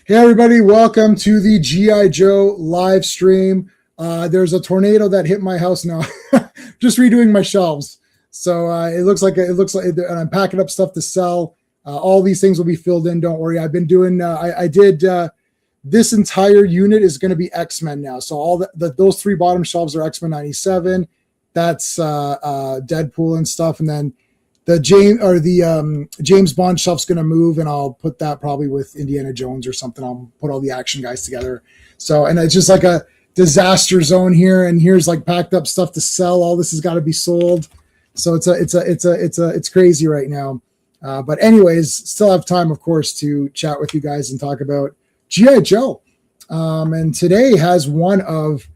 Hey everybody, welcome to the G.I. Joe live stream. There's a tornado that hit my house now. Just redoing my shelves. So it looks like, and I'm packing up stuff to sell. All these things will be filled in. Don't worry. I've been doing, I did, this entire unit is going to be X-Men now. So all those three bottom shelves are X-Men 97. That's Deadpool and stuff. And then the James Bond shelf's going to move, and I'll put that probably with Indiana Jones or something. I'll put all the action guys together. So, and it's just like a disaster zone here. And here's like packed up stuff to sell. All this has got to be sold. So it's crazy right now. But anyways, still have time, of course, to chat with you guys and talk about G.I. Joe. And today has one of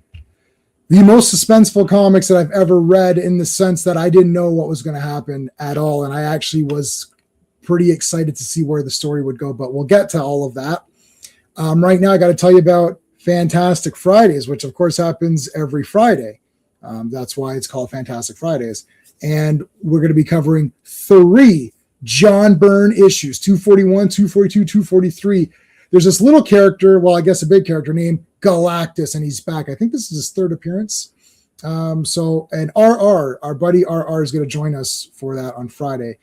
the most suspenseful comics that I've ever read, in the sense that I didn't know what was going to happen at all. And I actually was pretty excited to see where the story would go, but we'll get to all of that. Right now, I got to tell you about Fantastic Fridays, which of course happens every Friday. That's why it's called Fantastic Fridays. And we're going to be covering 3 John Byrne issues, 241, 242, 243. There's this little character, well, I guess a big character, named Galactus, and he's back. I think this is his 3rd appearance. And our buddy RR is going to join us for that on Friday.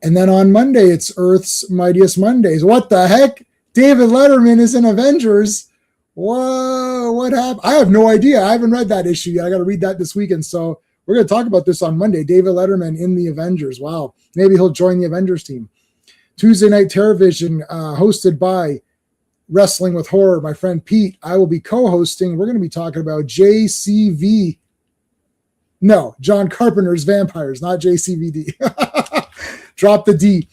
And then on Monday, it's Earth's Mightiest Mondays. What the heck? David Letterman is in Avengers. Whoa, what happened? I have no idea. I haven't read that issue yet. I got to read that this weekend. So we're going to talk about this on Monday. David Letterman in the Avengers. Wow. Maybe he'll join the Avengers team. Tuesday Night Terrorvision, hosted by Wrestling with Horror, my friend Pete. I will be co-hosting. We're going to be talking about John Carpenter's Vampires, not JCVD. Drop the D.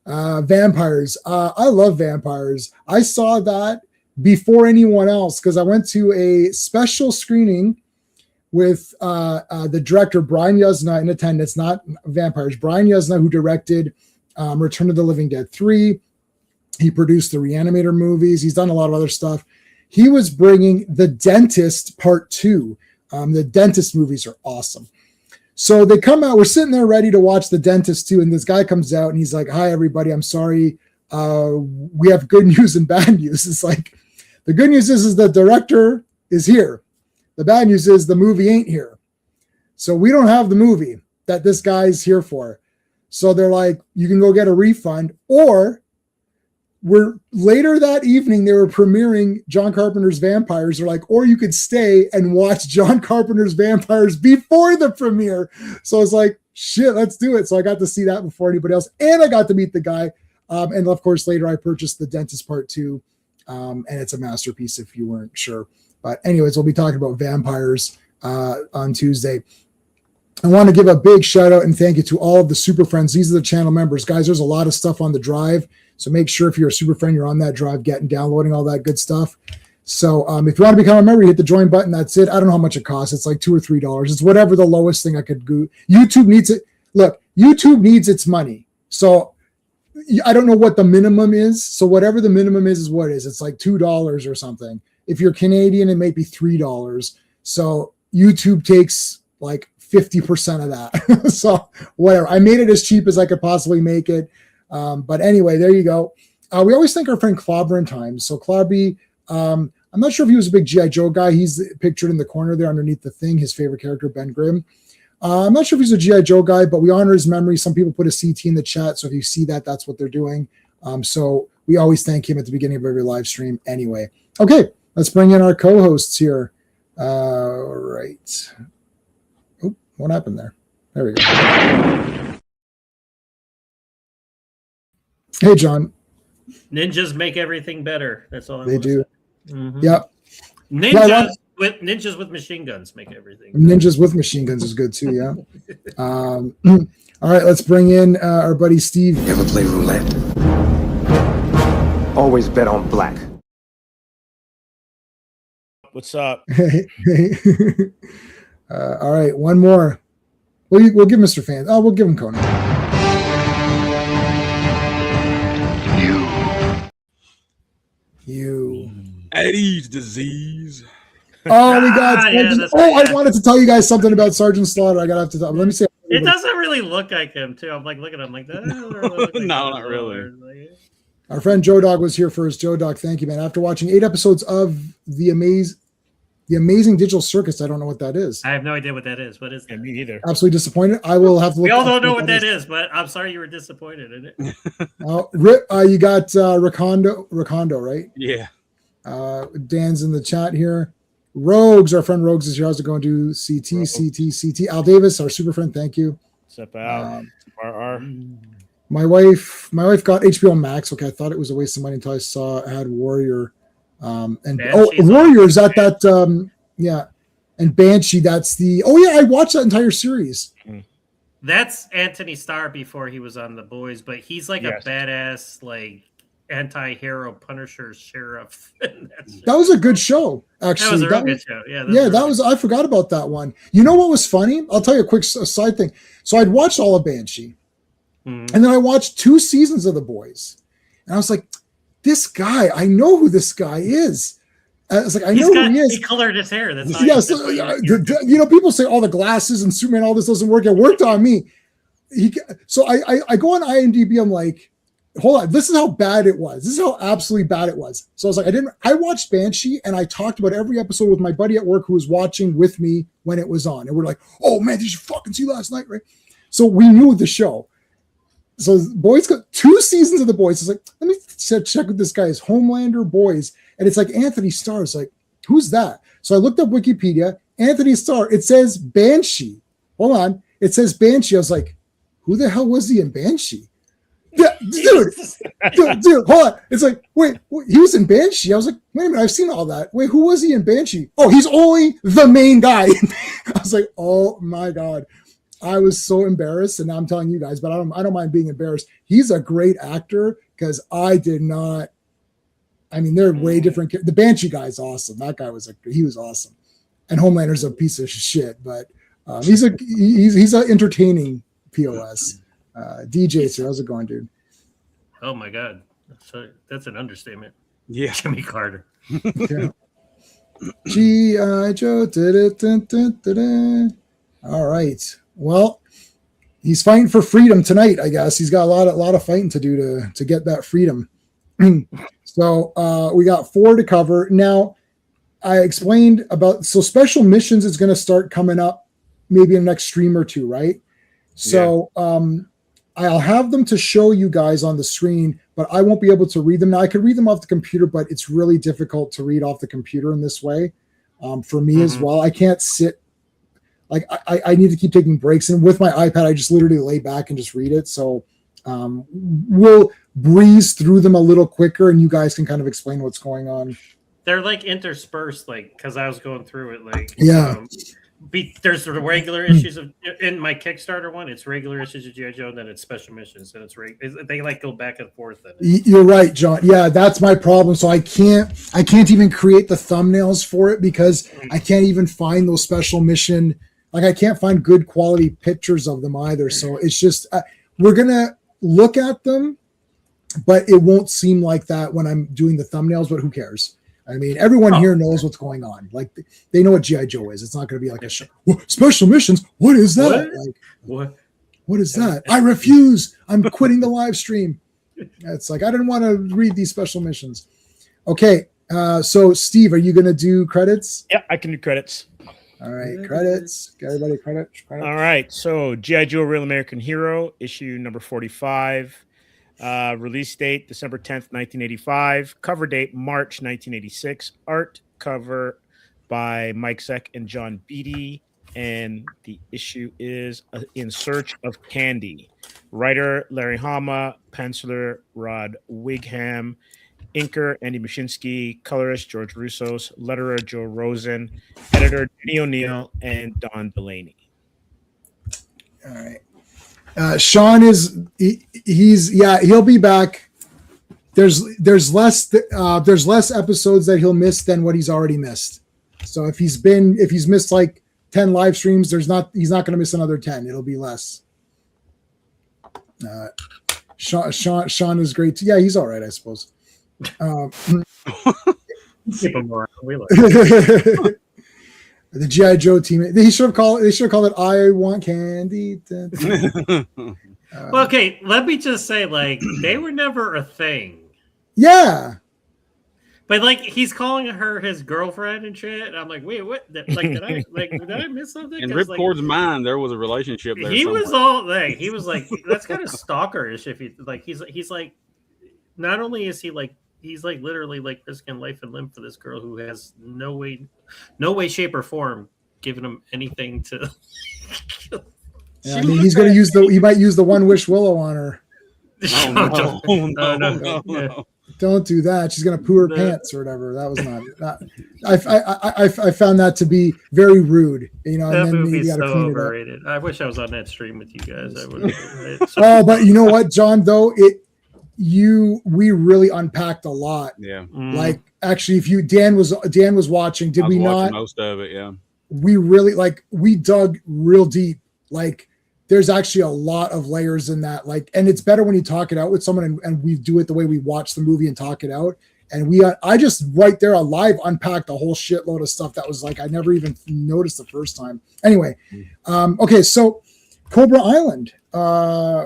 Vampires. I love vampires. I saw that before anyone else because I went to a special screening with the director Brian Yuzna in attendance, not Vampires. Brian Yuzna, who directed Return of the Living Dead 3. He produced the Reanimator movies. He's done a lot of other stuff. He was bringing The Dentist Part 2. The Dentist movies are awesome. So they come out. We're sitting there ready to watch The Dentist 2, and this guy comes out, and he's like, "Hi, everybody. I'm sorry. We have good news and bad news." It's like, the good news is the director is here. The bad news is the movie ain't here. So we don't have the movie that this guy's here for. So they're like, you can go get a refund, or later that evening, they were premiering John Carpenter's Vampires. They're like, or you could stay and watch John Carpenter's Vampires before the premiere. So I was like, shit, let's do it. So I got to see that before anybody else. And I got to meet the guy. And of course, later I purchased The Dentist Part 2. And it's a masterpiece if you weren't sure. But anyways, we'll be talking about vampires on Tuesday. I want to give a big shout out and thank you to all of the super friends. These are the channel members. Guys, there's a lot of stuff on the drive. So make sure if you're a super friend, you're on that drive, downloading all that good stuff. So if you want to become a member, you hit the join button. That's it. I don't know how much it costs. It's like $2 or $3. It's whatever the lowest thing I could do. YouTube needs it. Look, YouTube needs its money. So I don't know what the minimum is. So whatever the minimum is what it is. It's like $2 or something. If you're Canadian, it may be $3. So YouTube takes like 50% of that. So whatever. I made it as cheap as I could possibly make it. But anyway, there you go. We always thank our friend Clobber in Times. So Clobby, I'm not sure if he was a big G.I. Joe guy. He's pictured in the corner there underneath the thing, his favorite character, Ben Grimm. I'm not sure if he's a G.I. Joe guy, but we honor his memory. Some people put a CT in the chat. So if you see that, that's what they're doing. So we always thank him at the beginning of every live stream anyway. Okay, let's bring in our co-hosts here. All right. Oh, what happened there? There we go. Hey, John. Ninjas make everything better. That's all they do. Mm-hmm. Yep. Ninjas with machine guns make everything better. Ninjas with machine guns is good too. Yeah. All right, let's bring in our buddy Steve. You ever play roulette? Always bet on black. What's up? All right, one more. We'll give Mr. Fan. Oh, we'll give him Conan. You. AIDS disease. Oh, we got. I wanted to tell you guys something about Sergeant Slaughter. I gotta have to tell. Let me see. It doesn't really look like him, too. I'm like looking at him like that. No, not really. Our friend Joe Dog was here first. Joe Dog, thank you, man. After watching 8 episodes of the Amazing Digital Circus, I don't know what that is. I have no idea what that is. What is that? Yeah, me neither. Absolutely disappointed. I will have to look. We all don't know what that is, but I'm sorry you were disappointed in it. You got Recondo, right? Yeah. Dan's in the chat here. Rogues, our friend Rogues is here. How's it going to CT? Al Davis, our super friend. Thank you. Step out. RR. My wife got HBO Max. Okay, I thought it was a waste of money until I saw it had Warrior. Warriors at that and Banshee. That's the I watched that entire series. That's Anthony Starr before he was on The Boys, but he's like a badass like anti-hero Punisher sheriff. That was a good show, actually. That was a real good show. That was. I forgot about that one. You know what was funny? I'll tell you a quick side thing. So I'd watched all of Banshee, and then I watched 2 seasons of The Boys, and I was like, "This guy, I know who this guy is." I was like, "I know who he is." He colored his hair. That's people say, "Oh, the glasses and Superman, all this doesn't work." It worked on me. So I go on IMDb. I'm like, hold on, this is how bad it was. This is how absolutely bad it was. So I was like, I watched Banshee and I talked about every episode with my buddy at work who was watching with me when it was on. And we're like, oh man, did you fucking see last night, right? So we knew the show. So Boys got 2 seasons of The Boys. It's like, let me check with this guy is Homelander Boys. And it's like Anthony Starr. It's like, who's that? So I looked up Wikipedia, Anthony Starr. It says Banshee. Hold on. It says Banshee. I was like, who the hell was he in Banshee? Yeah, dude, hold on. It's like, wait, he was in Banshee. I was like, wait a minute, I've seen all that. Wait, who was he in Banshee? Oh, he's only the main guy. I was like, oh my God. I was so embarrassed, and now I'm telling you guys, but I don't mind being embarrassed. He's a great actor because I did not. I mean, they're way different. The Banshee guy is awesome. That guy was awesome, and Homelander's a piece of shit, but he's an entertaining POS. DJ, sir, how's it going, dude? Oh my God, that's an understatement. Yeah, Jimmy Carter. Yeah. G.I. Joe. All right. Well, he's fighting for freedom tonight, I guess. He's got a lot of fighting to do to get that freedom. So we got 4 to cover. Now, I explained about special missions is going to start coming up maybe in the next stream or 2, right? So I'll have them to show you guys on the screen, but I won't be able to read them. Now, I could read them off the computer, but it's really difficult to read off the computer in this way for me as well. I can't sit. Like I need to keep taking breaks, and with my iPad, I just literally lay back and just read it. So we'll breeze through them a little quicker, and you guys can kind of explain what's going on. They're like interspersed, like because I was going through it, like there's the regular issues of in my Kickstarter one. It's regular issues of G.I. Joe, and then it's special missions, and they like go back and forth. You're right, John. Yeah, that's my problem. So I can't even create the thumbnails for it because I can't even find those special mission. Like I can't find good quality pictures of them either. So it's just we're gonna look at them, but it won't seem like that when I'm doing the thumbnails. But who cares? I mean, everyone here knows what's going on. Like they know what G.I. Joe is. It's not going to be like a show. Special missions. What is that? What is that? I refuse. I'm quitting the live stream. It's like I didn't want to read these special missions. Okay, so Steve, are you going to do credits? Yeah, I can do credits. All right, credits. Get everybody credits. All right, so G.I. Joe: Real American Hero, issue number 45. Release date December 10th, 1985. Cover date March 1986. Art cover by Mike Zeck and John Beatty. And the issue is In Search of Candy. Writer Larry Hama, penciler Rod Wigham, inker Andy Mashinsky, colorist George Russos, letterer Joe Rosen, editor Denny O'Neill, and Don Delaney. All right. Sean he'll be back. There's less episodes that he'll miss than what he's already missed. So if he's missed like 10 live streams, he's not going to miss another 10. It'll be less. Sean is great too. Yeah, he's all right, I suppose. Keep him around. We like the G.I. Joe team. They should have called it I Want Candy. Well, okay, let me just say, like, they were never a thing Yeah. But like he's calling her his girlfriend and shit. And I'm like, wait, what? Like, did I miss something? In 'Cause, Ripcord's mind, there was a relationship there. He somewhere. was all like, he was like, that's kind of stalkerish. If he like, he's like, not only is he like, he's like literally like risking life and limb for this girl who has no way, shape, or form giving him anything to. Yeah, I mean, he's going to use he might use the one wish Willow on her. Oh, no. Don't do that. She's going to poo her pants or whatever. That was not. I found that to be very rude. You know, That and then movie's you got to so clean overrated. I wish I was on that stream with you guys. I would. Oh, but you know what, John? Though we really unpacked a lot. Yeah. Like actually, if Dan was watching, did we not? Most of it, yeah. We really we dug real deep. Like there's actually a lot of layers in that. Like, and it's better when you talk it out with someone and we do it the way we watch the movie and talk it out. And I just right there alive unpacked a whole shitload of stuff that was like I never even noticed the first time. Anyway, okay, so Cobra Island,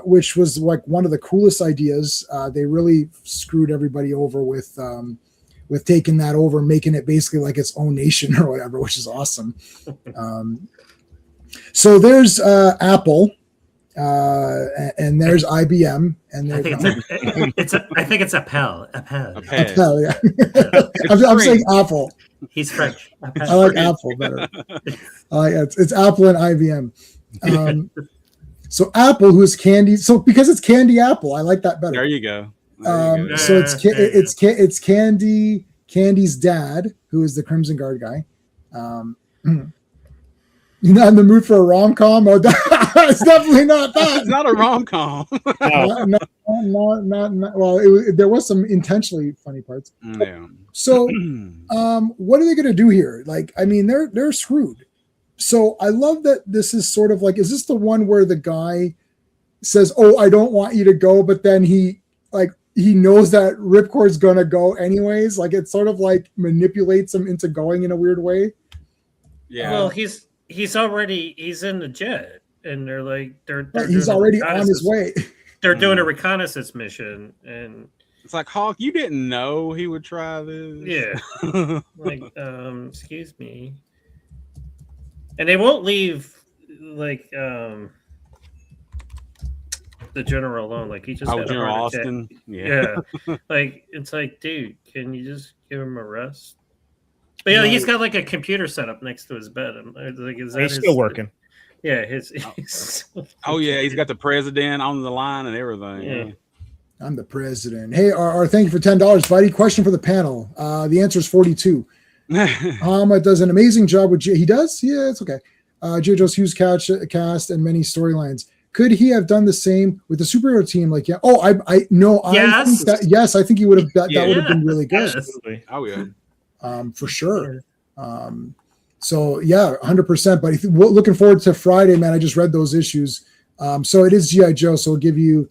which was like one of the coolest ideas. They really screwed everybody over with taking that over, making it basically like its own nation or whatever, which is awesome. So there's Apple, and there's IBM, and I think it's Appel. Apple, yeah. I'm saying Apple. He's French. I like Apple better. It's Apple and IBM. So Apple, who's Candy. So because it's Candy Apple, I like that better. There you go. So it's Candy's dad, who is the Crimson Guard guy. You're not in the mood for a rom-com? Oh, it's definitely not that. It's not a rom-com. Well, there was some intentionally funny parts. Yeah. So, what are they going to do here? Like, I mean, they're screwed. So I love that this is sort of like, is this the one where the guy says, "Oh, I don't want you to go," but then he knows that Ripcord's going to go anyways? Like, it sort of like manipulates him into going in a weird way. Yeah. Well, he's in the jet, and they're he's already on his way. They're doing a reconnaissance mission, and it's like, Hawk, you didn't know he would try this. Yeah. Excuse me. And they won't leave the general alone. Like he just had General a heart attack. Austin. Yeah. Like it's like, dude, can you just give him a rest? But yeah, he's got like a computer set up next to his bed. I'm like, he's still working. Yeah, oh yeah, he's got the president on the line and everything. Yeah. I'm the president. Hey, thank you for $10, buddy. Question for the panel. The answer is 42. Does an amazing job with he does? Yeah, it's okay. JoJo's huge cast and many storylines. Could he have done the same with the superhero team? Like, yeah. Oh, I know. Yes. Yes, I think he would have. That would have been really good. Absolutely. Oh yeah. For sure. So yeah, 100%. But looking forward to Friday, man. I just read those issues. So it is G.I. Joe. So we'll give you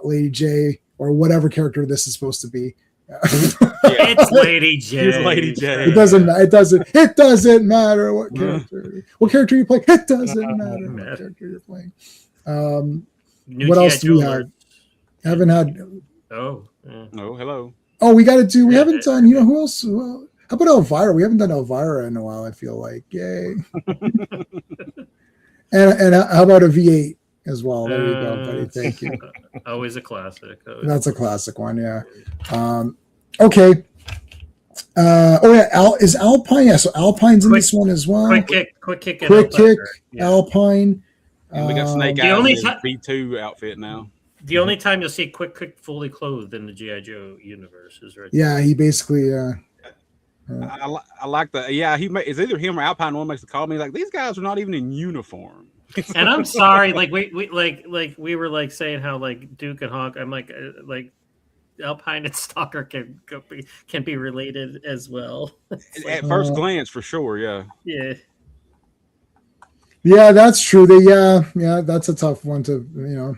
Lady J or whatever character this is supposed to be. It's Lady J. It's Lady J. It doesn't matter what character. What character you play. It doesn't matter what character you're playing. What else do we have? Haven't had. Oh, hello. Oh, we got to do. We haven't done. You know who else? Well, how about Elvira? We haven't done Elvira in a while. I feel like, yay. and how about a V8 as well? There you go, buddy. Thank you. Always a classic. That's a classic one, yeah. Okay. Is Alpine? Yeah, so Alpine's in this one as well. Quick kick. Yeah. Alpine. And we got Snake Eyes in his B2 outfit now. The only time you'll see Quick fully clothed in the G.I. Joe universe is right. Yeah, he basically. I like the. Yeah, it's either him or Alpine. One makes the call. Me like these guys are not even in uniform. And I'm sorry, like we were like saying how like Duke and Hawk. I'm like Alpine and Stalker can be related as well. At first glance, for sure. Yeah. Yeah. Yeah, that's true. Yeah, that's a tough one to.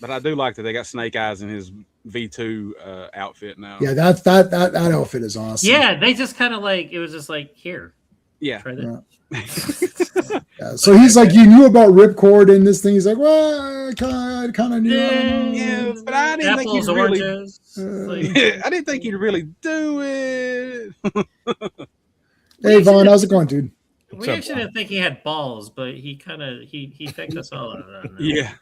But I do like that they got Snake Eyes in his V2 outfit now. Yeah, that outfit is awesome. Yeah, they just kind of it was just like, here. Yeah. Try that. Yeah. So he's like, you knew about Ripcord and this thing. He's like, well, I kind of knew. Yeah, but I didn't think apples, you'd really. oranges. I didn't think you'd really do it. Hey Vaughn, how's it going, dude? We actually didn't think he had balls, but he kind of he faked us all out of that. Yeah.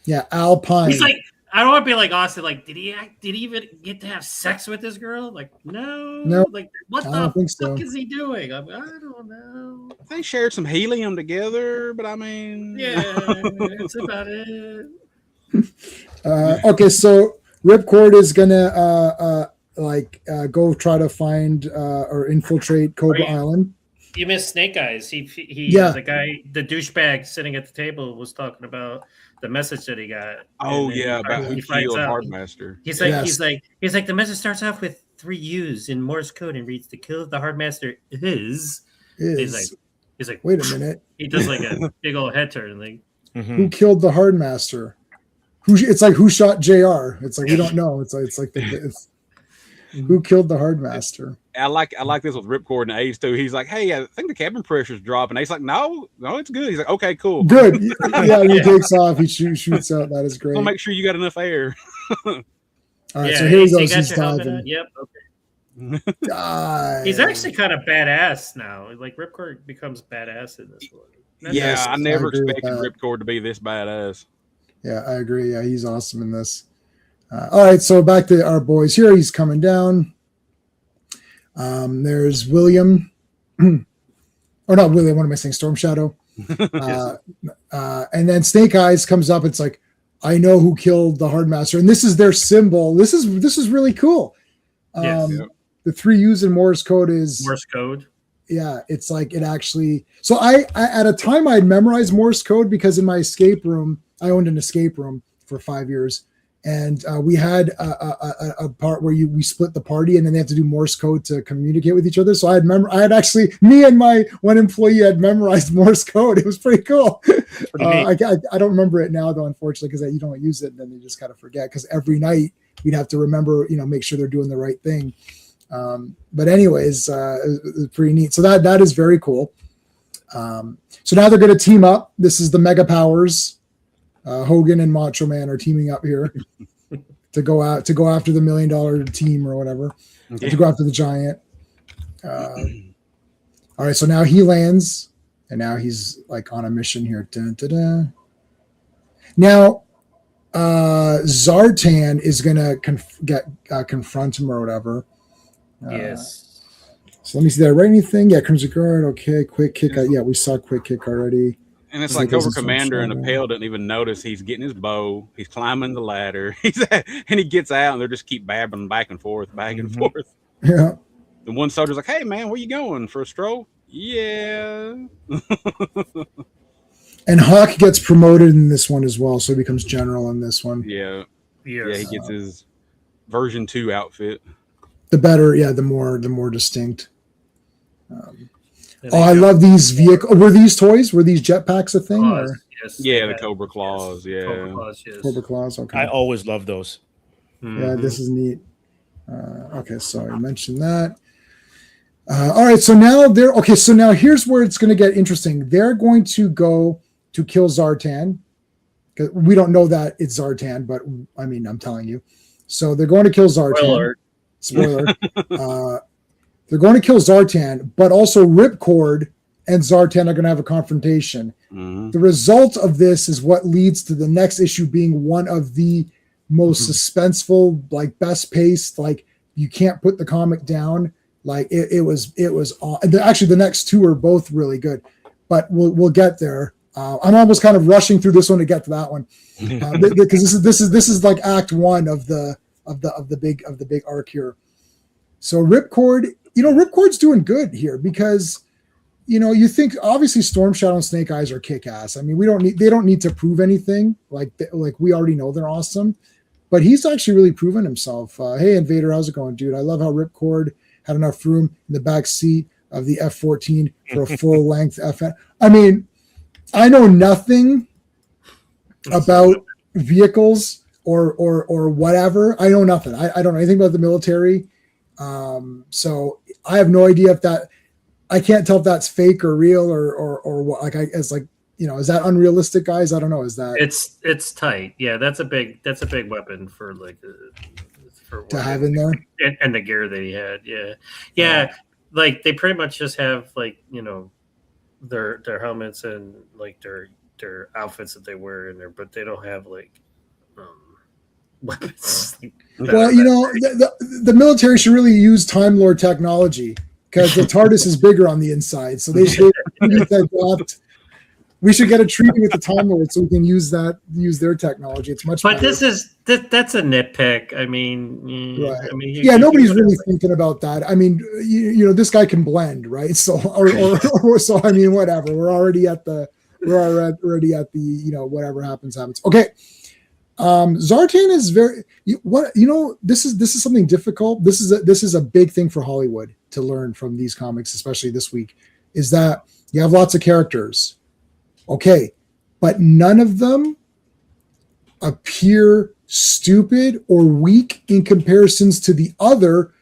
Yeah, Alpine. He's like, I don't want to be like Austin. Like, did he even get to have sex with this girl? Like, no. Like, what the fuck is he doing? I don't know. They shared some helium together, but I mean, yeah, it's about it. Okay, so Ripcord is gonna go try to find or infiltrate Cobra Island. You missed Snake Eyes. He the guy, the douchebag sitting at the table was talking about the message that he got. Oh yeah, about who killed Hardmaster. He's like the message starts off with 3 U's in Morse code and reads, "The kill of the Hardmaster is." He's like, wait a minute. He does like a big old head turn. Like, who killed the Hardmaster? It's like who shot JR? It's like we don't know. It's like who killed the Hardmaster? I like this with Ripcord and Ace too. He's like, hey, I think the cabin pressure's dropping. Ace like, no, it's good. He's like, okay, cool, good. Yeah, when he takes off, he shoots out. That is great. I'll make sure you got enough air. All right, so here he goes. He's diving. Yep. Okay. He's actually kind of badass now. Like Ripcord becomes badass in this one. I never expected Ripcord to be this badass. Yeah, I agree. Yeah, he's awesome in this. All right, so back to our boys here. He's coming down. There's William, or not William. What am I saying? Storm Shadow. And then Snake Eyes comes up. It's like, I know who killed the Hardmaster, and this is their symbol. This is really cool. The 3 U's in Morse code is Morse code. Yeah, it's like it actually. So I at a time I'd memorized Morse code because in my escape room, I owned an escape room for 5 years. And we had a part where we split the party, and then they have to do Morse code to communicate with each other. So me and my one employee had memorized Morse code. It was pretty cool. I don't remember it now though, unfortunately, because you don't use it, and then you just kind of forget. Because every night we'd have to remember, make sure they're doing the right thing. But anyways, it's pretty neat. So that is very cool. So now they're going to team up. This is the Mega Powers. Hogan and Macho Man are teaming up here to go after the $1 million team or whatever, to go after the Giant. All right, so now he lands, and now he's like on a mission here. Dun, dun, dun. Now, Zartan is gonna confront him or whatever. Yes. So let me see. Did I write anything? Yeah, Crimson Guard. Okay, quick kick. Yeah, we saw quick kick already. And it's like Cobra Commander and the Pale doesn't even notice he's getting his bow. He's climbing the ladder. And he gets out, and they just keep babbling back and forth. Yeah. The one soldier's like, hey, man, where you going? For a stroll? Yeah. And Hawk gets promoted in this one as well, so he becomes general in this one. Yeah. Yeah, he gets his version 2 outfit. The better, the more distinct. I love these vehicles. Were these toys? Were these jetpacks a thing? Yes. Yeah, the Cobra Claws. Yes. Yeah. Cobra Claws, yes. Cobra Claws. Okay. I always love those. Yeah, this is neat. Okay, so I mentioned that. All right, so now So now here's where it's going to get interesting. They're going to go to kill Zartan. We don't know that it's Zartan, but I mean, I'm telling you. So they're going to kill Zartan. Spoiler. They're going to kill Zartan, but also Ripcord and Zartan are going to have a confrontation. Mm-hmm. The result of this is what leads to the next issue being one of the most suspenseful, like best paced, like you can't put the comic down. Like it was actually the next 2 are both really good, but we'll get there. I'm almost kind of rushing through this one to get to that one because this is like act 1 of the big arc here. So Ripcord, Ripcord's doing good here because, you think obviously Storm Shadow and Snake Eyes are kick ass. I mean, they don't need to prove anything. Like we already know they're awesome, but he's actually really proven himself. Hey, Invader, how's it going, dude? I love how Ripcord had enough room in the back seat of the F-14 for a full length FN. I mean, I know nothing about vehicles or whatever. I know nothing. I don't know anything about the military. So I have no idea if that, I can't tell if that's fake or real or what, it's like is that unrealistic, guys? I don't know. Is that it's tight? Yeah, that's a big weapon for like for to have in there, and the gear that he had. Yeah. Like they pretty much just have like their helmets and like their outfits that they wear in there, but they don't have like weapons. Well, the military should really use Time Lord technology because the TARDIS is bigger on the inside, so they should adopt. We should get a treaty with the Time Lord so we can use their technology. It's much. But better. that's a nitpick. I mean, right. Nobody's really thinking about that. I mean, this guy can blend, right? So, or so. I mean, whatever. We're already at the whatever happens. Okay. Zartan is very. This is something difficult. This is a big thing for Hollywood to learn from these comics, especially this week, is that you have lots of characters. Okay, but none of them appear stupid or weak in comparisons to the other,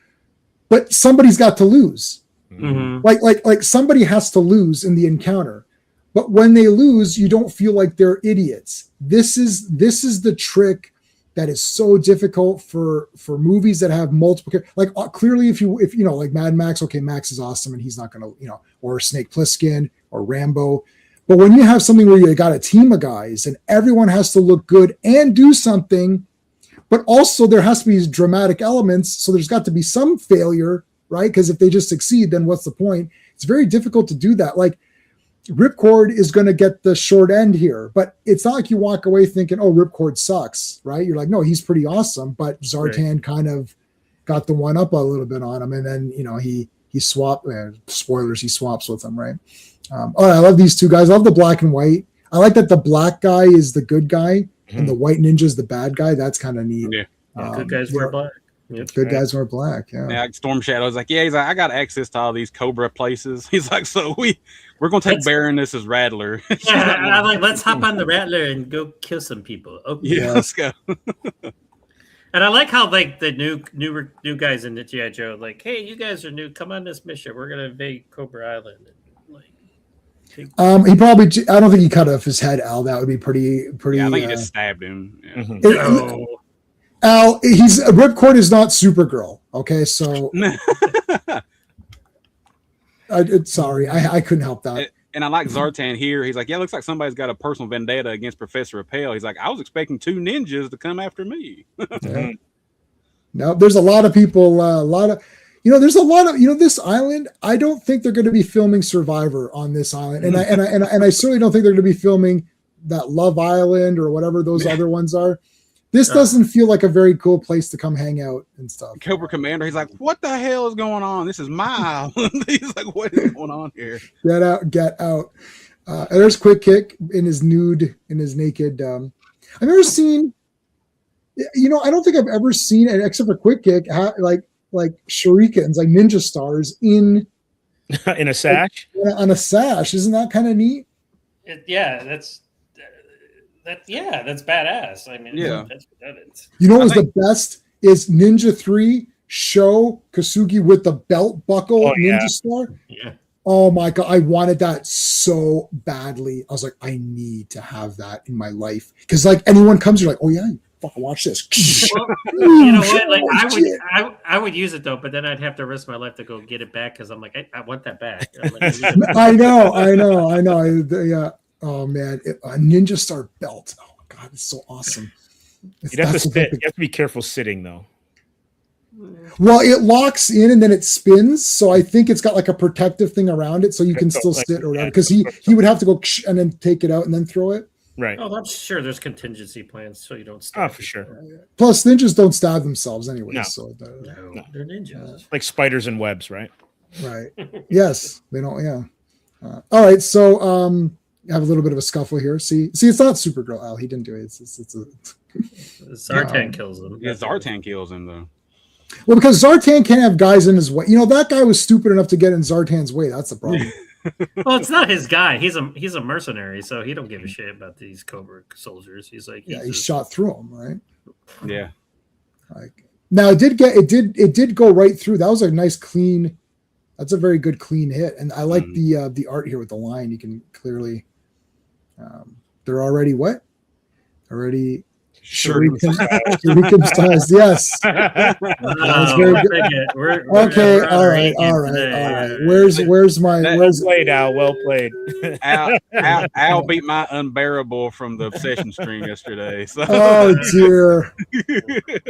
but somebody's got to lose. Mm-hmm. Like somebody has to lose in the encounter. But when they lose, you don't feel like they're idiots. This is the trick that is so difficult for movies that have multiple. Like clearly, if like Mad Max, okay, Max is awesome and he's not gonna or Snake Plissken or Rambo. But when you have something where you got a team of guys and everyone has to look good and do something, but also there has to be dramatic elements. So there's got to be some failure, right? Because if they just succeed, then what's the point? It's very difficult to do that. Like Ripcord is going to get the short end here, but it's not like you walk away thinking, oh, Ripcord sucks, right? You're like, no, he's pretty awesome. But Zartan kind of got the one up a little bit on him. And then, he swapped, spoilers, he swaps with him, right? I love these two guys. I love the black and white. I like that the black guy is the good guy and the white ninja is the bad guy. That's kind of neat. Yeah. Good guys wear black. Yep. Good guys wear black. Yeah. Storm Shadow's like, he's like, I got access to all these Cobra places. He's like, so we're gonna take Baroness as Rattler. I'm like, let's hop on the Rattler and go kill some people. Okay. Yeah, let's go. And I like how like the new guys in the G.I. Joe, like, hey, you guys are new. Come on this mission. We're gonna invade Cobra Island. He probably. I don't think he cut off his head, Al. That would be pretty. Yeah, I think he just stabbed him. Yeah. Al, Ripcord is not Supergirl. Okay, so sorry, I couldn't help that. And I like Zartan here. He's like, yeah, looks like somebody's got a personal vendetta against Professor Appel. He's like, I was expecting 2 ninjas to come after me. Yeah. No, there's a lot of people. There's a lot of this island. I don't think they're going to be filming Survivor on this island, and I certainly don't think they're going to be filming that Love Island or whatever those other ones are. This doesn't feel like a very cool place to come hang out and stuff. Cobra Commander, he's like, what the hell is going on? This is my island. He's like, what is going on here? Get out. And there's Quick Kick in his naked. I've never seen, I don't think I've ever seen it except for Quick Kick, like shurikens, like ninja stars in a sash. On a sash. Isn't that kind of neat? That's badass. I mean, that's what that is. What was the best is Ninja 3 show Kasugi with the belt buckle ninja star. Yeah. Oh my God. I wanted that so badly. I was like, I need to have that in my life. Because like anyone comes, you're like, oh yeah, fucking watch this. Well, you know what? Like I would use it though, but then I'd have to risk my life to go get it back because I'm like, I want that back. I know. Yeah. Oh man, a ninja star belt. Oh God, it's so awesome. You have to be careful sitting though. Well, it locks in and then it spins, so I think it's got like a protective thing around it, so you can still sit or whatever. Because he would have to go and then take it out and then throw it. Right. Oh, I'm sure there's contingency plans so you don't stab. Oh, for sure. Plus, ninjas don't stab themselves anyway. No. So no, they're ninjas. Like spiders and webs, right? Right. Yes, they don't. Yeah. All right. So, have a little bit of a scuffle here. See, it's not Supergirl. Al, he didn't do it. It's Zartan kills him. Yeah, Zartan kills him though. Well, because Zartan can't have guys in his way. That guy was stupid enough to get in Zartan's way. That's the problem. Well, it's not his guy. He's a mercenary, so he don't give a shit about these Cobra soldiers. He's like, he shot through them, right? Yeah. Like now, it did go right through. That was a nice clean. That's a very good clean hit, and I like the art here with the line. You can clearly. They're already what? Already Circumcised. circumcised. Yes. That's very good. Okay. All right. Where's my Well played, Al? Well played. Al beat my unbearable from the obsession stream yesterday. So. Oh dear.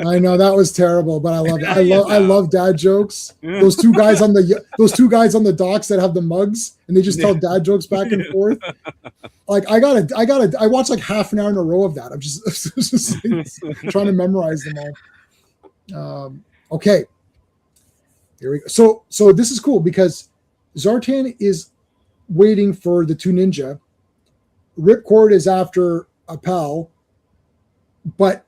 I know that was terrible, but I love it. I love dad jokes. Those two guys on the docks that have the mugs and they just tell dad jokes back and forth. Like I watched like half an hour in a row of that. I'm just trying to memorize them all. Okay. Here we go. So this is cool because Zartan is waiting for the two ninja. Ripcord is after a pal, but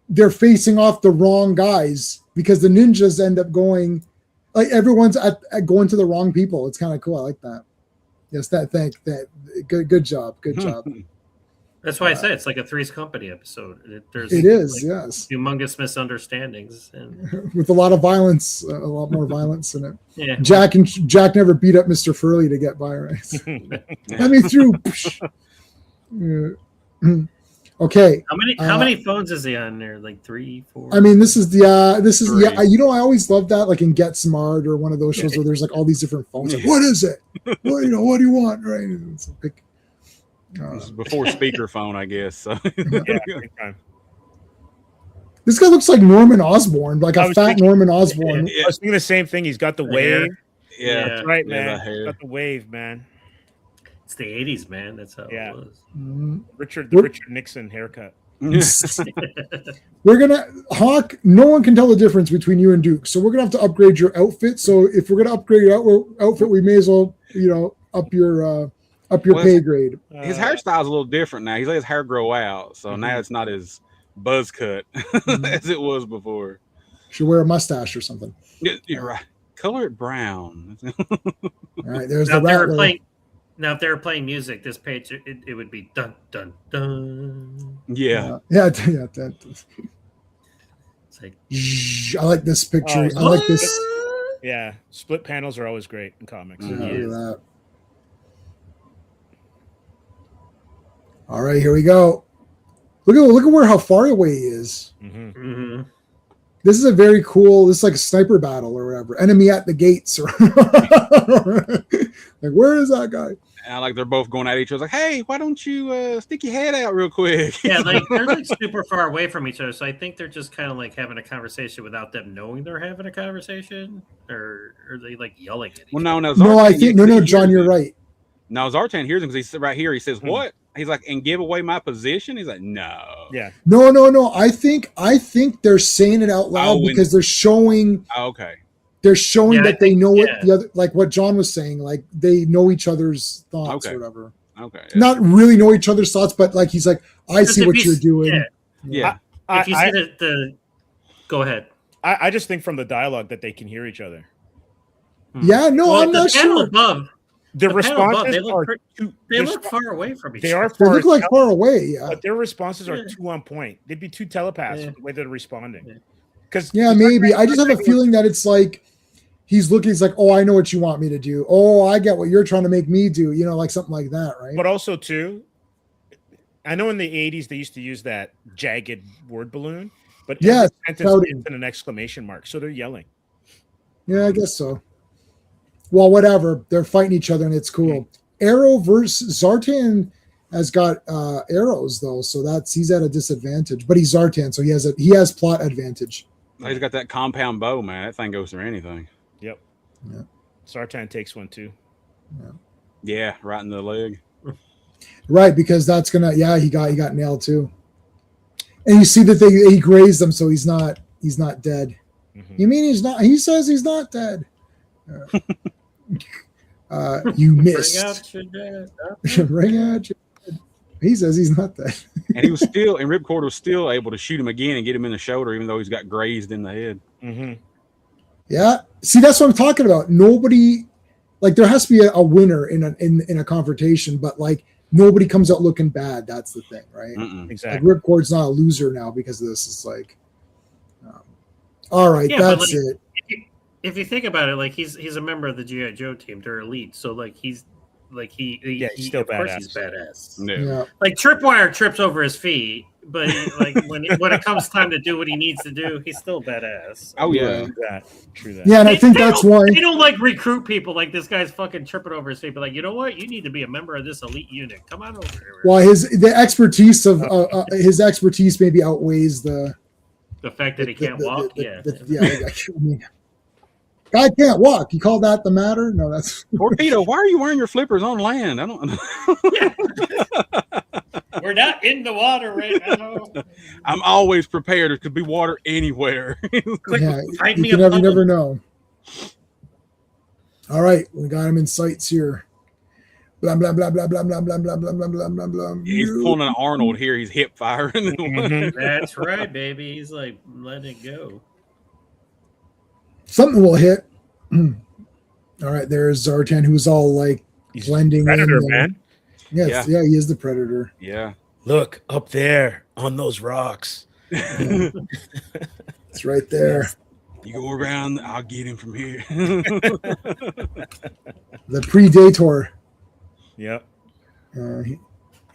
they're facing off the wrong guys because the ninjas end up going like everyone's at going to the wrong people. It's kind of cool. I like that. Yes, that good job. Good job. That's why I say it's like a Three's Company episode. It is, like yes. Humongous misunderstandings and with a lot of violence, a lot more violence in it. Yeah. Jack never beat up Mr. Furley to get by, right? Let me through. Okay. How many phones is he on there? Like 3, 4? I mean, this is Three. yeah. You know, I always love that, like in Get Smart or one of those shows where there's like all these different phones. Like, what is it? Well, what do you want? Right? It's a big, this is before speakerphone, I guess. So. Yeah. This guy looks like Norman Osborn, like a fat Norman Osborn. I was thinking the same thing. He's got the wave. Yeah, That's right, yeah, man. He's got the wave, man. It's the 80s, man. That's how it was. Richard Nixon haircut. We're gonna Hawk. No one can tell the difference between you and Duke, so we're gonna have to upgrade your outfit. So if we're gonna upgrade your outfit, we may as well, up your pay grade. His hairstyle's a little different now. He's let his hair grow out, so now it's not as buzz cut as it was before. Should wear a mustache or something. You're right. Color it brown. All right, there's now, the rat. If they were playing music, this page it would be dun dun dun. Yeah. Yeah. It's like, I like this picture. I like this. Yeah, split panels are always great in comics. Look at that. All right, here we go. Look at how far away he is. mm-hmm. This is a very cool. This is like a sniper battle or whatever. Enemy at the gates. Or like, where is that guy? And like they're both going at each other. Like, hey, why don't you stick your head out real quick? Yeah, like they're like super far away from each other. So I think they're just kind of like having a conversation without them knowing they're having a conversation, or are they like yelling at each other? No, I think no, John, you're right. No, Zartan hears him because he's right here. He says, "What?" He's like, "And give away my position." He's like, "No." Yeah. No. I think they're saying it out loud because they're showing. Okay. They're showing that they know what the other, like what John was saying, like they know each other's thoughts or whatever. Okay. Yeah. Not really know each other's thoughts, but like he's like, I see what you're doing. Yeah. If you see the go ahead. I just think from the dialogue that they can hear each other. Yeah, no, well, I'm not sure. Above, the responses they look far away from each other. They are far. They look like far away, yeah. But their responses are too on point. They'd be too telepaths the way they're responding. Because maybe. I just have a feeling that it's like he's looking, he's like, oh, I know what you want me to do. Oh, I get what you're trying to make me do, like something like that, right? But also too, I know in the 80s they used to use that jagged word balloon, but every sentence ends in an exclamation mark, so they're yelling. Yeah, I guess so. Well, whatever. They're fighting each other and it's cool. Arrow versus Zartan has got arrows though, so he's at a disadvantage. But he's Zartan, so he has plot advantage. He's got that compound bow, man. That thing goes through anything. Yep. Yeah. Zartan takes one too. Yeah, right in the leg. Right, because that's gonna. Yeah, he got nailed too. And you see that he grazed him, so he's not dead. Mm-hmm. You mean he's not? He says he's not dead. You missed. Bring out your dad. He says he's not dead. And he was still, and Ripcord was still able to shoot him again and get him in the shoulder, even though he's got grazed in the head. Mm-hmm. Yeah, see, that's what I'm talking about. Nobody, like, there has to be a winner in a confrontation, but like nobody comes out looking bad. That's the thing, right? Exactly. Like, Ripcord's not a loser now because of this. It's like, all right, that's it. If you think about it, like he's a member of the G.I. Joe team. They're elite, so like he's like he's still of course he's badass. badass. Yeah. Like Tripwire trips over his feet, but like when it comes time to do what he needs to do, he's still badass. Oh yeah. True that. Yeah, and I think that's why they don't like recruit people like this guy's fucking tripping over his feet. But like, you know what? You need to be a member of this elite unit. Come on over here. Well, the expertise of his expertise maybe outweighs the fact that he can't walk. I mean, guy can't walk. You call that the matter? No, that's Torpedo. Why are you wearing your flippers on land? I don't know. We're not in the water right now. I'm always prepared. There could be water anywhere. Quick, find me you a never know. All right, we got him in sights here. Blah blah blah blah blah blah blah blah blah blah blah blah blah. He's pulling an Arnold here. He's hip firing. That's right, baby. He's like, let it go. Something will hit. All right, there's Zartan, who's all like blending Predator, in. Man. Yes, yeah, he is the Predator. Yeah. Look up there on those rocks. Yeah. It's right there. You go around, I'll get him from here. The Predator. Yep. He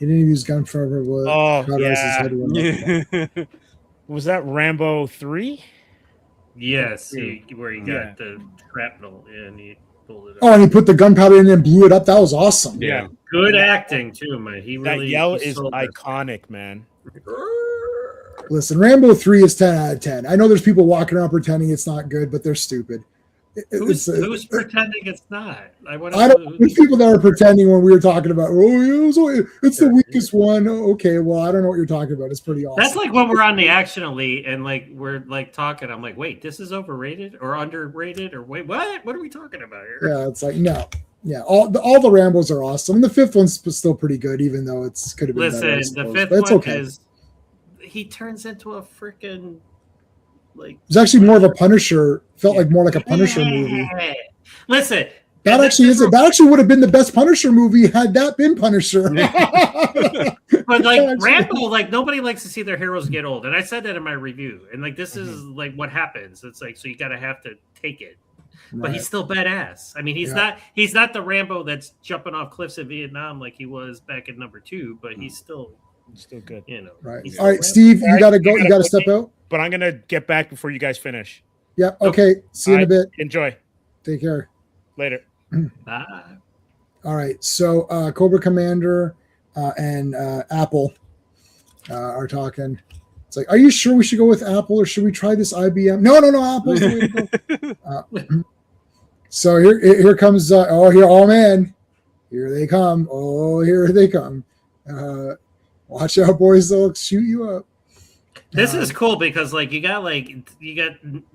didn't even use gunfire. Was that Rambo 3? Yes, where he got the shrapnel and he pulled it up. Oh, and he put the gunpowder in and blew it up. That was awesome. Yeah. Good acting too, man. He really That yell is iconic, man. Listen, Rambo 3 is 10 out of 10. I know there's people walking around pretending it's not good, but they're stupid. Who's pretending it's not? There's people that are pretending when we were talking about, it's the weakest one. Okay, well, I don't know what you're talking about. It's pretty awesome. That's like when we're on the Action Elite and like we're like talking. I'm like, wait, this is overrated or underrated or wait, what? What are we talking about here? Yeah, it's like no. Yeah, all the Rambos are awesome. And the fifth one's still pretty good, even though it's could have been better. Listen, the fifth one is he turns into a freaking like. It's actually more of a Punisher. Felt like more like a Punisher movie. Listen, that actually would have been the best Punisher movie had that been Punisher. But like Rambo, like nobody likes to see their heroes get old, and I said that in my review. And like this is like what happens. It's like so you gotta have to take it. But he's still badass. I mean, he's not the Rambo that's jumping off cliffs in Vietnam like he was back in number 2, but he's still good. You know. Right. All right, Steve, you gotta go. You gotta step out. But I'm gonna get back before you guys finish. Yeah. Okay. See you in a bit. Enjoy. Take care. Later. Bye. All right. So Cobra Commander and Apple are talking. It's like, are you sure we should go with Apple or should we try this IBM? No, Apple's the way to go. So here comes oh man, here they come. Oh, here they come. Watch out, boys! They'll shoot you up. This is cool because like you got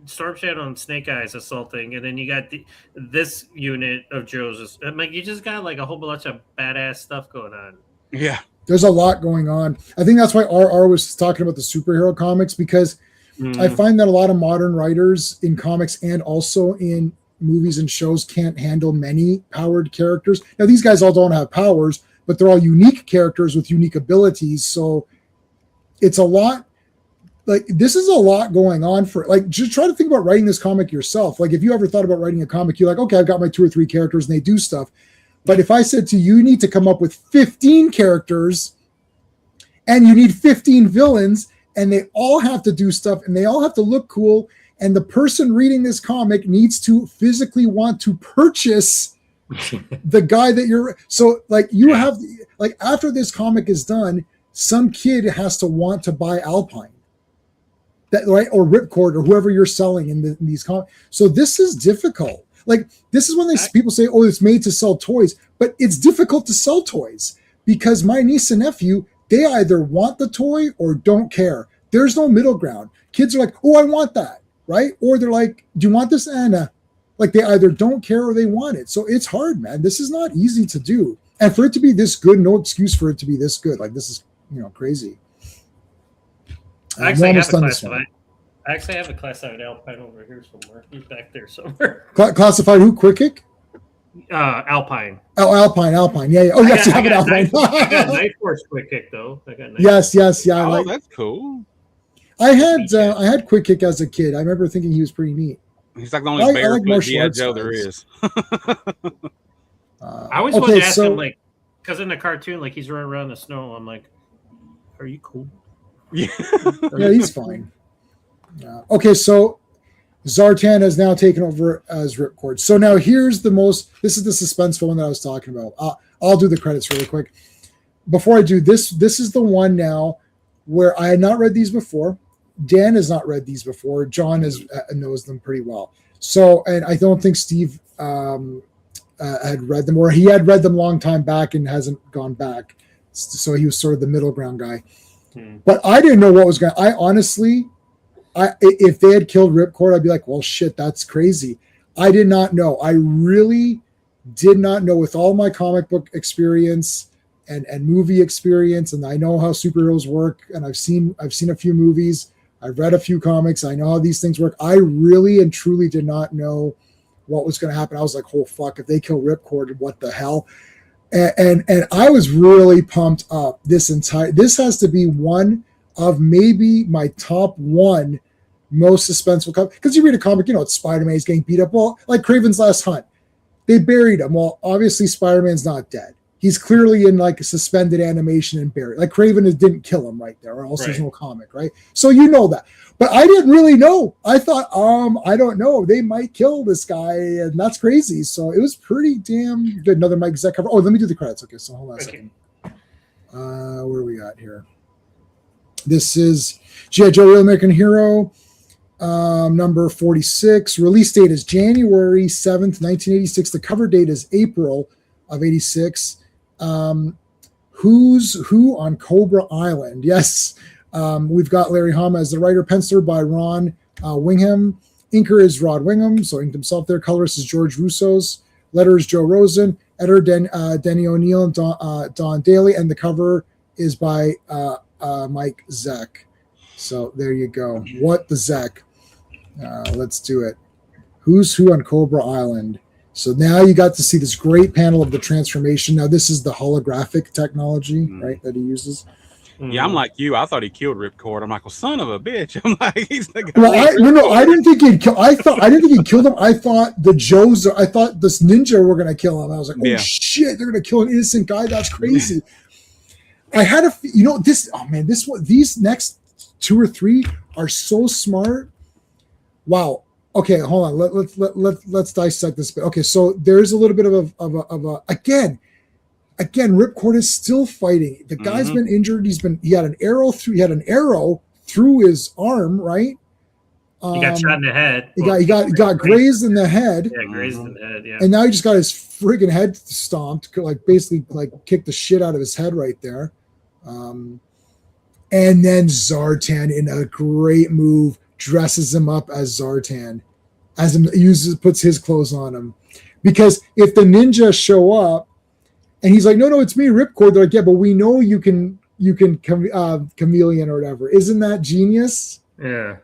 Storm Shadow and Snake Eyes assaulting, and then you got this unit of Joe's. Like you just got like a whole bunch of badass stuff going on. Yeah, there's a lot going on. I think that's why RR was talking about the superhero comics because I find that a lot of modern writers in comics and also in movies and shows can't handle many powered characters. Now these guys all don't have powers, but they're all unique characters with unique abilities. So it's a lot. Like this is a lot going on for like just try to think about writing this comic yourself. Like if you ever thought about writing a comic, you're like, okay, I've got my 2 or 3 characters and they do stuff. But if I said to you, you need to come up with 15 characters and you need 15 villains and they all have to do stuff and they all have to look cool. And the person reading this comic needs to physically want to purchase the guy that you're. So like you have like after this comic is done, some kid has to want to buy Alpine. That right or Ripcord or whoever you're selling in these comics. So this is difficult. Like this is when people say, "Oh, it's made to sell toys," but it's difficult to sell toys because my niece and nephew they either want the toy or don't care. There's no middle ground. Kids are like, "Oh, I want that," right? Or they're like, "Do you want this, Anna?" Like they either don't care or they want it. So it's hard, man. This is not easy to do, and for it to be this good, no excuse for it to be this good. Like this is crazy. I actually have a classified Alpine over here somewhere. He's back there somewhere. Classified who? Quick Kick? Alpine. Oh, Alpine. Yeah. Oh, yes, you have an Alpine. I got Night Force Quick Kick though. Yes. Yeah. Oh, that's cool. I had Quick Kick as a kid. I remember thinking he was pretty neat. He's like the only barefoot G.I. Joe there is. I always wanted to ask him, like, because in the cartoon, like, he's running around in the snow. I'm like, are you cool? Yeah, yeah, he's fine. Okay, so Zartan has now taken over as Ripcord. So now here's this is the suspenseful one that I was talking about. I'll do the credits really quick. Before I do this is the one now where I had not read these before. Dan has not read these before. John knows them pretty well. So, and I don't think Steve had read them, or he had read them a long time back and hasn't gone back. So he was sort of the middle ground guy. But I didn't know what was going to, I honestly, if they had killed Ripcord, I'd be like, well, shit, that's crazy. I did not know. I really did not know, with all my comic book experience and movie experience, and I know how superheroes work, and I've seen a few movies, I've read a few comics, I know how these things work. I really and truly did not know what was going to happen. I was like, oh fuck, if they kill Ripcord, what the hell? And I was really pumped up. This has to be one of maybe my top one most suspenseful comic, because you read a comic, it's Spider-Man, he's getting beat up. Well, like Kraven's Last Hunt, they buried him. Well, obviously Spider-Man's not dead. He's clearly in like a suspended animation and buried. Like Kraven didn't kill him right there, or else there's no comic, right? So you know that. But I didn't really know. I thought, I don't know. They might kill this guy, and that's crazy. So it was pretty damn good. Another Mike Zeck cover. Oh, let me do the credits. Okay, so hold on a second. Where are we at here? This is G.I. Joe Real American Hero, number 46. Release date is January 7th, 1986. The cover date is April of 86. Who's Who on Cobra Island? Yes. We've got Larry Hama as the writer, penciler by Ron Wingham. Inker is Rod Wingham, so inked himself there. Colorist is George Russo's. Letter is Joe Rosen. Editor Denny O'Neill and Don Daly. And the cover is by Mike Zeck. So there you go. What the Zeck? Let's do it. Who's Who on Cobra Island? So now you got to see this great panel of the transformation. Now this is the holographic technology, right, that he uses. Yeah, I'm like you. I thought he killed Ripcord. I'm like, well, son of a bitch. I'm like, he's the guy. Well, I didn't think he'd kill. I didn't think he killed him. I thought I thought this ninja were gonna kill him. I was like, oh shit, they're gonna kill an innocent guy. That's crazy. I had these next two or three are so smart. Wow. Okay, hold on. Let's dissect this bit. Okay, so there's a little bit of a again, Ripcord is still fighting. The guy's been injured. He had an arrow through his arm, right? He got shot in the head. He got grazed in the head. Yeah, grazed in the head. Yeah. And now he just got his friggin' head stomped, like basically like kicked the shit out of his head right there. And then Zartan, in a great move, dresses him up as Zartan, puts his clothes on him, because if the ninjas show up and he's like, no, it's me, Ripcord, they're like, yeah, but we know you can chameleon or whatever. Isn't that genius? Yeah.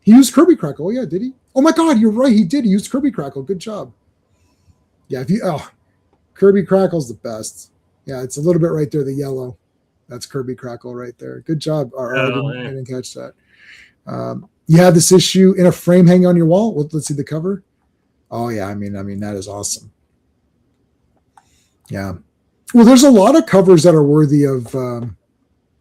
He used Kirby Crackle. Oh, yeah, did he? Oh my God, you're right. He did. He used Kirby Crackle. Good job. Yeah, Kirby Crackle's the best. Yeah, it's a little bit right there, the yellow. That's Kirby Crackle right there. Good job. I didn't catch that. You have this issue in a frame hanging on your wall. Let's see the cover. Oh yeah, I mean that is awesome. Yeah. Well, there's a lot of covers that are worthy of.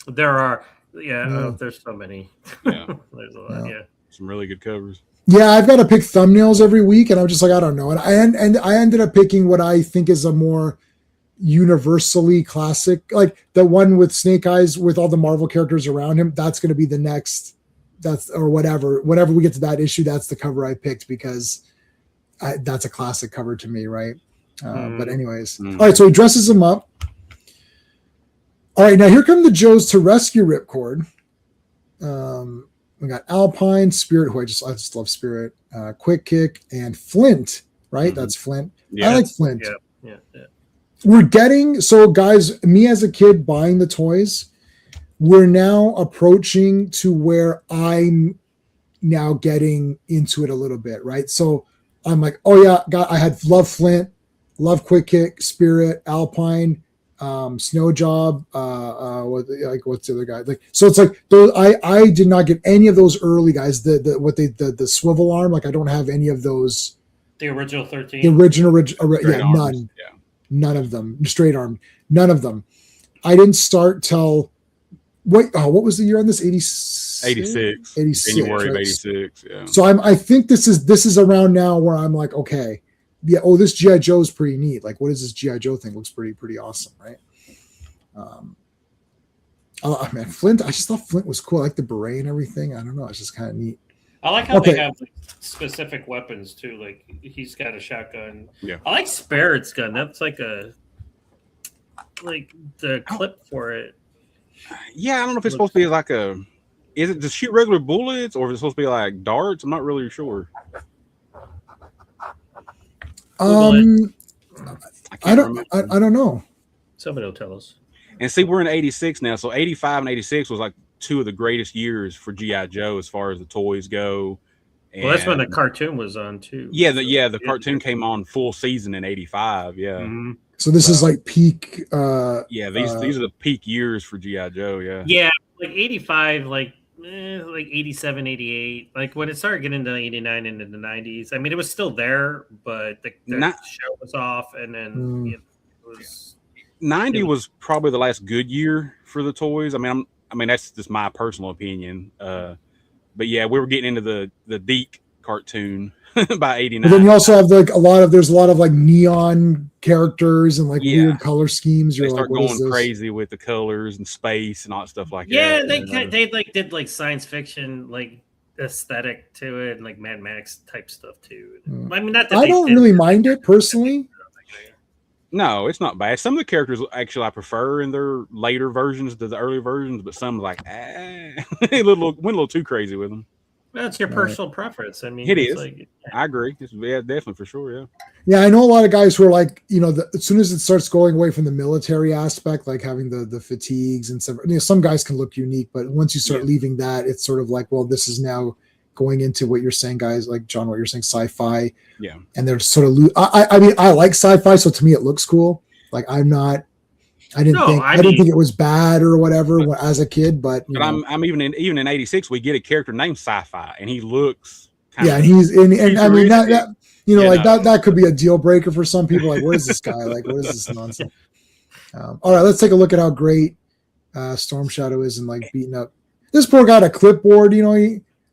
There are. Yeah. There's so many. Yeah. There's a lot. Yeah. Some really good covers. Yeah, I've got to pick thumbnails every week, and I'm just like, I don't know. And I ended up picking what I think is a more universally classic, like the one with Snake Eyes with all the Marvel characters around him. That's going to be the next. Or whatever. Whenever we get to that issue, that's the cover I picked, because that's a classic cover to me, right? But anyways, all right. So he dresses him up. All right, now here come the Joes to rescue Ripcord. We got Alpine, Spirit, who I just love Spirit, Quick Kick, and Flint. Right, that's Flint. Yeah. I like Flint. Yeah. We're getting, so guys, me as a kid buying the toys, we're now approaching to where I'm now getting into it a little bit, right? So I'm like, oh yeah, I love Flint, love Quick Kick, Spirit, Alpine, Snow Job, what's the other guy? Like, so it's like those, I did not get any of those early guys. The swivel arm, like I don't have any of those The original 13. The original, Straight yeah, arms, none of them, straight arm, none of them. I didn't start till what was the year on this? 86. 86. January of right? 86. Yeah. So I think this is around now where I'm like, okay, yeah, this G.I. Joe's pretty neat. Like, what is this G.I. Joe thing? Looks pretty awesome, right? Oh man, Flint. I just thought Flint was cool. I like the beret and everything. I don't know. It's just kind of neat. I like how they have like, specific weapons too. Like he's got a shotgun. Yeah. I like Spirit's gun. That's like the clip for it. Yeah, I don't know if it's supposed to be like a. Is it to shoot regular bullets or is it supposed to be like darts? I'm not really sure. I don't know. Somebody will tell us. And see, we're in 86 now, so 85 and 86 was like two of the greatest years for G.I. Joe as far as the toys go. And well, that's when the cartoon was on too. Yeah, the cartoon came on full season in 85. Yeah. Mm-hmm. So this is like peak. These are the peak years for G.I. Joe. Yeah. Yeah, like 85, like 87, 88. Like when it started getting into 89 and into the 90s. I mean, it was still there, but the show was off, and then it was. 90 was probably the last good year for the toys. I mean, that's just my personal opinion. But yeah, we were getting into the Deke cartoon by 89. But then you also have like there's a lot of like neon characters and like weird color schemes. They start going crazy with the colors and space and all that stuff like that. Yeah, they like did like science fiction like aesthetic to it and like Mad Max type stuff too. I mean, not that I don't really mind it personally. No, it's not bad. Some of the characters actually I prefer in their later versions to the early versions, but some like went a little too crazy with them. That's your personal preference. I mean, it is. Like, I agree. Definitely for sure. Yeah. Yeah, I know a lot of guys who are like, as soon as it starts going away from the military aspect, like having the fatigues and stuff. Some guys can look unique, but once you start leaving that, it's sort of like, well, this is now going into what you're saying, guys, like John, what you're saying, sci-fi. Yeah. And they're sort of I mean, I like sci-fi, so to me it looks cool. Like I didn't think it was bad or whatever as a kid, but I'm even in 86 we get a character named Sci-Fi and he looks and he's and I mean that that could be a deal breaker for some people. Like, what is this guy? Like, what is this nonsense? All right, let's take a look at how great Storm Shadow is and like beating up this poor guy at a clipboard.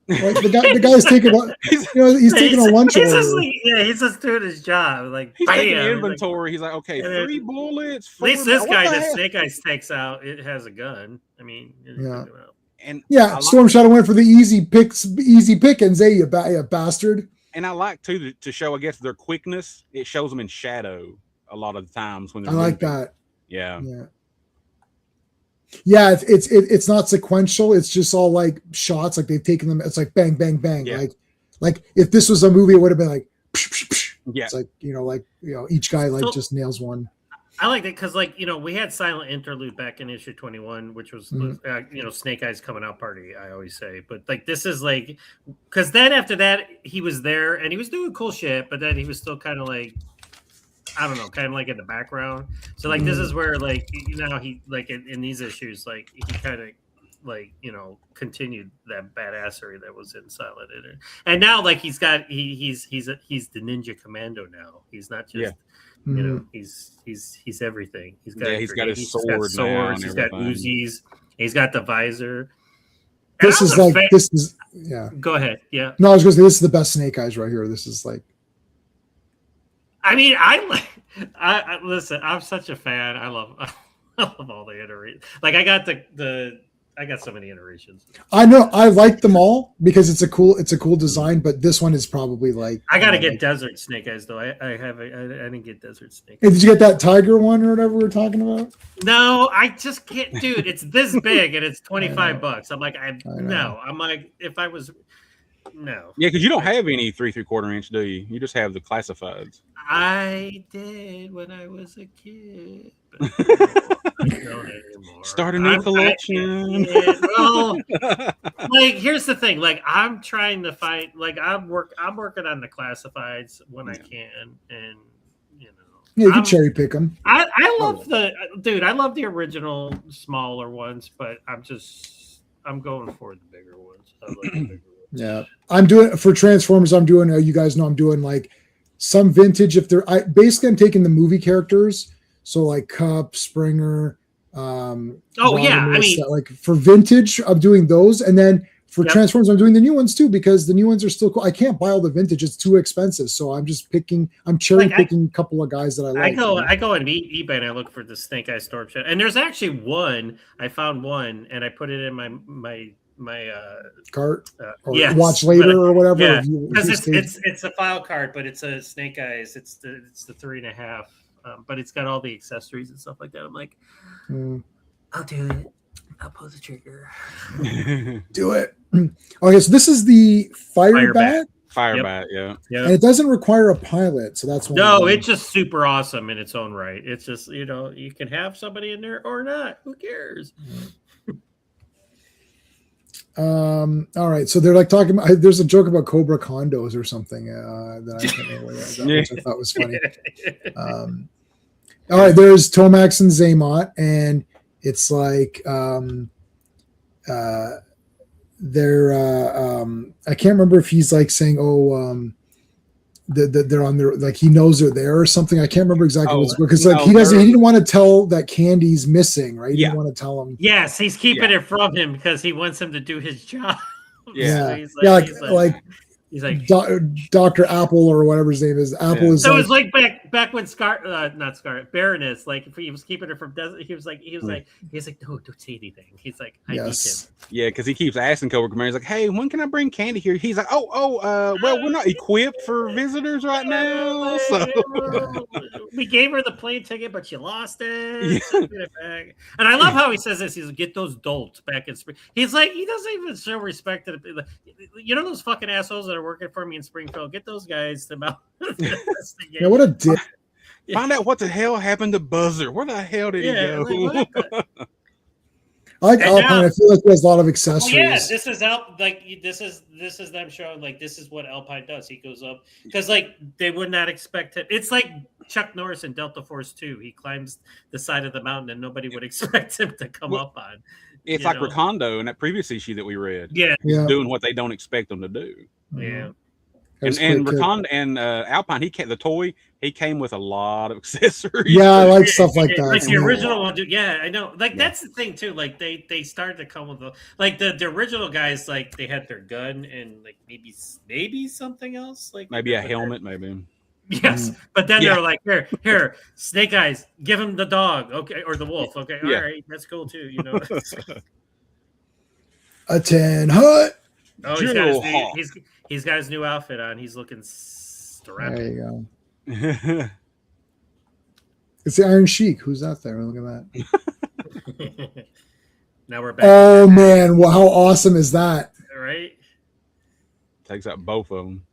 Like the guy's taking he's taking a lunch order. He's just doing his job. Like he's taking inventory. He's like, okay, 3 bullets. At least this guy that Snake Eyes takes out, it has a gun. I mean, Storm Shadow went for the easy pickings, you bastard. And I like to show, I guess, their quickness. It shows them in shadow a lot of the times when they're like that. Yeah. Yeah, it's not sequential. It's just all like shots. Like they've taken them. It's like bang, bang, bang. Yeah. Like if this was a movie, it would have been like. Psh, psh, psh. Yeah. It's like each guy just nails one. I like that because we had Silent Interlude back in issue 21, which was Snake Eyes coming out party. I always say, but like this is like because then after that he was there and he was doing cool shit, but then he was still kind of like. I don't know, kind of like in the background. So like this is where like he like in these issues like he kind of like continued that badassery that was in Silent Inter. And now like he's the Ninja Commando now. He's not just he's everything. He's got his sword, swords, he's got Uzis, he's got the visor. This is Go ahead. Yeah. No, I was going to say this is the best Snake Eyes right here. This is like. I mean, I listen. I'm such a fan. I love all the iterations. Like I got I got so many iterations. I know I like them all because it's a cool design. But this one is probably like I got to get Desert Snake Eyes though. I didn't get Desert Snake. Hey, did you get that tiger one or whatever we were talking about? No, I just can't, dude. It's this big and it's $25. I'm like, no. I'm like, if I was. No. Yeah, because you don't have any 3 3/4 inch, do you? You just have the classifieds. I did when I was a kid. But I don't anymore. Start a new collection. Well, like here's the thing. Like I'm trying to find. Like I'm working on the classifieds when I can, and yeah, you can cherry pick them. I love I love the original smaller ones, but I'm going for the bigger ones. I like the bigger ones. Yeah, I'm doing for Transformers. I'm doing. You guys know I'm doing like some vintage. If they're basically, I'm taking the movie characters, so like Cup, Springer. Like for vintage, I'm doing those, and then for Transformers, I'm doing the new ones too because the new ones are still cool. I can't buy all the vintage; it's too expensive. So I'm just picking. I'm cherry picking a couple of guys that I like. I go on eBay and I look for the Snake Eye Storm Shadow, and there's actually one. I found one, and I put it in my cart. Watch later or whatever. Yeah, because it's a file card, but it's a Snake Eyes. It's the 3.5. But it's got all the accessories and stuff like that. I'm like, I'll do it. I'll pull the trigger. Do it. Okay, so this is the Firebat. Firebat, yeah. And it doesn't require a pilot, so that's one. No, it's just super awesome in its own right. It's just, you can have somebody in there or not. Who cares? All right, so they're like talking about. There's a joke about Cobra condos or something that I can't remember which I thought was funny. All right, there's Tomax and Zaymot, and it's like they're I can't remember if he's like saying, that they're on their, like he knows they're there or something. I can't remember exactly what's because like he didn't want to tell that Candy's missing, right? He didn't want to tell him. Yes, he's keeping it from him because he wants him to do his job. Yeah, so he's like Dr. Apple or whatever his name is. Apple is. So it's like back when not Scar, Baroness, like if he was keeping her from desert, he was like, no, don't say anything. He's like, I need him. Yeah, because he keeps asking Cobra Commander, he's like, hey, when can I bring Candy here? He's like, well, we're not equipped for visitors right now. So we gave her the plane ticket, but she lost it. Yeah. And I love how he says this. He's like, get those dolts back in spring. He's like, he doesn't even show respect to the, those fucking assholes that are working for me in Springfield. Get those guys to mount. Yeah, what a dick. Find out what the hell happened to Buzzer. Where the hell did he go? I like Alpine. I feel like he has a lot of accessories. This is them showing like this is what Alpine does. He goes up because like they would not expect him. It's like Chuck Norris in Delta Force 2. He climbs the side of the mountain and nobody would expect him to come up on. It's like Recondo in that previous issue that we read. Yeah. He's doing what they don't expect them to do. Yeah. And Recondo and Alpine, he came with a lot of accessories. Yeah, I like stuff like that. Like the original one, I know. Like that's the thing too. Like they started to come with the original guys. Like they had their gun and like maybe something else. Like maybe a helmet, maybe. Yes, but then they're like, here, Snake Eyes, give him the dog, okay, or the wolf, okay, all right, that's cool too, A 10 hut. Oh, he's got his new outfit on. He's looking strapped. There you go. It's the Iron Sheik. Who's out there? Look at that. Now we're back. Oh man, well, how awesome is that? Right. Takes out both of them.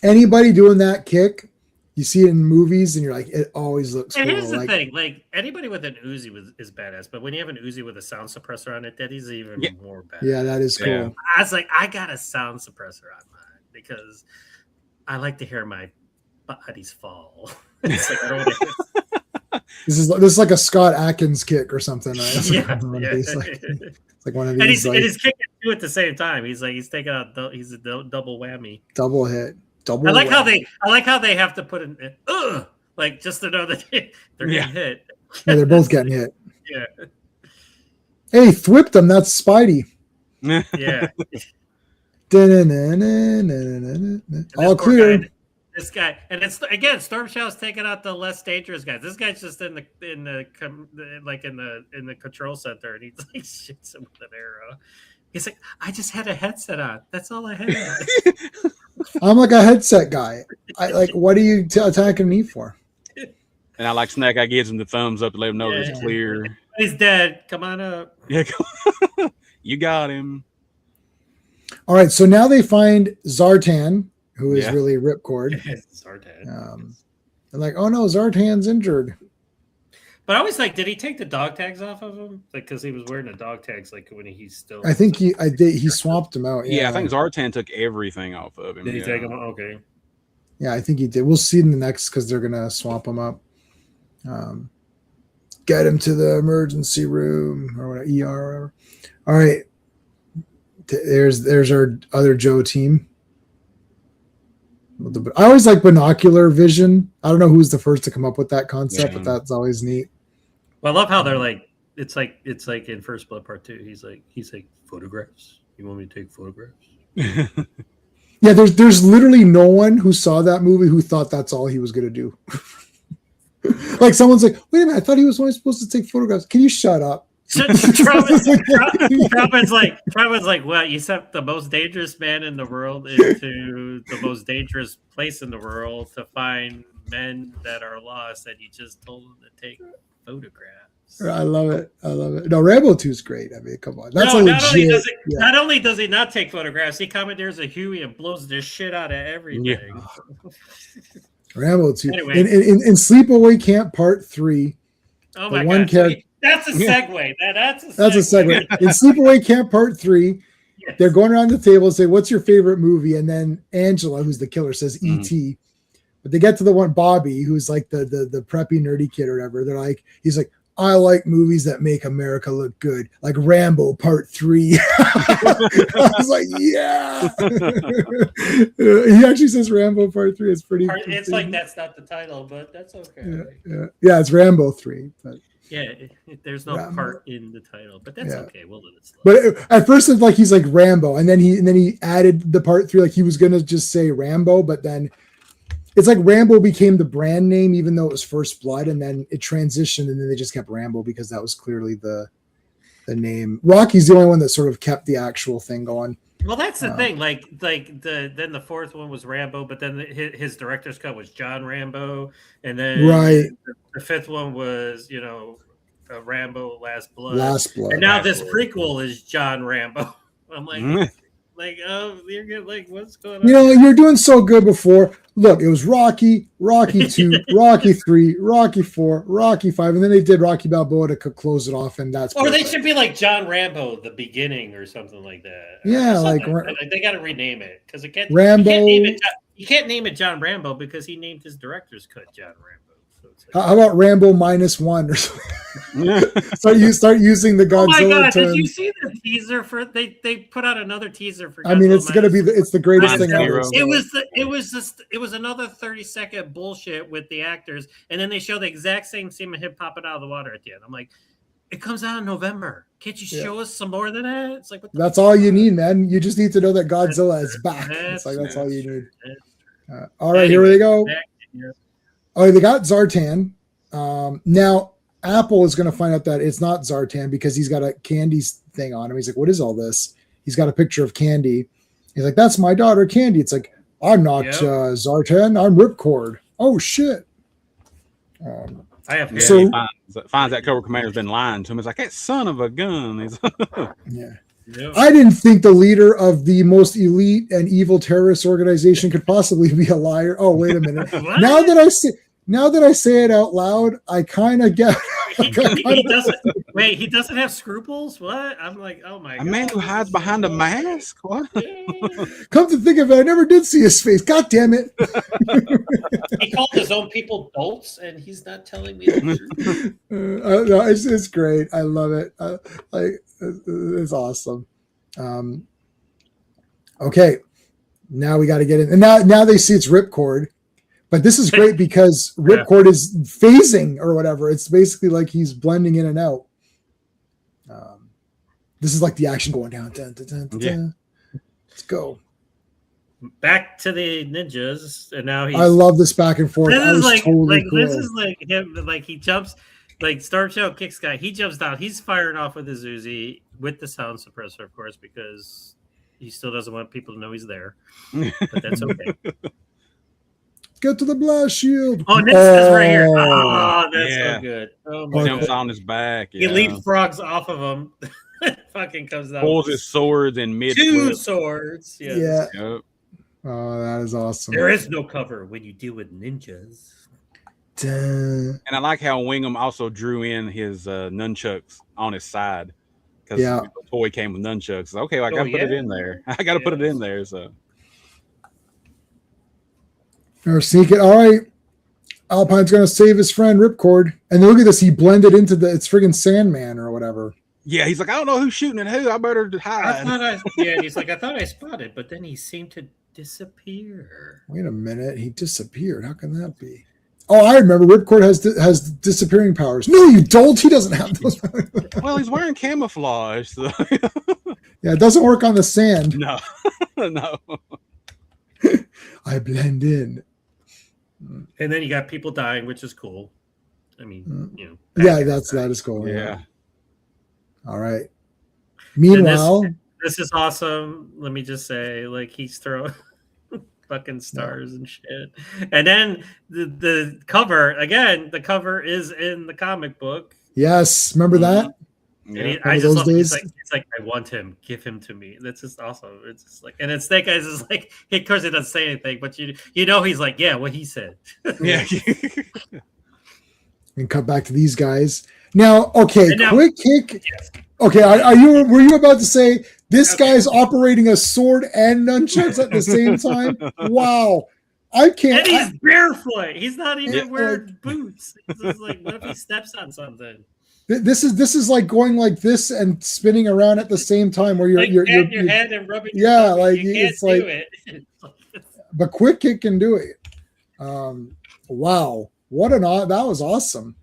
Anybody doing that kick, you see it in movies, and you're like, it always looks cool. And here's the thing: like anybody with an Uzi is badass, but when you have an Uzi with a sound suppressor on it, that is even more badass. Yeah, that is cool. Yeah. I was like, I got a sound suppressor on mine because I like to hear my bodies fall. It's like, I don't want to... This is like a Scott Atkins kick or something. Right? It's like one of these. And he's kicking two at the same time. He's taking out. He's a double whammy. Double hit. I like how they have to put in like just to know that they're getting hit. Yeah, they're both getting hit. Yeah. Hey, thwipped them. That's Spidey. Yeah. All clear. This guy, and it's again, Storm Shadow's taking out the less dangerous guys. This guy's just in the control center, and he's like shoots him with an arrow. He's like, I just had a headset on. That's all I had. I'm like a headset guy. What are you attacking me for? And I like Snake. I gives him the thumbs up to let him know it's clear. He's dead. Come on up. Yeah, you got him. All right, so now they find Zartan, who is really Ripcord. Zartan. They're like, oh no, Zartan's injured. But I was like, did he take the dog tags off of him? Like, because he was wearing the dog tags, like when he's still. I think he swapped him out. Yeah, I think Zartan took everything off of him. Did he take him? Okay. Yeah, I think he did. We'll see in the next because they're gonna swap him up. Get him to the emergency room or whatever, ER or whatever. All right. There's our other Joe team. I always like binocular vision. I don't know who's the first to come up with that concept, but that's always neat. Well, I love how they're like, it's like in First Blood Part 2. He's like photographs. You want me to take photographs? Yeah, there's literally no one who saw that movie who thought that's all he was gonna do. Like someone's like, wait a minute, I thought he was only supposed to take photographs. Can you shut up? Truman's like, well, you sent the most dangerous man in the world into the most dangerous place in the world to find men that are lost, and you just told them to take photographs. I love it. No, Rambo 2 is great. I mean, come on. That's not only does he not take photographs, he commandeers a Huey and blows the shit out of everything. Yeah. Rambo 2. Anyway. In Sleepaway Camp Part 3. Oh my god. That's a segue. That's a segue. In Sleepaway Camp Part 3, yes. They're going around the table and say, what's your favorite movie? And then Angela, who's the killer, says E.T. But they get to the one, Bobby, who's like the preppy nerdy kid or whatever. He's like, I like movies that make America look good, like Rambo Part 3. I was like, yeah. He actually says Rambo Part 3. It's pretty. It's like that's not the title, but that's okay. Yeah, it's Rambo 3. But there's no part in the title, but that's okay. We'll let it slide. But at first, it's like he's like Rambo, and then he added the Part 3, like he was gonna just say Rambo, but then. It's like Rambo became the brand name, even though it was First Blood, and then it transitioned, and then they just kept Rambo because that was clearly the name. Rocky's the only one that sort of kept the actual thing going. Well, that's the thing. Then the fourth one was Rambo, but then his director's cut was John Rambo, and then the fifth one was Rambo Last Blood. And now this prequel is John Rambo. I'm like. You're good. Like, what's going on? You're doing so good before. Look, it was Rocky 2, Rocky 3, Rocky 4, Rocky 5, and then they did Rocky Balboa to close it off, and that's. Or they should be like John Rambo, the beginning, or something like that. Yeah, they got to rename it because it can't. Rambo. You can't name it John Rambo because he named his director's cut John Rambo. How about Rambo -1 or something? start using the Godzilla. Oh my god! terms. Did you see the teaser for? They put out another teaser for. Godzilla I mean, it's gonna be it's the greatest thing ever. It was another 30-second bullshit with the actors, and then they show the exact same scene of him popping out of the water at the end. I'm like, it comes out in November. Can't you show us some more than that? It's like that's all you need, man. You just need to know that Godzilla is back. It's like that's all you need. All right, here we go. Oh, they got Zartan. Now, Apple is going to find out that it's not Zartan because he's got a Candy thing on him. He's like, what is all this? He's got a picture of Candy. He's like, that's my daughter, Candy. It's like, I'm not Zartan. I'm Ripcord. Oh, shit. I have he finds that Cobra Commander's been lying to him. He's like, that son of a gun. He's I didn't think the leader of the most elite and evil terrorist organization could possibly be a liar. Oh, wait a minute. Now that I say it out loud, I kind of get. He doesn't have scruples. What? I'm like, oh my god. A man who hides behind a mask. What? Come to think of it, I never did see his face. God damn it! He called his own people dolts, and he's not telling me the truth. No, it's great. I love it. It's awesome. Okay, now we got to get in, and now they see it's Ripcord. But this is great because Ripcord is phasing or whatever. It's basically like he's blending in and out. This is like the action going down. Dun, dun, dun, dun, dun. Let's go. Back to the ninjas, and now I love this back and forth. This is like this is like him. Like he jumps, like Storm Shadow kicks guy. He jumps down. He's firing off with his Uzi with the sound suppressor, of course, because he still doesn't want people to know he's there. But that's okay. Get to the blast shield. Oh, Nick's is right here. Oh, that's so good. Oh my jumps on his back. He leapfrogs off of him. Fucking comes down. Pulls his swords in mid. Two swords. Yeah. Yep. Oh, that is awesome. There is no cover when you deal with ninjas. Duh. And I like how Wingham also drew in his nunchucks on his side because the toy came with nunchucks. Okay, well, I got to put it in there. I got to put it in there. So. Or sneak it. All right. Alpine's going to save his friend Ripcord. And look at this. He blended into it's friggin' Sandman or whatever. Yeah, he's like, I don't know who's shooting at who. I better hide. And he's like, I thought I spotted, but then he seemed to disappear. Wait a minute, he disappeared. How can that be? Oh, I remember. Ripcord has disappearing powers. No, you don't. He doesn't have those. Well, he's wearing camouflage. So. Yeah, it doesn't work on the sand. No, no. I blend in. And then you got people dying, which is cool. I mean, Yeah, that is cool. Yeah. All right. Meanwhile, this is awesome. Let me just say, like, he's throwing fucking stars and shit. And then the cover again. The cover is in the comic book. yes, remember that? Yeah. I just love days? it's like I want him. Give him to me. That's just awesome. It's just like, and it's Snake Eyes is like, of course, he doesn't say anything, but you know he's like, yeah, what he said. Yeah. And cut back to these guys. Now, okay, And now- quick kick. Yes. Okay, were you about to say this guy's operating a sword and nunchucks at the same time? Wow. I can't. And he's barefoot. He's not even Yeah. wearing boots. It's just like, what if he steps on something? This is like going like this and spinning around at the same time where Like you're patting your head and rubbing. Your yeah, stomach. like you can't it's like, do it. but quick kick can do it. Wow, that was awesome.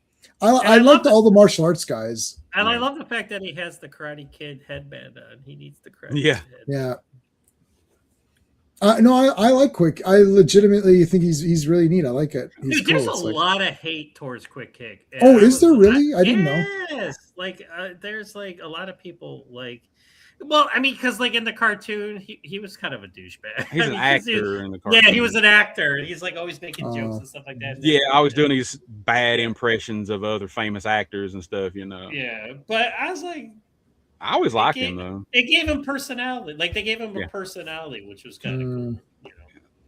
I I liked love all the martial arts guys. And I love the fact that he has the Karate Kid headband on. He needs the Karate Yeah. Kid. Yeah. No, I like Quick. I legitimately think he's really neat. I like it. He's Dude, there's cool. It's a like- lot of hate towards Quick Kick. And Oh, I is there really? I didn't know. Yes, like there's like a lot of people like. Well, I mean, because like in the cartoon, he was kind of a douchebag. He's an actor in the cartoon. Yeah, he was an actor. He's like always making jokes and stuff like that. Yeah, I was doing these bad impressions of other famous actors and stuff, Yeah, but I was like, I always liked him though. it gave him personality. Like they gave him a personality, which was kind of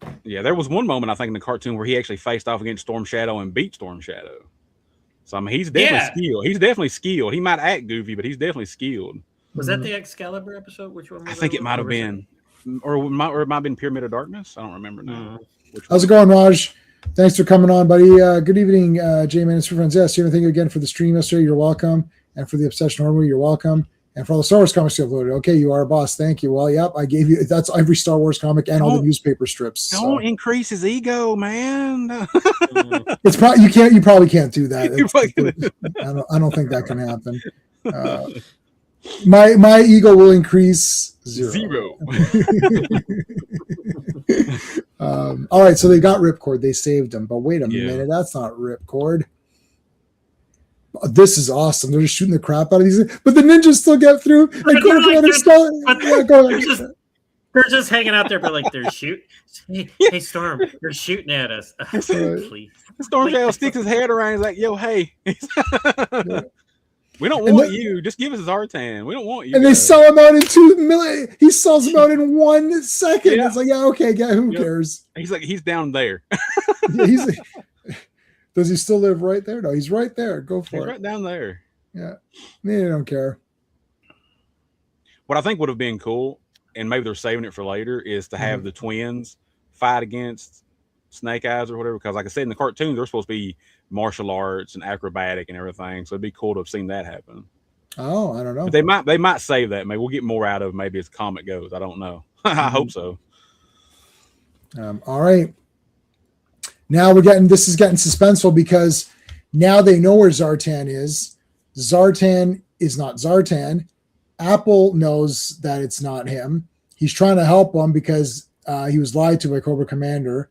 cool. Yeah, there was one moment I think in the cartoon where he actually faced off against Storm Shadow and beat Storm Shadow. So I mean, he's definitely skilled. He's definitely skilled. He might act goofy, but he's definitely skilled. Was that the Excalibur episode? Which one? I think it might have been, or it might have been Pyramid of Darkness. I don't remember now. How's it going, Raj? Thanks for coming on, buddy. Good evening, J-Man and friends. Yes, Stephen, thank you again for the stream yesterday. You're welcome. And for the Obsession Armory, you're welcome. And for all the Star Wars comics you uploaded. Okay, you are a boss. Thank you. Well, yep, I gave you, that's every Star Wars comic and all the newspaper strips. Don't increase his ego, man. It's probably, you probably can't do that. I don't think that can happen. My ego will increase zero. All right, so they got Ripcord. They saved him. But wait a minute, that's not Ripcord. This is awesome. They're just shooting the crap out of these, but the ninjas still get through. They're just hanging out there, but like they're shooting. Hey, Storm, they're shooting at us. Please. Storm Shadow sticks his head around. He's like, "Yo, hey, we don't want you. Just give us Zartan. We don't want you." And they sell him out in 2 million. He sells him out in 1 second. Yeah. It's like, yeah, okay, who cares? He's like, he's down there. Does he still live right there? No, he's right there. Go for it. Right down there. Yeah. They don't care. What I think would have been cool, and maybe they're saving it for later, is to have the twins fight against Snake Eyes or whatever. Because like I said, in the cartoon, they're supposed to be martial arts and acrobatic and everything. So it'd be cool to have seen that happen. Oh, I don't know. But they might save that. Maybe we'll get more out of it maybe as the comic goes. I don't know. I hope so. All right. Now this is getting suspenseful because now they know where Zartan is. Zartan is not Zartan. Apple knows that it's not him. He's trying to help him because he was lied to by Cobra Commander.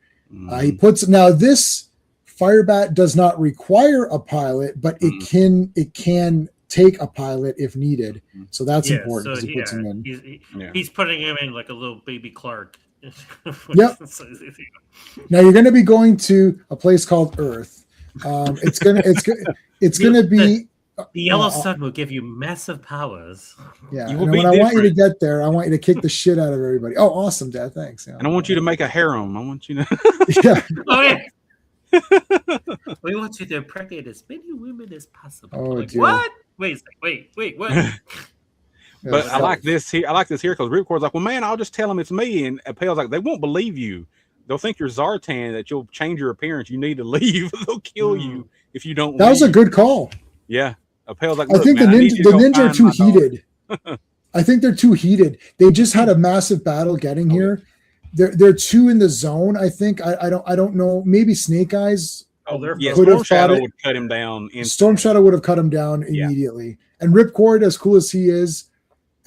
He puts now this Firebat does not require a pilot, but it can take a pilot if needed. So that's important because he puts him in. He's putting him in like a little baby Clark. Yep. Now you're going to be going to a place called Earth. It's gonna be the yellow sun will give you massive powers. Yeah. And when I want you to get there, I want you to kick the shit out of everybody. Oh, awesome, Dad. Thanks. Yeah. And I want you to make a harem. I want you to. Yeah. Oh yeah. We want you to impregnate as many women as possible. Oh, like, dear. what? Wait, what? But I like this here. I like this here because Ripcord's like, well, man, I'll just tell them it's me. And Appel's like, they won't believe you. They'll think you're Zartan, that you'll change your appearance. You need to leave. They'll kill you if you don't. That was a good call. Yeah. Appel's like, I think the ninja are too heated. I think they're too heated. They just had a massive battle getting here. they're two in the zone. I think I don't know. Maybe Snake Eyes. Oh, they're Yeah, Could have Storm Shadow fought it. would cut him down. Storm Shadow would have cut him down Yeah. immediately. And Ripcord, as cool as he is,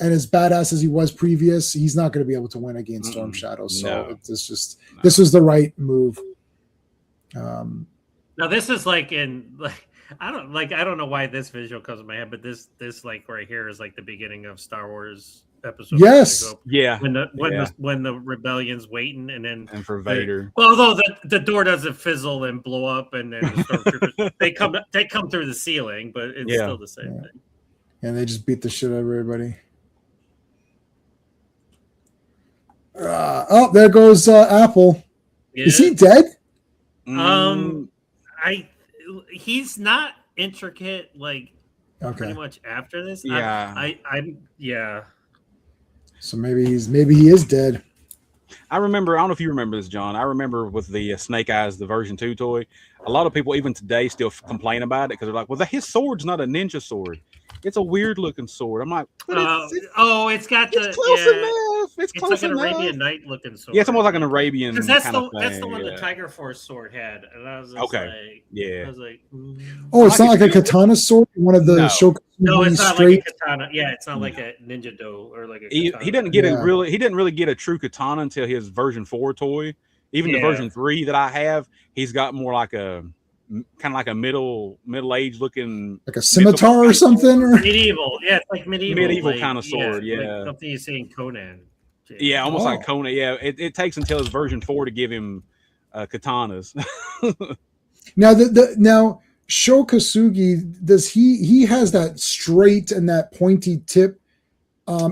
and as badass as he was previous, he's not going to be able to win against Storm Shadow. So No. it's just this was the right move. Now this is like in like I don't know why this visual comes to my head, but this like right here is like the beginning of Star Wars episode. Yes. Yeah. When the rebellion's waiting, and then And for Vader. although the door doesn't fizzle and blow up, and then the stormtroopers they come through the ceiling, but it's still the same thing. And they just beat the shit out of everybody. Oh, there goes Apple. Yeah. Is he dead? He's not intricate like pretty much after this. Yeah. Yeah. So maybe he is dead. I remember, I don't know if you remember this, John. I remember with the Snake Eyes, the version 2 toy, a lot of people even today still complain about it because they're like, well, his sword's not a ninja sword. It's a weird looking sword. I'm like, it's got it's close enough. It's close like an enough. Arabian Night looking sword. Yeah, it's almost like an Arabian that's kind the of thing. that's the one yeah. the Tiger Force sword had, and I was just Okay. like, Yeah. I was like, Oh, it's not like a katana sword. One of the No. Shokunin no, it's not straight. like a katana. Yeah, it's not like a ninja do or like a. He katana. didn't get Yeah. he didn't really get a true katana until his version 4 toy. Even the Yeah. version 3 that I have, he's got more like a kind of like a middle-aged looking Like a scimitar or something, or medieval. Yeah, it's like medieval like, kind of sword. like Yeah, something you see in Conan. yeah, almost like Oh. Conan. Yeah, it takes until his version 4 to give him katanas. now now Sho Kasugi, does he has that straight and that pointy tip? I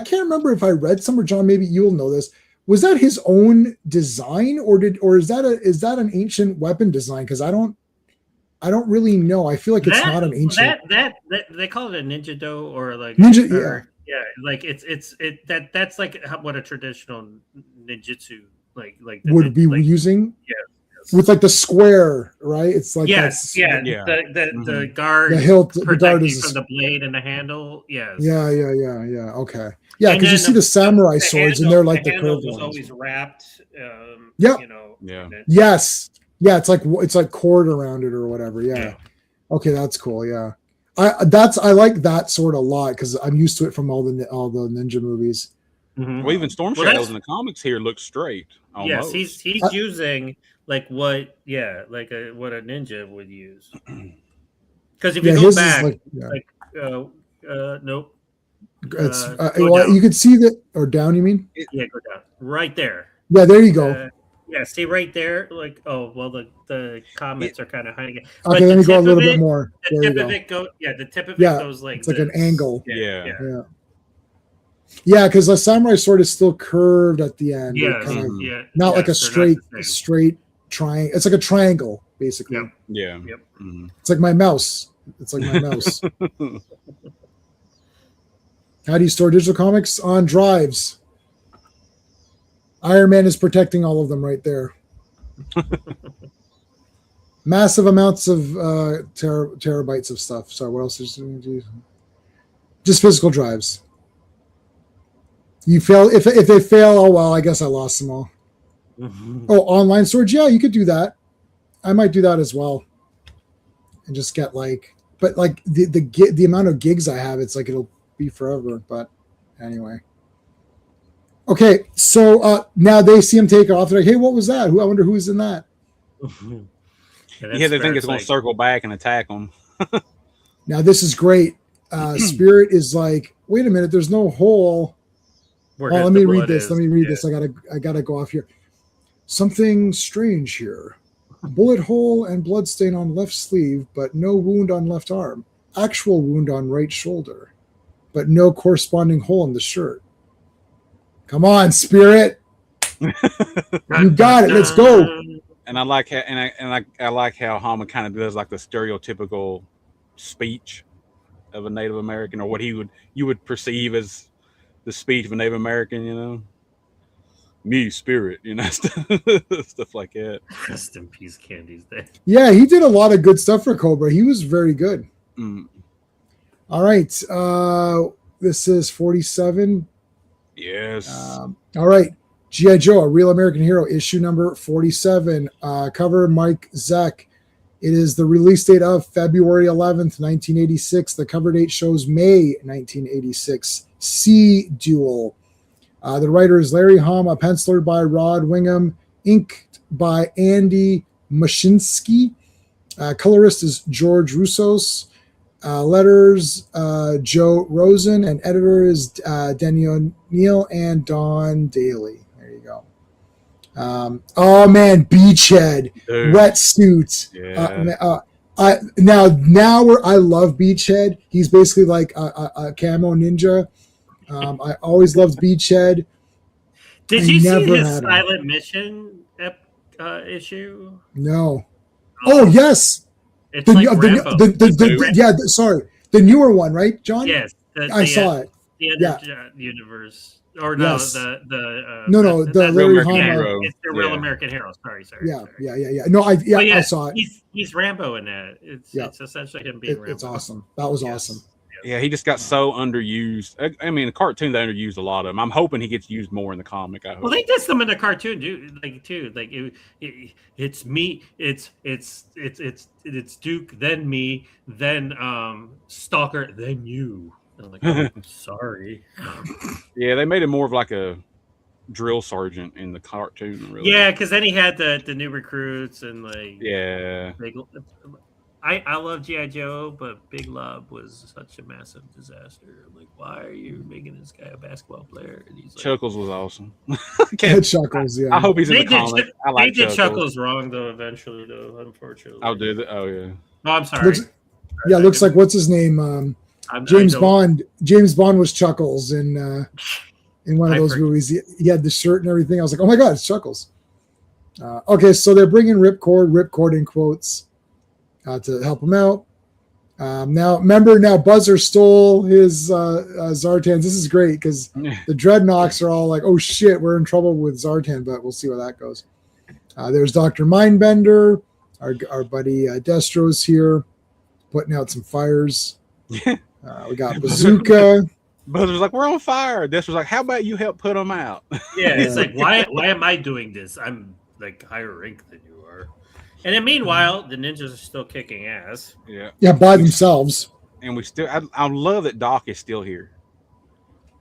can't remember if I read somewhere, John, maybe you'll know this. Was that his own design, or is that an ancient weapon design? Because I don't really know. I feel like it's not an ancient. That they call it a ninja do or like Ninja, yeah, like that's like what a traditional ninjutsu like would be using. Yes. With like the square, right? It's like yes, yeah. Yeah. The guard, the hilt, the protecting guard you is from the blade and the handle. Yes. Yeah. Okay. Yeah, And because you then see the samurai swords, and they're like the handle curved was ones. always wrapped. Yep. You know. Yeah. and then- Yes. Yeah, it's like cord around it or whatever. Yeah. Okay, that's cool. Yeah. I like that sword a lot because I'm used to it from all the ninja movies. Mhm. Well, even Storm Well, Shadows that's- in the comics here look straight. Yes, Almost. he's using like what a ninja would use. Because if you go his back, is like nope. it's Go down. you could see that, or down. You mean? Yeah, go down. Right there. Yeah, there you go. Yeah, see right there. Like, oh well, the comments are kind of hiding it. Okay, the let me go a tip little of bit it- more. The There you tip of go. it goes. Yeah, the tip of Yeah, it goes like it's like an this. angle. Yeah. Yeah, because the samurai sword is still curved at the end. Yeah, It kind of- yeah. not like a yes, they're not the same. straight triangle. It's like a triangle, basically. Yep. Yeah. Yep. Mhm. It's like my mouse. It's like my mouse. How do you store digital comics? On drives. Iron Man is protecting all of them right there. Massive amounts of terabytes of stuff. So what else is just physical drives? You fail if they fail. Oh well, I guess I lost them all. Oh, online storage. Yeah, you could do that. I might do that as well, and just get but the amount of gigs I have, it's like it'll be forever. But anyway, okay. So now they see him take off. They're like, hey, what was that? I wonder who's in that. Yeah, they think it's going to circle back and attack them. Now this is great. Spirit is like, wait a minute, there's no hole. Let me read this. Let me read this. I gotta go off here. Something strange here. Bullet hole and blood stain on left sleeve, but no wound on left arm. Actual wound on right shoulder, but no corresponding hole in the shirt. Come on, Spirit. You got it. Let's go. And I like how I like how Hama kind of does like the stereotypical speech of a Native American, or what you would perceive as the speech of a Native American, you know. Me, Spirit, you know, stuff like that. Rest in peace, Candy's Day. Yeah, he did a lot of good stuff for Cobra. He was very good. Mm. All right. This is 47. Yes. All right. G.I. Joe, A Real American Hero, issue number 47. Cover Mike Zeck. It is the release date of February 11th, 1986. The cover date shows May 1986. Sea Duel. The writer is Larry Hama, penciler by Rod Wingham, inked by Andy Mashinsky. Colorist is George Roussos. Letters, Joe Rosen, and editor is Denny O'Neill and Don Daly. There you go. Oh man, Beachhead, Dude. wetsuit. Yeah. Now where I love Beachhead. He's basically like a camo ninja. I always loved Beachhead. Did you see his Silent Mission issue? No. Oh yes. It's like Rambo. The newer one, right, John? Yes, I saw it. The other universe, or no, yes. the the Larry Hama. It's the Real American Hero. Sorry. Yeah. No, I saw it. He's Rambo in that. It's essentially him being Rambo. It's awesome. That was awesome. Yeah, he just got so underused. I mean, the cartoon they underused a lot of him. I'm hoping he gets used more in the comic. I hope. Well, they did some in the cartoon, dude. It's me. It's Duke, then me, then Stalker, then you. I'm like, oh, sorry. Yeah, they made him more of like a drill sergeant in the cartoon. Really. Yeah, because then he had the new recruits and like I love G.I. Joe, but Big Love was such a massive disaster. I'm like, why are you making this guy a basketball player? And he's like, Chuckles was awesome. Chuckles, yeah. I hope he's in the comic. I like they did Chuckles wrong though. Eventually, though, unfortunately. Oh, did it? Oh, yeah. Oh, I'm sorry. Looks like what's his name? James Bond. James Bond was Chuckles in one of those movies. He had the shirt and everything. I was like, oh my god, it's Chuckles. Okay, so they're bringing Ripcord in quotes. To help him out. Now Buzzer stole his Zartans. This is great because the Dreadnoks are all like, oh shit, we're in trouble with Zartan, but we'll see where that goes. There's Dr. Mindbender. Our buddy Destro's here, putting out some fires. We got Bazooka. Buzzer's like, we're on fire. Destro's like, how about you help put them out? Yeah, it's like, why am I doing this? I'm like higher rank than you are. And then meanwhile, the ninjas are still kicking ass. Yeah, by themselves. And we still, I love that Doc is still here.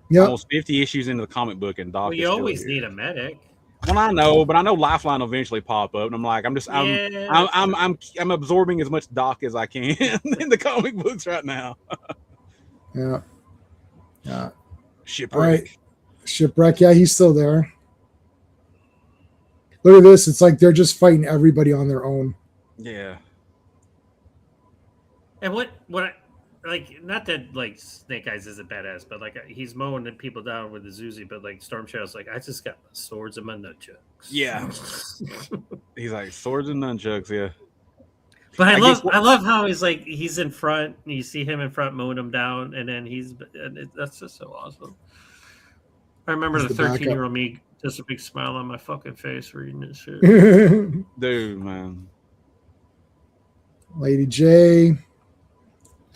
Yeah, almost 50 issues into the comic book, and Doc. Well, you always need a medic. Well, I know, but I know Lifeline will eventually pop up, and I'm like, I'm absorbing as much Doc as I can in the comic books right now. Yeah. Shipwreck. All right. Shipwreck. Yeah, he's still there. Look at this. It's like they're just fighting everybody on their own. Yeah. And what I like, not that like Snake Eyes is a badass, but like he's mowing people down with the Zuzi, but like Storm Shadow's like, I just got my swords and my nunchucks. Yeah. He's like swords and nunchucks, yeah. But I love how he's in front, and you see him in front mowing them down, and then that's just so awesome. I remember the 13-year-old me, just a big smile on my fucking face reading this shit. Dude, man. Lady J.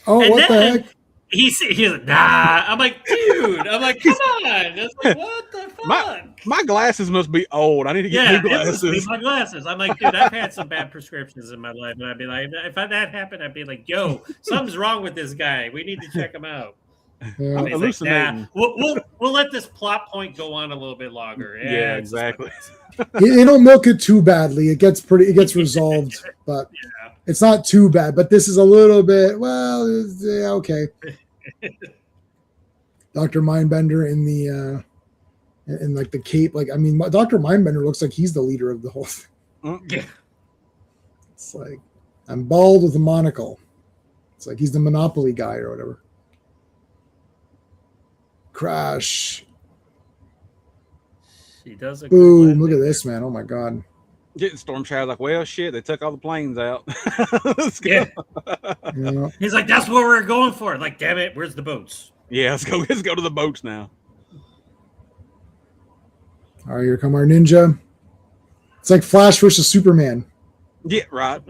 Oh, and what the heck? He's like, nah. I'm like, dude. I'm like, come on. That's like, what the fuck? My glasses must be old. I need to get new glasses. It must be my glasses. I'm like, dude, I've had some bad prescriptions in my life, and I'd be like, if that happened, I'd be like, yo, something's wrong with this guy. We need to check him out. Yeah. I'm hallucinating. Like, nah, we'll let this plot point go on a little bit longer. Yeah, exactly. You don't milk it too badly. It gets resolved, but it's not too bad. But this is a little bit. Well, yeah, okay. Dr. Mindbender in the in like the cape. Like, I mean, Dr. Mindbender looks like he's the leader of the whole thing. Yeah. It's like, I'm bald with a monocle. It's like he's the Monopoly guy or whatever. Crash. She does a boom. Look at this, man. Oh my god. Getting Storm Shadow like, well, shit, they took all the planes out. Let's go. Yeah. He's like, that's what we're going for. Like, damn it, where's the boats? Yeah, let's go to the boats now. All right, here come our ninja. It's like Flash versus Superman. Yeah, right.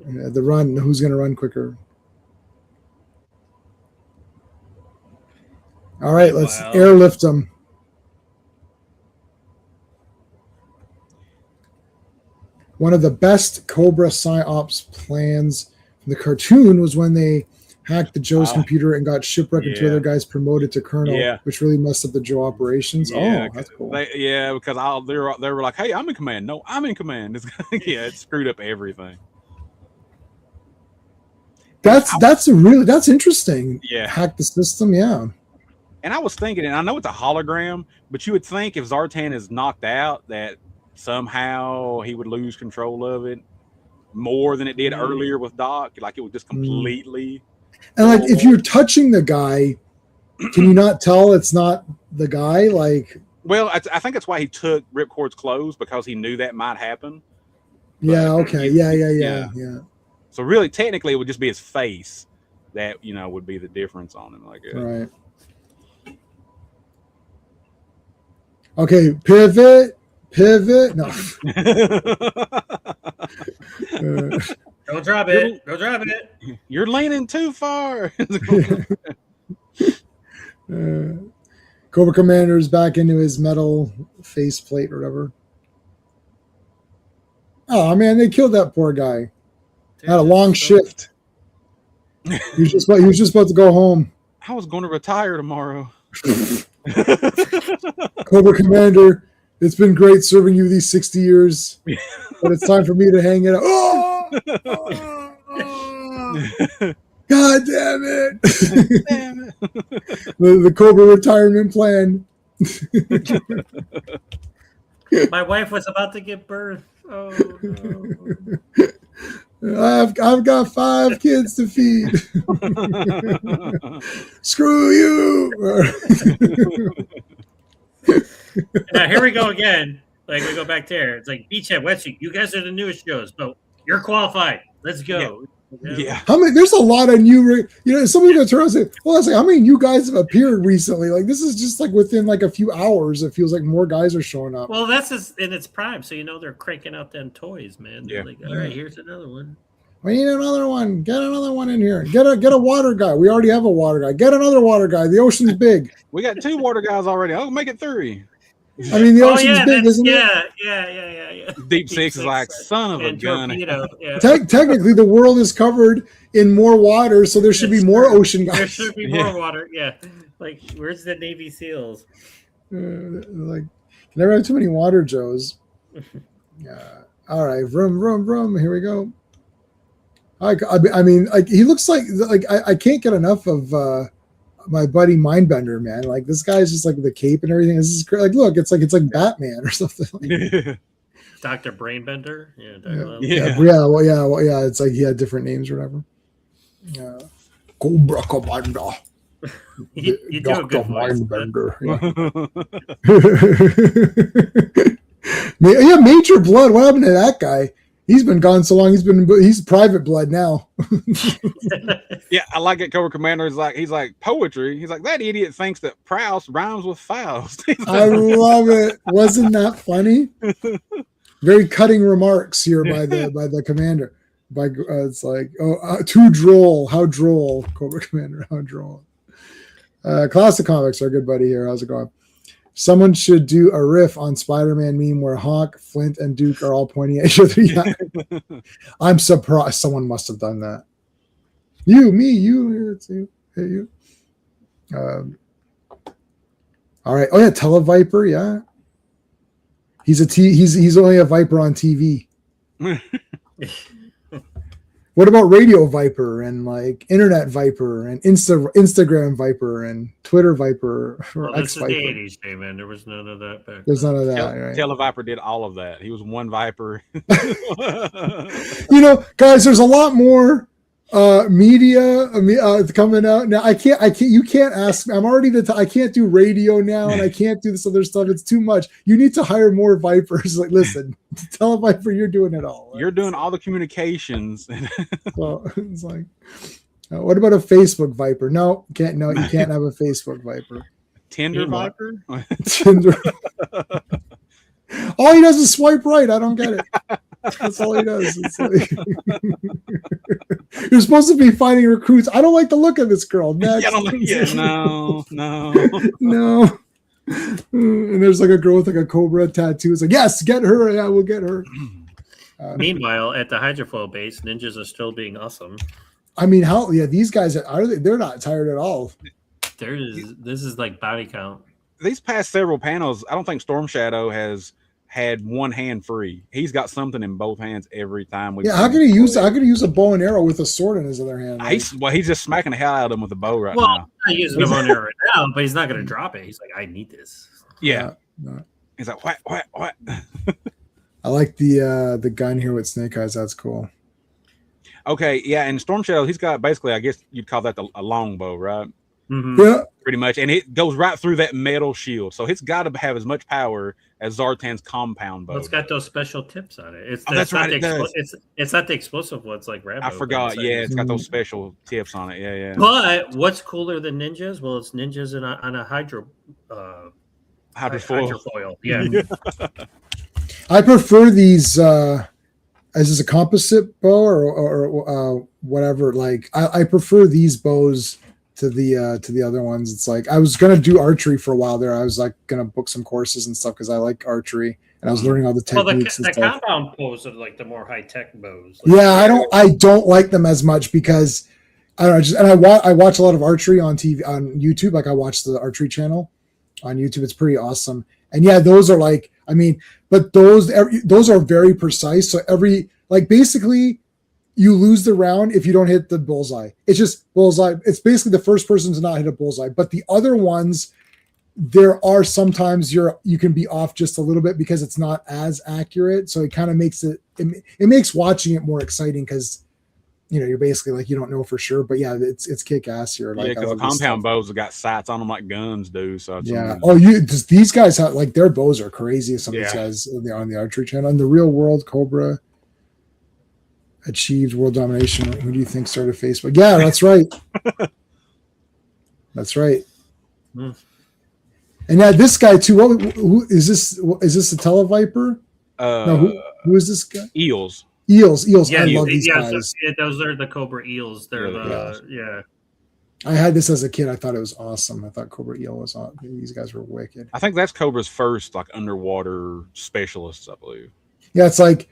The run. Who's going to run quicker? All right, let's airlift them. one of the best Cobra psyops plans in the cartoon was when they hacked the Joe's computer and got shipwrecked and two other guys promoted to colonel, which really messed up the Joe operations. Yeah, that's cool. Because they were like, "Hey, I'm in command." No, I'm in command. It screwed up everything. That's interesting. Yeah, hack the system. Yeah. And I was thinking, and I know it's a hologram, but you would think if Zartan is knocked out, that somehow he would lose control of it more than it did earlier with Doc. Like it would just completely. And like if you're touching the guy, can you not tell it's not the guy? Like, well, I think that's why he took Ripcord's clothes, because he knew that might happen. Yeah. Okay. Yeah. So really, technically, it would just be his face that would be the difference on him. Like, right. Okay. Pivot. No. Don't drop it. Don't drop it. You're leaning too far. Cobra Commander is back into his metal faceplate or whatever. Oh man, they killed that poor guy. Dude, had a long shift. He was just about to go home. I was going to retire tomorrow. Cobra Commander, it's been great serving you these 60 years, but it's time for me to hang it up. God damn it! the Cobra retirement plan. My wife was about to give birth. Oh no! I've got 5 kids to feed. Screw you! Now here we go again. Like we go back there. It's like Beachhead, Wetsuit. You guys are the newest shows, but you're qualified. Let's go. Yeah. How many? There's a lot of new. Somebody's gonna turn around and say, "Well, it's like how many new guys have appeared recently?" Like this is just like within like a few hours. It feels like more guys are showing up. Well, that's just in its prime, so they're cranking out them toys, man. They're like, all right, here's another one. We need another one. Get another one in here. Get a water guy. We already have a water guy. Get another water guy. The ocean's big. We got 2 water guys already. I'll make it 3. I mean, the ocean's big, isn't it? Yeah. Deep Six is like, son of a gun. Technically, the world is covered in more water, so there should be more ocean guys. There should be more water. Yeah. Like, where's the Navy SEALs? Like, never have too many water Joes. All right, vroom. Here we go. I mean, like he looks like I can't get enough of my buddy Mindbender, man. Like this guy's just like with the cape and everything. This is great. Like, look, it's like Batman or something. Dr. Brainbender. Yeah. It's like he had different names or whatever. Cobra Commander. you do a good voice. Mindbender. Yeah, Major Blood. What happened to that guy? He's been gone so long. He's private blood now. Yeah, I like it. Cobra Commander is like, he's like poetry. He's like, that idiot thinks that Proust rhymes with Faust. I love it. Wasn't that funny? Very cutting remarks here by the commander. It's like, too droll. How droll, Cobra Commander. How droll. Classic Comics, our good buddy here. How's it going? Someone should do a riff on Spider-Man meme where Hawk, Flint, and Duke are all pointing at each other. Yeah. I'm surprised someone must have done that. You, me, you, it's you, hey, you. All right. Oh yeah, Televiper. Yeah, he's only a Viper on TV. What about Radio Viper and like Internet Viper and Instagram Viper and Twitter Viper or X Viper? This is the 80s, man. There was none of that back then. There's none of that. Right? Televiper did all of that. He was one Viper. Guys, there's a lot more media coming out now. I can't. You can't ask me. I'm already I can't do radio now, and I can't do this other stuff. It's too much. You need to hire more Vipers. Like, listen, tell a Viper you're doing it all. You're doing all the communications. Well, it's like, what about a Facebook Viper? No, can't. No, you can't have a Facebook Viper. Tinder Viper. Tinder. All he does is swipe right. I don't get it. That's all he does. It's like, you're supposed to be finding recruits. I don't like the look of this girl. Next. No. No. And there's like a girl with like a cobra tattoo. It's like, yes, get her. Yeah, we'll get her. Meanwhile, at the hydrofoil base, ninjas are still being awesome. I mean, these guys they're not tired at all. This is like body count. These past several panels, I don't think Storm Shadow has had one hand free. He's got something in both hands every time. How could he use a bow and arrow with a sword in his other hand? He's just smacking the hell out of him with a bow now. Well, he's not using a bow and arrow right now, but he's not going to drop it. He's like, I need this. Yeah. He's like, what? I like the gun here with Snake Eyes. That's cool. Okay, yeah, and Storm Shadow, he's got basically, I guess you'd call that a longbow, right? Mm-hmm. Yeah, pretty much, and it goes right through that metal shield, so it's got to have as much power as Zartan's compound bow. Well, it's got those special tips on it. That's right. It's not the explosive ones like Rambo. I forgot. Yeah, it's got those special tips on it. Yeah. But what's cooler than ninjas? Well, it's ninjas on a hydrofoil. Yeah. I prefer these. Is this a composite bow or whatever? Like I prefer these bows to the other ones. It's like I was gonna do archery for a while there. I was like gonna book some courses and stuff because I like archery and I was learning all the techniques. Well, the compound bows are like the more high tech bows. Like, I don't like them as much because I don't know. I watch a lot of archery on TV on YouTube. Like I watch the archery channel on YouTube. It's pretty awesome. And yeah, those are like, I mean, but those are very precise. So basically you lose the round if you don't hit the bullseye. It's just bullseye. It's basically the first person to not hit a bullseye. But the other ones, there are sometimes you can be off just a little bit because it's not as accurate. So it kind of makes it makes watching it more exciting because you're basically like you don't know for sure. But yeah, it's kick ass here. Like, because the compound bows have got sights on them like guns do. So it's these guys have like their bows are crazy. Some of these guys on the archery channel. In the real world, Cobra achieved world domination. Who do you think started Facebook? Yeah, that's right. That's right. And yeah, this guy too. Who is this? Is this a Televiper? No, who is this guy? Eels. Yeah, I love these guys. So, those are the Cobra Eels. They're I had this as a kid. I thought it was awesome. I thought Cobra Eel was awesome. These guys were wicked. I think that's Cobra's first like underwater specialists, I believe. Yeah, it's like,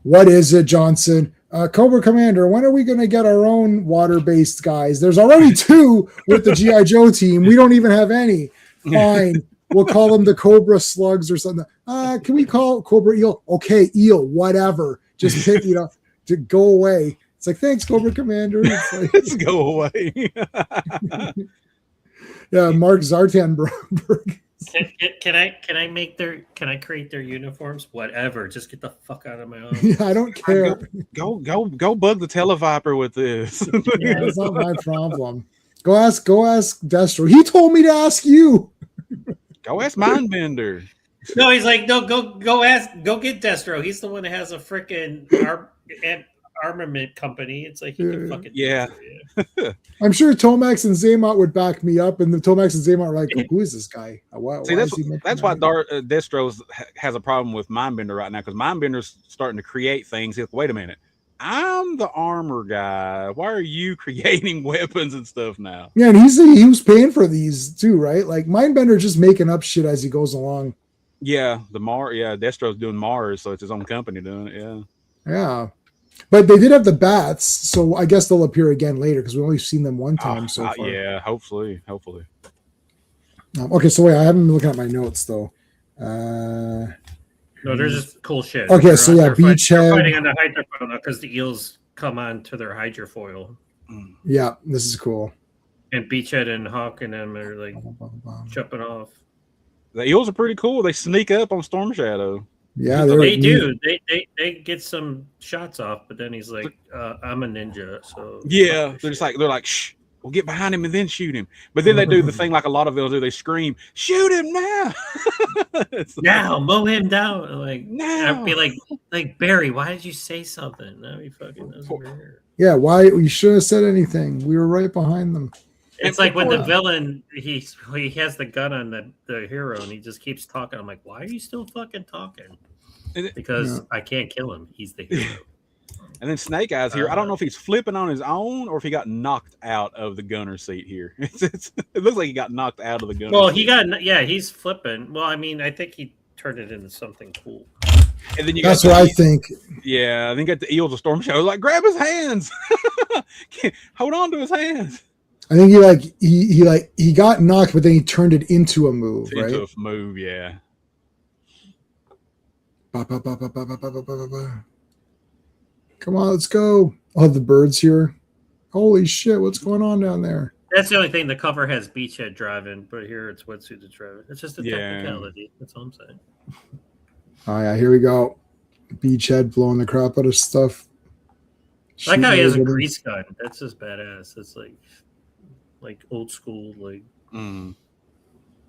what is it, Johnson? Cobra Commander, when are we going to get our own water-based guys? There's already 2 with the G.I. Joe team. We don't even have any. Fine. We'll call them the Cobra Slugs or something. Can we call Cobra Eel? Okay, Eel, whatever. Just pick, to go away. It's like, thanks, Cobra Commander. It's like, let's go away. Yeah, Mark Zartanberg. Can I create their uniforms? Whatever. Just get the fuck out of my own. Yeah, I don't care. Go bug the Televiper with this. Yeah, it's not my problem. Go ask Destro. He told me to ask you. Go ask Mindbender. No, he's like, no, go get Destro. He's the one that has a freaking armament company. It's like, you can fucking I'm sure Tomax and Zaymot would back me up, and the Tomax and Zaymot are like, who is this guy? That's why Destro has a problem with Mindbender right now, because Mindbender's starting to create things. He's like, wait a minute, I'm the armor guy. Why are you creating weapons and stuff now? Yeah, and he was paying for these too, right? Like Mindbender just making up shit as he goes along. Yeah, Destro's doing Mars, so it's his own company doing it. Yeah. But they did have the bats, so I guess they'll appear again later because we've only seen them one time so far. Yeah, hopefully. Okay, so wait, I haven't been looking at my notes though. No, there's just cool shit. Okay, Beachhead. They're fighting on the hydrofoil because the eels come on to their hydrofoil. Yeah, this is cool. And Beachhead and Hawk and them are like jumping off. The eels are pretty cool. They sneak up on Storm Shadow. Yeah, they do. They get some shots off, but then he's like, "I'm a ninja." So yeah, they're like, "Shh, we'll get behind him and then shoot him." But then they do the thing like a lot of them do. They scream, "Shoot him now!" Now, mow him down. Like now, I'd be like Barry, why did you say something? Now he fucking knows weird. Yeah, why you shouldn't have said anything. We were right behind them. It's like when the villain he has the gun on the hero and he just keeps talking. I'm like, why are you still fucking talking? Because I can't kill him. He's the hero. And then Snake Eyes here. I don't know if he's flipping on his own or if he got knocked out of the gunner seat here. It looks like he got knocked out of the gunner. Well, seat. He's flipping. Well, I mean, I think he turned it into something cool. And then you That's got what I think. Yeah, then you got the eels of Storm Shadow. Like, grab his hands. Hold on to his hands. I think he got knocked, but then he turned it into a move, right? Into a move, yeah. Ba, ba, ba, ba, ba, ba, ba, ba, ba, ba. Come on, let's go. I'll have the birds here. Holy shit, what's going on down there? That's the only thing. The cover has Beachhead driving, but here it's Wetsuit driving. It's just a technicality. That's all I'm saying. Oh yeah, here we go. Beachhead blowing the crap out of stuff. Like how he has a Shooting grease gun. That's just badass. It's like old school. Like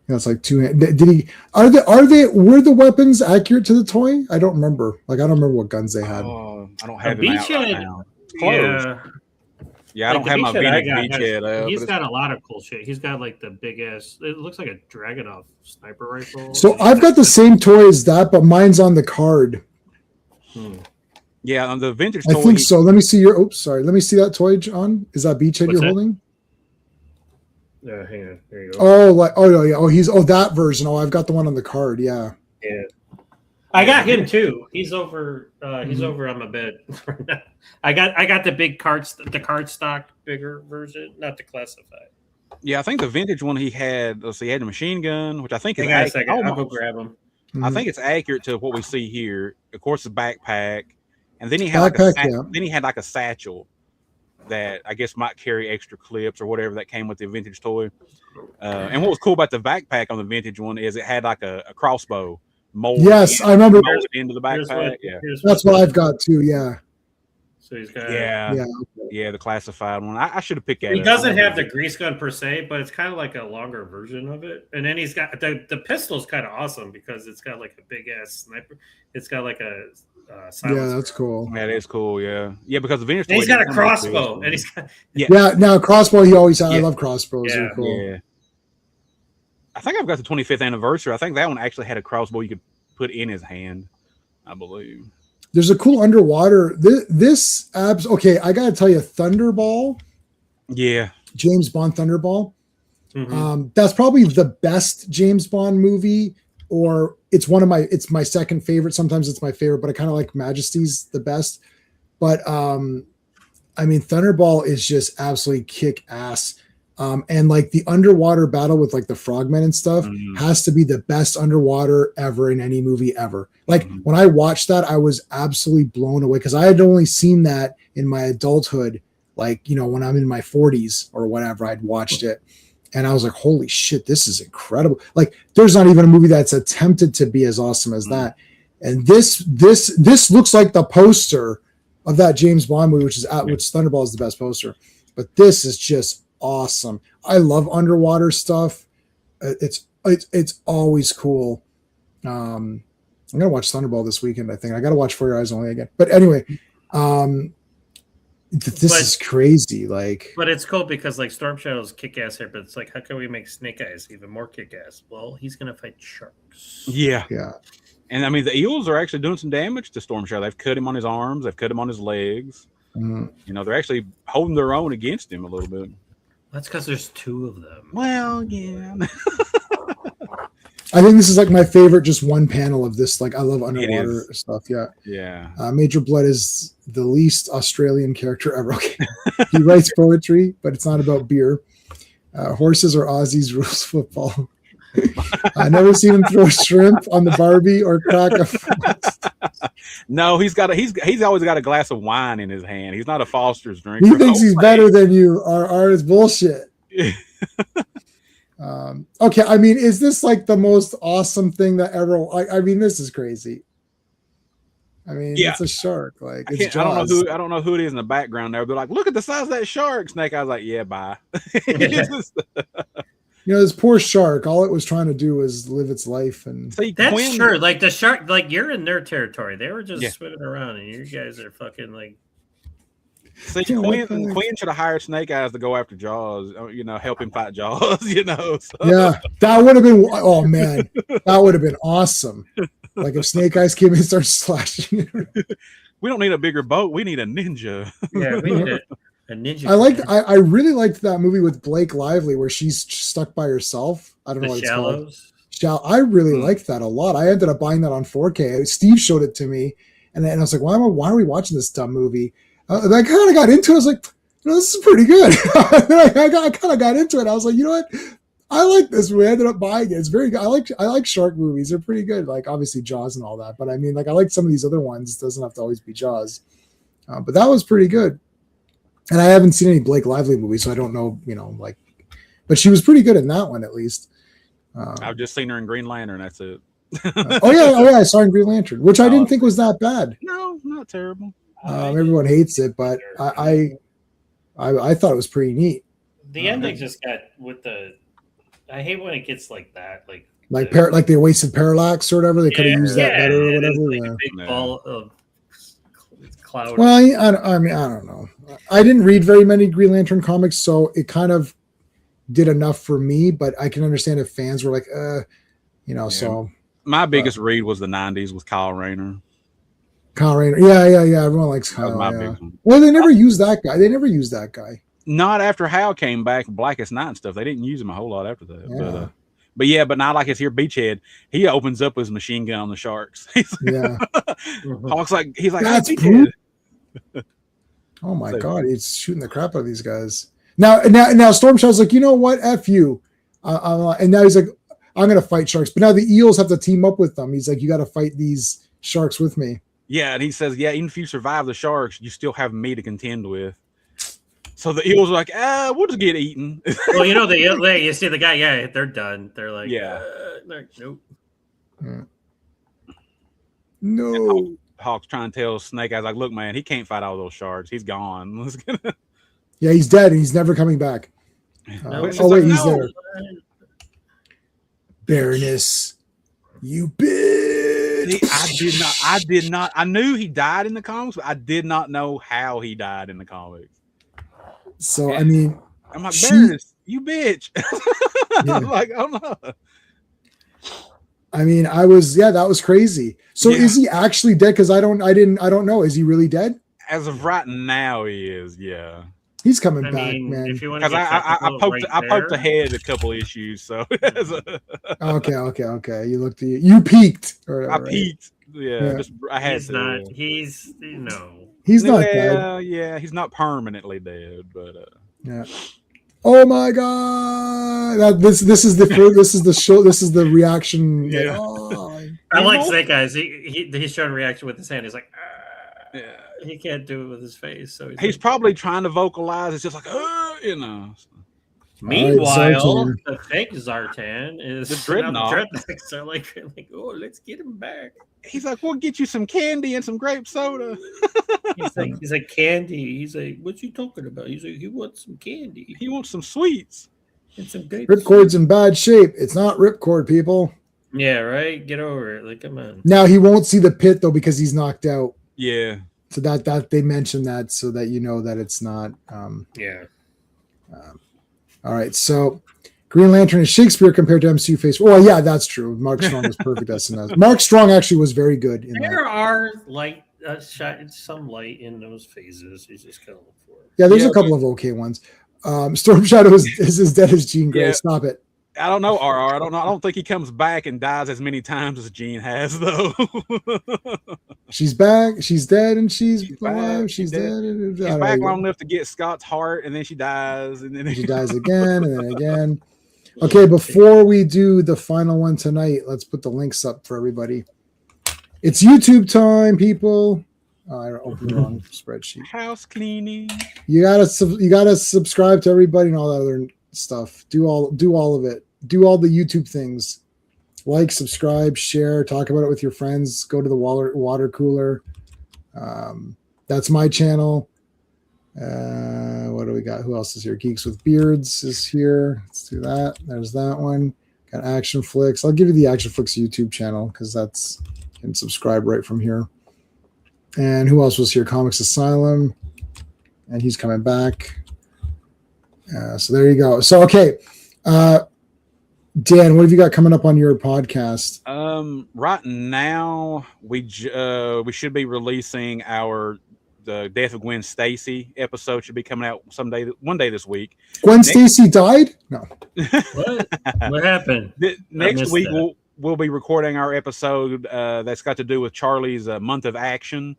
That's like two hand. Did he? Were the weapons accurate to the toy? I don't remember. Like I don't remember what guns they had. Oh, I don't have The them out right Beachhead, now. It's closed. Yeah, I Like don't have my the Beachhead I vintage got Beachhead out. He's got a lot of cool shit. He's got like the big ass. It looks like a Dragunov sniper rifle. So I've got the same toy as that, but mine's on the card. Yeah, on the vintage I toy. think so. Let me see your. Oops, sorry. Let me see that toy, John. Is that Beachhead What's you're that? holding? Yeah, hang on. There you go. That version. Oh, I've got the one on the card. Yeah. Yeah. I got him too. He's over. He's over on my bed. I got the big the card stock bigger version, not the classified. Yeah, I think the vintage one he had. Let's see, he had a machine gun, which I think is Hang on a second. I'll go almost. grab him. I think it's accurate to what we see here. Of course, the backpack, and then he had then he had like a satchel that I guess might carry extra clips or whatever that came with the vintage toy. And what was cool about the backpack on the vintage one is it had like a crossbow molded. Yes, I remember. Molded into the backpack. That's what I've got too. Yeah. So he's got the classified one. I should have picked that. He doesn't have the grease gun per se, but it's kind of like a longer version of it. And then he's got the pistol's kind of awesome because it's got like a big ass sniper. It's got like a silencer. Yeah, that's cool. That is cool. Yeah, because the vintage. And he's got a crossbow, and he's got Now crossbow. He always had. I love crossbows. They're cool. Yeah. I think I've got the 25th anniversary. I think that one actually had a crossbow you could put in his hand, I believe. There's a cool underwater. Okay, I gotta tell you, Thunderball. Yeah, James Bond Thunderball. Mm-hmm. That's probably the best James Bond movie, or it's my second favorite. Sometimes it's my favorite, but I kind of like Majesty's the best. But I mean, Thunderball is just absolutely kick ass. And like the underwater battle with like the frogmen and stuff has to be the best underwater ever in any movie ever. Like when I watched that, I was absolutely blown away because I had only seen that in my adulthood. Like, when I'm in my 40s or whatever, I'd watched it and I was like, holy shit, this is incredible. Like there's not even a movie that's attempted to be as awesome as that. And this looks like the poster of that James Bond movie, which Thunderball is the best poster. But this is just awesome. I love underwater stuff. It's always cool. I'm gonna watch Thunderball this weekend. I think I gotta watch For Your Eyes Only again. But anyway, this is crazy. Like, but it's cool because like Storm Shadow's kick ass here, but it's like, how can we make Snake Eyes even more kick ass? Well, he's gonna fight sharks. Yeah. And I mean, the eels are actually doing some damage to Storm Shadow. They've cut him on his arms. They've cut him on his legs. They're actually holding their own against him a little bit. That's because there's two of them. Well, yeah. I think this is like my favorite, just one panel of this. Like I love underwater stuff. Yeah. Major Blood is the least Australian character ever. Okay. He writes poetry, but it's not about beer. Horses are Aussies, rules football. I never seen him throw shrimp on the Barbie or crack a. No, he's always got a glass of wine in his hand. He's not a Foster's drinker. He thinks he's better than you. Or is bullshit. Okay, I mean, is this like the most awesome thing that ever? I mean, this is crazy. I mean, it's a shark. Like it's Jaws. I don't know who it is in the background there. They're like, look at the size of that shark. Snake Eyes like, yeah, bye. This poor shark. All it was trying to do was live its life, and that's true. Like the shark, like you're in their territory. They were just swimming around, and you guys are fucking like. See, Quinn should have hired Snake Eyes to go after Jaws. Help him fight Jaws. So. Yeah, that would have been. Oh man, that would have been awesome. Like if Snake Eyes came in and started slashing. We don't need a bigger boat. We need a ninja. Yeah, we need a ninja. I really liked that movie with Blake Lively where she's stuck by herself. I don't know what it's called. I really liked that a lot. I ended up buying that on 4K. Steve showed it to me, and I was like, why are we watching this dumb movie? And I kind of got into it. I was like, this is pretty good. I kind of got into it. I was like, you know what? I like this movie. I ended up buying it. It's very good. I like shark movies. They're pretty good. Like obviously Jaws and all that, but I mean, like I like some of these other ones. It doesn't have to always be Jaws, but that was pretty good. And I haven't seen any Blake Lively movies, so I don't know, like, but she was pretty good in that one at least. I've just seen her in Green Lantern. That's it. Oh yeah, I saw her in Green Lantern, which I didn't think was that bad. No, not terrible. Everyone hates it, but I thought it was pretty neat. The ending just got with the. I hate when it gets like that, like they wasted Parallax or whatever. They could have used that better or whatever. Like a big ball of cloud. Well, I mean, I don't know. I didn't read very many Green Lantern comics, so it kind of did enough for me. But I can understand if fans were like, So my biggest read was the '90s with Kyle Rayner. Kyle Rayner, yeah. Everyone likes Kyle. Well, they never used that guy. Not after Hal came back, Blackest Night and stuff. They didn't use him a whole lot after that. Yeah. But not like it's here, Beachhead. He opens up his machine gun on the sharks. Hawk's like, he's like, that's Beachhead. Oh my God, he's shooting the crap out of these guys. Now, Storm Shadow's like, you know what? F you. And now he's like, I'm gonna fight sharks. But now the eels have to team up with them. He's like, you got to fight these sharks with me. Yeah, and he says, yeah, even if you survive the sharks, you still have me to contend with. So the eels are like, we'll just get eaten. Well, you see the guy, yeah, they're done. They're like, nope. No. Hawk's trying to tell Snake Eyes, like, look, man, he can't fight all those sharks. He's gone. Yeah, he's dead and he's never coming back. He's there. Baroness, you bitch. I did not. I knew he died in the comics, but I did not know how he died in the comics. So, I mean, I'm like, Baroness, you bitch. I'm like, I'm not. I mean, that was crazy. So is he actually dead? Because I don't know. Is he really dead? As of right now, he is. Yeah, he's coming back, man. Because I poked ahead a couple issues. So okay. You peaked. I peaked. Yeah. I had he's to. Not. He's no. He's not dead. Yeah, he's not permanently dead, but yeah. Oh my God! This is the show. This is the reaction. Yeah. I like Snake Eyes. He's showing reaction with his hand. He's like, he can't do it with his face. So he's probably trying to vocalize. It's just like, Meanwhile, the fake Zartan is the Dreadnought. They're like, oh, let's get him back. He's like, we'll get you some candy and some grape soda. he's like candy. He's like, what you talking about? He's like, he wants some candy. He wants some sweets and some grape. Ripcord's in bad shape. It's not Ripcord, people. Yeah, right. Get over it. Like, come on. Now he won't see the pit though because he's knocked out. Yeah. So that they mentioned that so that you know that it's not. All right, so Green Lantern is Shakespeare compared to MCU face. Well, yeah, that's true. Mark Strong was perfect as SNL. Mark Strong actually was very good in there that. Are some light in those phases. You just gotta look for it. Yeah, there's a couple of okay ones. Storm Shadow is as dead as Jean Grey. Stop it. I don't know, RR. I don't know. I don't think he comes back and dies as many times as Jean has, though. She's back. She's dead, and she's alive. She's dead. She's back long enough to get Scott's heart, and then she dies, and then she dies again, and then again. Okay, before we do the final one tonight, let's put the links up for everybody. It's YouTube time, people. Oh, I opened the wrong spreadsheet. House cleaning. You gotta subscribe to everybody and all that other stuff. Do all of it. Do all the YouTube things. Like, subscribe, share, talk about it with your friends. Go to the water cooler. That's my channel. What do we got? Who else is here? Geeks with Beards is here. Let's do that. There's that one. Got Action Flicks. I'll give you the Action Flicks YouTube channel because that's you can subscribe right from here. And who else was here? Comix Asylum. And he's coming back. So there you go. So, okay. Dan, what have you got coming up on your podcast? Right now, we should be releasing our the death of Gwen Stacy episode should be coming out one day this week. Gwen Stacy died? No. What happened? Next week we'll be recording our episode that's got to do with Charlie's month of action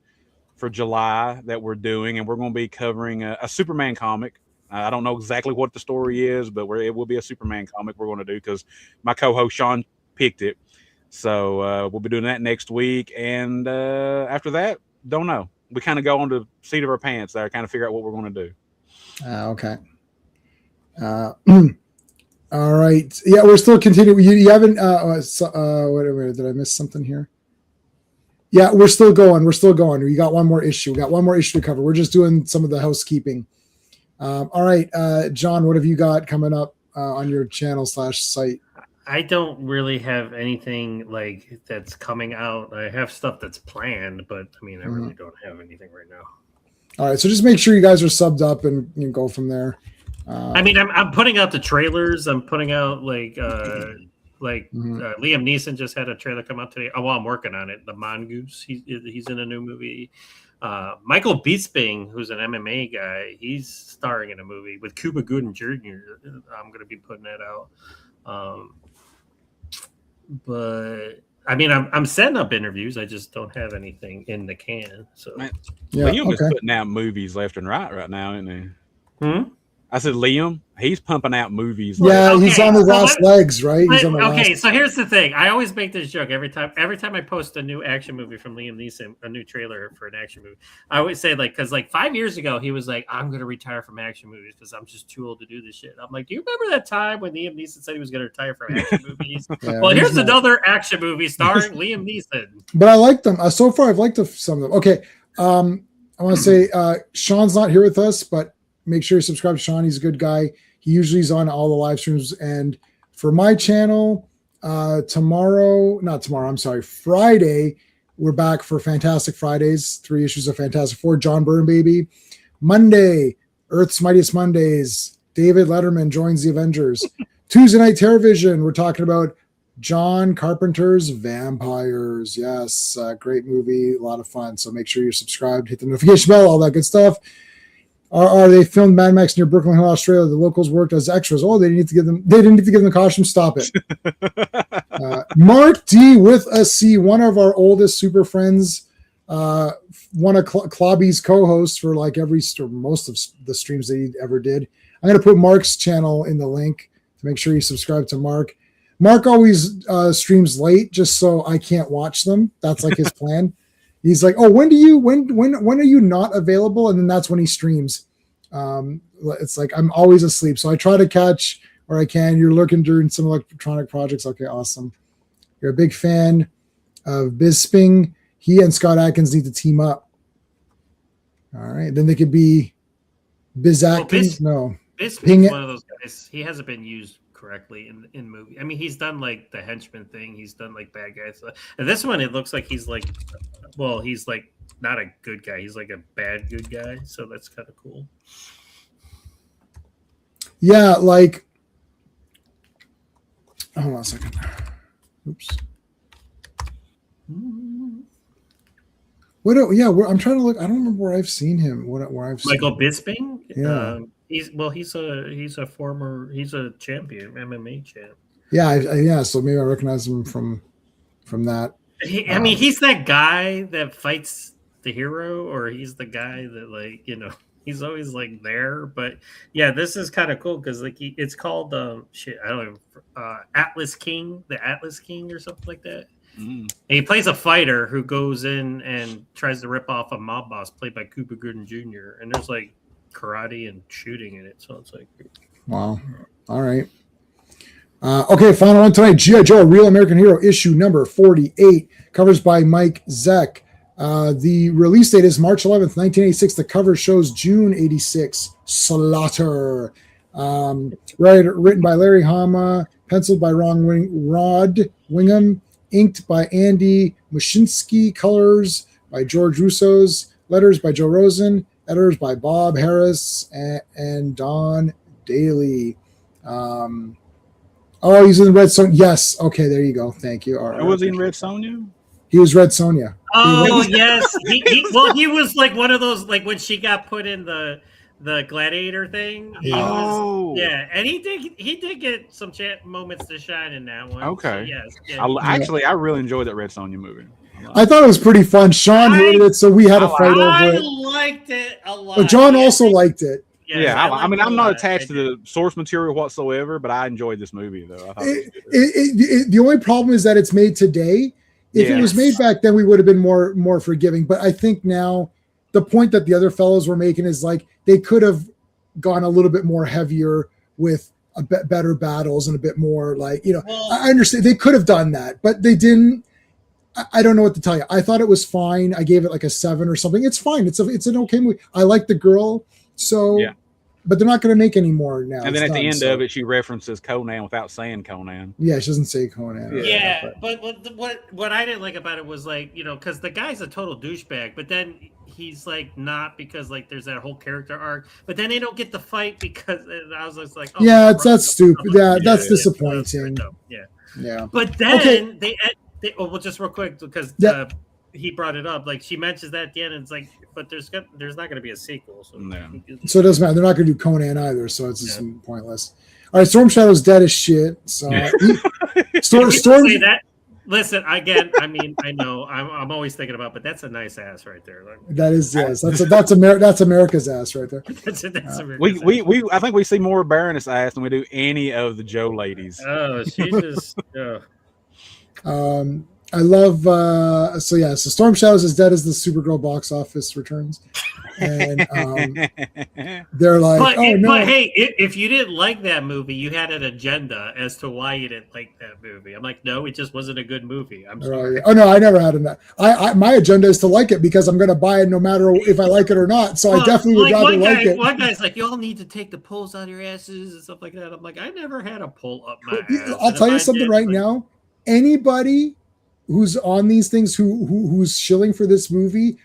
for July that we're doing, and we're going to be covering a Superman comic. I don't know exactly what the story is, but it will be a Superman comic we're going to do because my co-host Sean picked it. So we'll be doing that next week, and after that, don't know. We kind of go on the seat of our pants there, kind of figure out what we're going to do. Okay. All right. Yeah, we're still continuing. You haven't. Whatever. Did I miss something here? Yeah, we're still going. We got one more issue. To cover. We're just doing some of the housekeeping. All right, John, what have you got coming up on your channel /site? I don't really have anything like that's coming out. I have stuff that's planned, but I mean, I really don't have anything right now. All right, so just make sure you guys are subbed up and you can go from there. I mean, I'm putting out the trailers. I'm putting out Liam Neeson just had a trailer come out today. Oh, well, I'm working on it. The Mongoose. He's in a new movie. Michael Bisping, who's an MMA guy, he's starring in a movie with Cuba Gooding Jr. I'm going to be putting that out. But I mean, I'm setting up interviews. I just don't have anything in the can. So Liam is putting out movies left and right now, isn't he? I said Liam. He's pumping out movies. He's on the last legs, right? So here's the thing. I always make this joke every time I post a new action movie from Liam Neeson, a new trailer for an action movie. I always say because 5 years ago he was like, "I'm going to retire from action movies because I'm just too old to do this shit." I'm like, "Do you remember that time when Liam Neeson said he was going to retire from action movies?" Well, here's another action movie starring Liam Neeson. But I like them so far. I've liked some of them. Okay, I want to say Sean's not here with us, but make sure you subscribe to Sean. He's a good guy. He usually is on all the live streams. And for my channel, Friday, we're back for Fantastic Fridays, 3 issues of Fantastic Four, John Byrne, baby. Monday, Earth's Mightiest Mondays, David Letterman joins the Avengers. Tuesday night Terrorvision, we're talking about John Carpenter's Vampires. Yes, great movie, a lot of fun. So make sure you're subscribed, hit the notification bell, all that good stuff. They filmed Mad Max near Brooklyn Hill, Australia. The locals worked as extras. Oh, they didn't need to give them the costume. Stop it. Mark D with a C, one of our oldest super friends, one of Clobby's co-hosts for most of the streams that he ever did. I'm going to put Mark's channel in the link to make sure you subscribe to Mark. Mark always streams late just so I can't watch them. That's like his plan. He's like, "Oh, when are you not available?" And then that's when he streams. It's like I'm always asleep, so I try to catch where I can. You're looking during some electronic projects. Okay, awesome. You're a big fan of Bisping. He and Scott Adkins need to team up. All right, then they could be Biz Atkins. Bisping's one of those guys. He hasn't been used correctly in movie. I mean, he's done the henchman thing. He's done bad guys. And this one, it looks like he's not a good guy. He's like a bad good guy. So that's kind of cool. Yeah, hold on a second. Oops. I'm trying to look. I don't remember where I've seen him. Where I've seen Michael Bisping. Yeah. He's a champion, MMA champ. Yeah. So maybe I recognize him from that. I mean, he's that guy that fights the hero, or he's the guy that he's always there. But yeah, this is kind of cool because it's called I don't know, Atlas King, the Atlas King or something like that. And he plays a fighter who goes in and tries to rip off a mob boss played by Cuba Gooding Jr. And there's karate and shooting in it, so it's wow. All right. Okay, final one tonight. G.I. Joe, Real American Hero, issue number 48, covers by Mike Zeck. The release date is March 11th, 1986. The cover shows June 86. Slaughter. Written by Larry Hama, penciled by Rod Wingham, inked by Andy Muschinsky, colors by George Russo's, letters by Joe Rosen, editors by Bob Harris and Don Daly. He's in Red Sonja. Yes. Okay, there you go. Thank you. All right. Was he in Red Sonja? He was Red Sonja. Oh yes, he was like one of those, like when she got put in the gladiator thing. He was, and he did get some moments to shine in that one. Okay. So, yes, Actually, I really enjoyed that Red Sonja movie. I thought it was pretty fun. Sean hated it, so we had a fight over it. I liked it a lot. But John also liked it. Yes, I mean, I'm not attached to the source material whatsoever, but I enjoyed this movie though. I thought the only problem is that it's made today. If it was made back then, we would have been more forgiving. But I think now the point that the other fellows were making is like they could have gone a little bit more heavier with a better battles and a bit more like, I understand they could have done that, but they didn't. I don't know what to tell you. I thought it was fine. I gave it like a 7 or something. It's fine. It's an okay movie. I like the girl. So, but they're not going to make any more now. And then at the end of it, she references Conan without saying Conan. Yeah, she doesn't say Conan. Yeah, but what I didn't like about it was like, because the guy's a total douchebag, but then he's like not, because like there's that whole character arc, but then they don't get the fight because I was just like, that's stupid. That's disappointing. Yeah. But then well, just real quick, because he brought it up. Like she mentions that at the end, and it's like, but there's not going to be a sequel, so it doesn't matter. They're not going to do Conan either, so it's just pointless. All right, Storm Shadow's dead as shit. So Storm. Say that. Listen, again, I mean, I know I'm always thinking about, but that's a nice ass right there. Like, that is, yes, that's America's ass right there. that's America's we I think we see more Baroness ass than we do any of the Joe ladies. Oh, she just. I love so Storm Shadows is dead as the Supergirl box office returns, and they're like, but hey, if you didn't like that movie, you had an agenda as to why you didn't like that movie. I'm like, no, it just wasn't a good movie. I'm sorry. Oh no, I never had that. I my agenda is to like it because I'm going to buy it no matter if I like it or not. So I definitely would rather like it. One guy's like, y'all need to take the pulls out of your asses and stuff like that. I'm like, I never had a pull up my ass. I'll tell you something right now. Anybody who's on these things who's shilling for this movie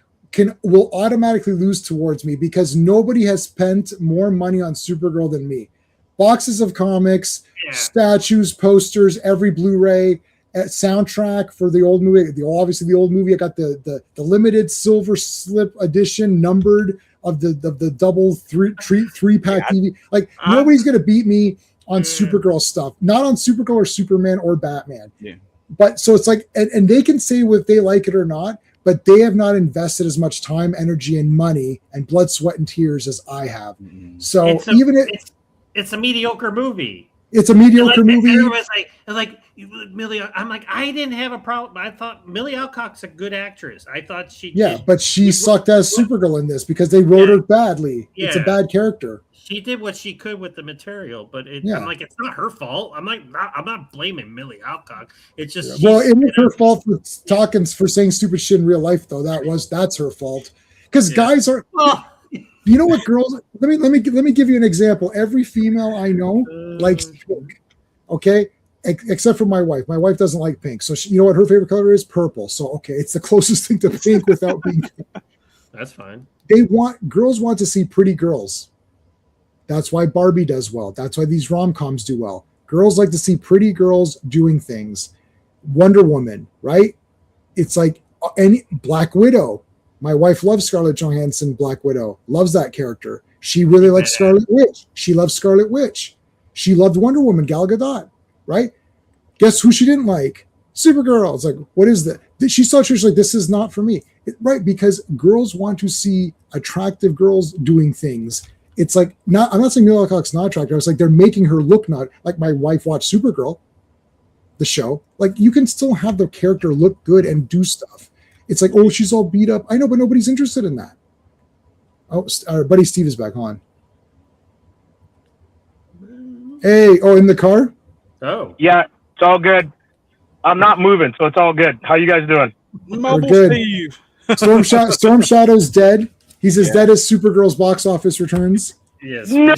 will automatically lose towards me because nobody has spent more money on Supergirl than me. Boxes of comics, statues, posters, every Blu-ray, soundtrack for the old movie. Obviously the old movie. I got the limited silver slip edition numbered of the double three pack DVD. Like nobody's gonna beat me on Supergirl stuff. Not on Supergirl or Superman or Batman. Yeah. But so it's like, and they can say whether they like it or not, but they have not invested as much time, energy, and money and blood, sweat, and tears as I have. So it's a mediocre movie. It's a mediocre movie. Everyone's like Millie. I'm like, I didn't have a problem. I thought Millie Alcock's a good actress. I thought but she sucked as Supergirl in this because they wrote her badly. Yeah. It's a bad character. She did what she could with the material, but I'm like, it's not her fault. I'm not blaming Millie Alcock. It's just it was her fault for saying stupid shit in real life, though. That's her fault. Because guys are, you know what, girls? Let me give you an example. Every female I know likes pink, okay, except for my wife. My wife doesn't like pink, so you know what her favorite color is? Purple. So okay, it's the closest thing to pink without being. That's fine. Girls want to see pretty girls. That's why Barbie does well. That's why these rom-coms do well. Girls like to see pretty girls doing things. Wonder Woman, right? It's like any Black Widow. My wife loves Scarlett Johansson, Black Widow. Loves that character. She really likes Scarlet Witch. She loves Scarlet Witch. She loved Wonder Woman, Gal Gadot, right? Guess who she didn't like? Supergirl. It's like, what is that? She saw it, she's like, this is not for me. Right, because girls want to see attractive girls doing things. It's like, I'm not saying Millie Alcock's not attractive. It's like they're making her look not like my wife watched Supergirl, the show. Like you can still have the character look good and do stuff. It's like, oh, she's all beat up. I know, but nobody's interested in that. Oh, our buddy Steve is back on. Hey, in the car? Oh. Yeah, it's all good. I'm not moving, so it's all good. How you guys doing? Mobile Steve. Storm Shadow's dead. He's as dead as Supergirl's box office returns. Yes. No.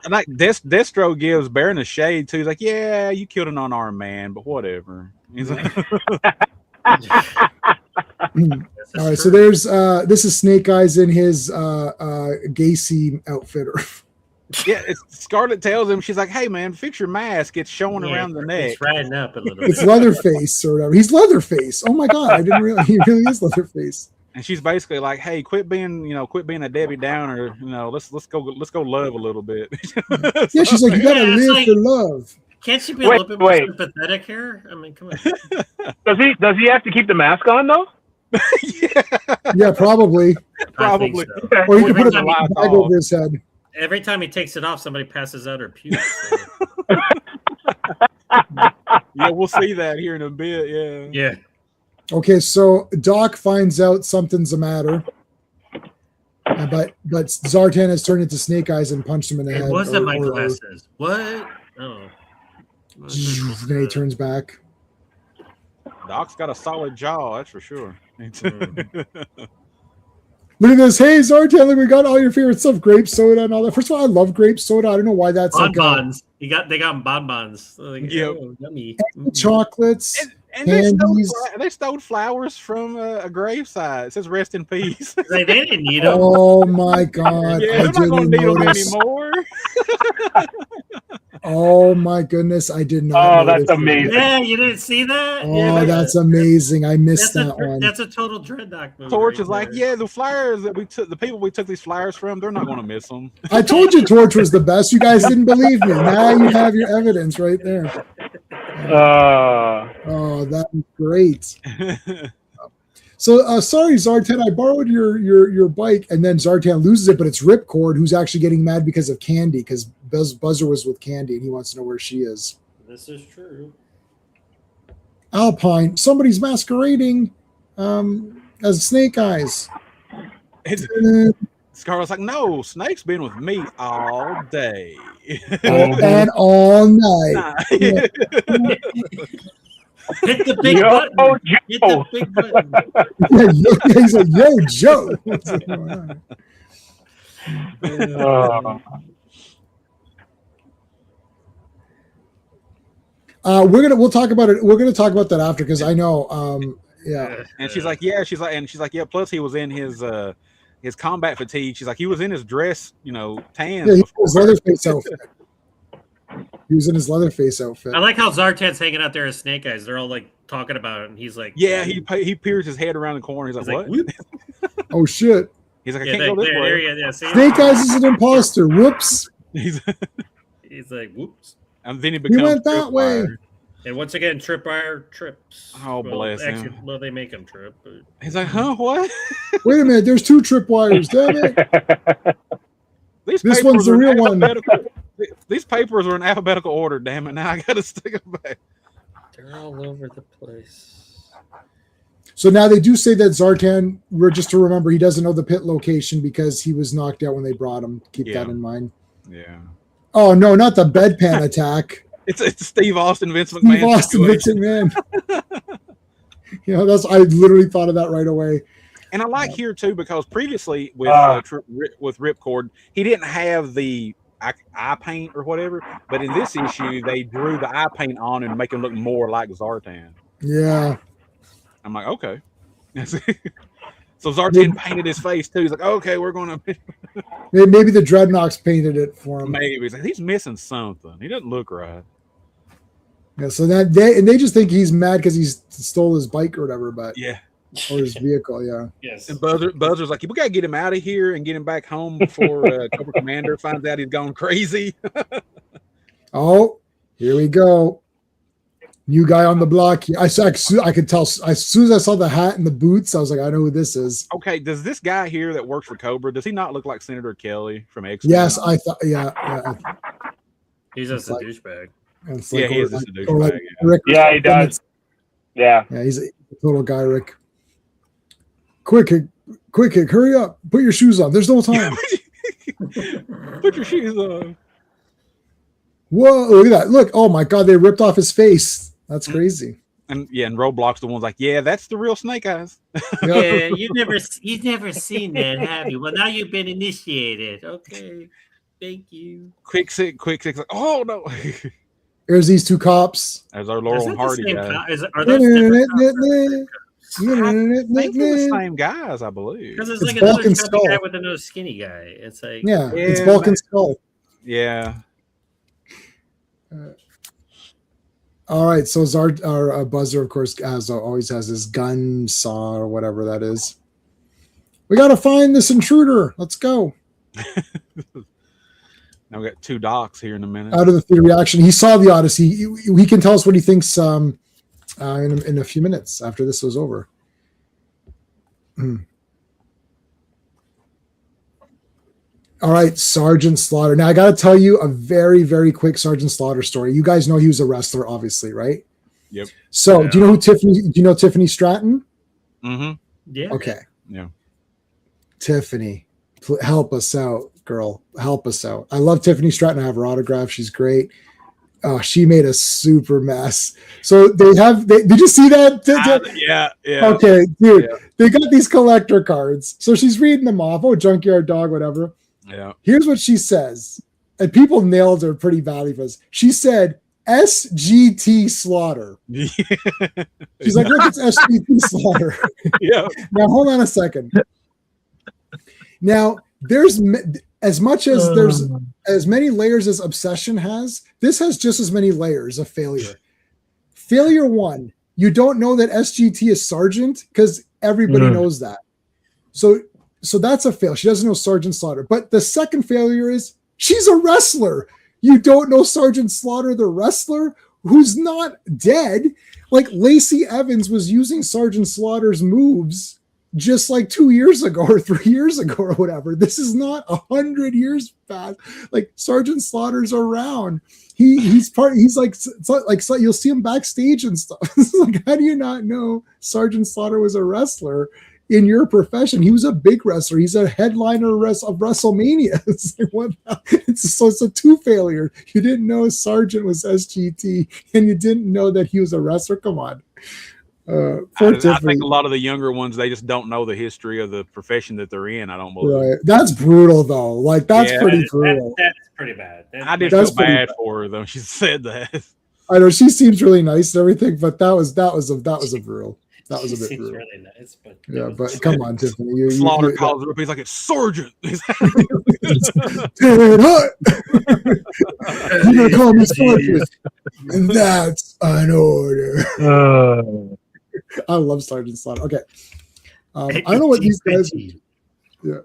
And like Destro gives Baron a shade too. He's like, yeah, you killed an unarmed man, but whatever. He's like, all right, so there's this is Snake Eyes in his Gacy outfit. Yeah, Scarlett tells him, she's like, "Hey man, fix your mask. It's showing around the neck." It's riding up a little It's bit. Leatherface or whatever. He's Leatherface. Oh my god, I didn't realize he really is Leatherface. And she's basically like, "Hey, quit being a Debbie Downer. Let's go love a little bit." Yeah, she's like, you gotta Yeah, it's live like- for love. Can't she be a little bit more sympathetic here? I mean, come on. Does he have to keep the mask on though? Yeah, probably. I think Probably. so. Okay. Or he Every can put a time bag he- over his head. Every time he takes it off, somebody passes out or pukes. So. Yeah, we'll see that here in a bit. Yeah. Yeah. Okay, so Doc finds out something's the matter. But Zartan has turned into Snake Eyes and punched him in the head. It wasn't my or- glasses. What? Oh. Then he turns back. Doc's got a solid jaw, that's for sure. Look at this. Hey, Zartan, look, we got all your favorite stuff. Grape soda and all that. First of all, I love grape soda. I don't know why that's Bonbons. They got bonbons. So like, Yep. oh, yummy. chocolates. And they Candies. stole flowers from a graveside. It says "Rest in peace." Like, they didn't need them. Oh my god. Yeah, I they're not going didn't to need them notice. anymore. Oh my goodness, I did not. Oh, notice that's amazing. Yeah, you didn't see that? Oh, Yeah, that's amazing. I missed that one. That's a total Dreadnought movie. Torch right is like, there. yeah, the flyers that we took, the people we took these flyers from, they're not going to miss them. I told you Torch was the best. You guys didn't believe me. Now you have your evidence right there. Oh, that's great. So sorry, Zartan, I borrowed your bike, and then Zartan loses it, but it's Ripcord who's actually getting mad because of Candy, because Buzzer was with Candy and he wants to know where she is. This is true. Alpine, somebody's masquerading as Snake Eyes. Scarlett's like, no, Snake's been with me all day. And all night. Yeah. Hit the big Yo, button. Hit the big button. He's like, yo, Joe. What's going on? We'll talk about it. We're gonna talk about that after, because I know yeah. And she's like, yeah, yeah. Plus, he was in his combat fatigue. She's like, he was in his dress, tan. Yeah, he was Leatherface outfit. He was in his Leatherface outfit. I like how Zartan's hanging out there as Snake Eyes. They're all like talking about it, and he's like, yeah, he peers his head around the corner. He's like, what? "Whoop." Oh shit. He's like, I Yeah, can't go this there, way. yeah, see? Snake Eyes is an imposter. Whoops. He's like, whoops. and then he becomes went that way. Tripwire. And once again, Tripwire trips. Oh, bless him. Well, they make him trip. But... He's like, huh, what? Wait a minute, there's two tripwires, damn it. This one's the are in real one. These papers are in alphabetical order, damn it. Now I gotta stick them back. They're all over the place. So now they do say that Zartan, just to remember, he doesn't know the pit location because he was knocked out when they brought him. Keep that in mind. Yeah. Oh no, not the bedpan attack. It's Steve Austin, Vince McMahon. Steve Austin, Vince McMahon. I literally thought of that right away. And I like here too, because previously with Ripcord, he didn't have the eye paint or whatever, but in this issue they drew the eye paint on and make him look more like Zartan. Yeah. I'm like, okay. So Zartan painted his face too. He's like, okay, we're gonna Maybe the Dreadnoks painted it for him. maybe he's missing something. He doesn't look right. Yeah, so that they just think he's mad because he stole his bike or whatever, but Yeah. or his vehicle, yeah. Yes. And Buzzer's like, we gotta get him out of here and get him back home before Cobra Commander finds out he's gone crazy. Oh, here we go. New guy on the block. I could tell as soon as I saw the hat and the boots, I was like, I know who this is. Okay, does this guy here that works for Cobra, does he not look like Senator Kelly from X-Men? Yes, I thought. Yeah. He's just a like- douchebag. It's Yeah, like, he is just a or like douchebag. Rick or Yeah, he something. does. Yeah. Yeah, he's a total guy, Rick. Quick, hurry up. Put your shoes on. There's no time. Put your shoes on. Whoa, look at that. Look, oh my God, they ripped off his face. That's crazy. And Roadblock's the one's like, yeah, that's the real Snake Eyes. Yeah, you've never seen that, have you? Well, now you've been initiated. Okay, thank you. Quick six, like, oh no. There's these two cops. As our Is Laurel that and the Hardy same guy. Are those different cops? I think they're the same guys, I believe. Because it's It's like another Vulcan chubby Skull. guy with another skinny guy. It's like Yeah, it's Yeah, Vulcan man. Skull. Yeah. All right, so our buzzer, of course, always has his gun saw or whatever that is. We got to find this intruder. Let's go. Now we got 2 docs here in a minute. Out of the theater reaction, he saw the Odyssey. He can tell us what he thinks in a few minutes after this was over. All right, Sergeant Slaughter. Now I got to tell you a very, very quick Sergeant Slaughter story. You guys know he was a wrestler, obviously, right? Yep. So, do you know who Tiffany? Do you know Tiffany Stratton? Mm-hmm. Yeah. Okay. Yeah. Tiffany, help us out, girl. Help us out. I love Tiffany Stratton. I have her autograph. She's great. Oh, she made a super mess. So did you see that? Yeah. Okay, dude. Yeah. They got these collector cards. So she's reading them off. Oh, junkyard dog, whatever. Yeah. Here's what she says. And people nailed her pretty badly for this. She said, SGT Slaughter. She's like, look, it's SGT Slaughter. Yeah. Now, hold on a second. Now, there's as many layers as Obsession has. This has just as many layers of failure. Failure 1, you don't know that SGT is Sergeant because everybody knows that. So that's a fail. She doesn't know Sergeant Slaughter. But the second failure is she's a wrestler. You don't know Sergeant Slaughter, the wrestler who's not dead. Like Lacey Evans was using Sergeant Slaughter's moves just like 2 years ago or 3 years ago or whatever. This is not 100 years past. Like Sergeant Slaughter's around. He's like you'll see him backstage and stuff. It's like, how do you not know Sergeant Slaughter was a wrestler in your profession? He was a big wrestler. He's a headliner of WrestleMania. It's a 2 failure. You didn't know Sergeant was SGT, and you didn't know that he was a wrestler. Come on. I think a lot of the younger ones, they just don't know the history of the profession that they're in. I don't believe. Right. That's brutal, though. Like that's pretty brutal. That's pretty bad. I did feel bad for her though. She said that. I know she seems really nice and everything, but that was a brutal. That was a bit brutal. Really nice, but yeah, but come on, Tiffany. Slaughter calls her up. He's like, it's Sergeant. Dude, you're gonna call me Sergeant, and that's an order. I love Sergeant Slaughter. Okay, I don't know what these guys. Yeah,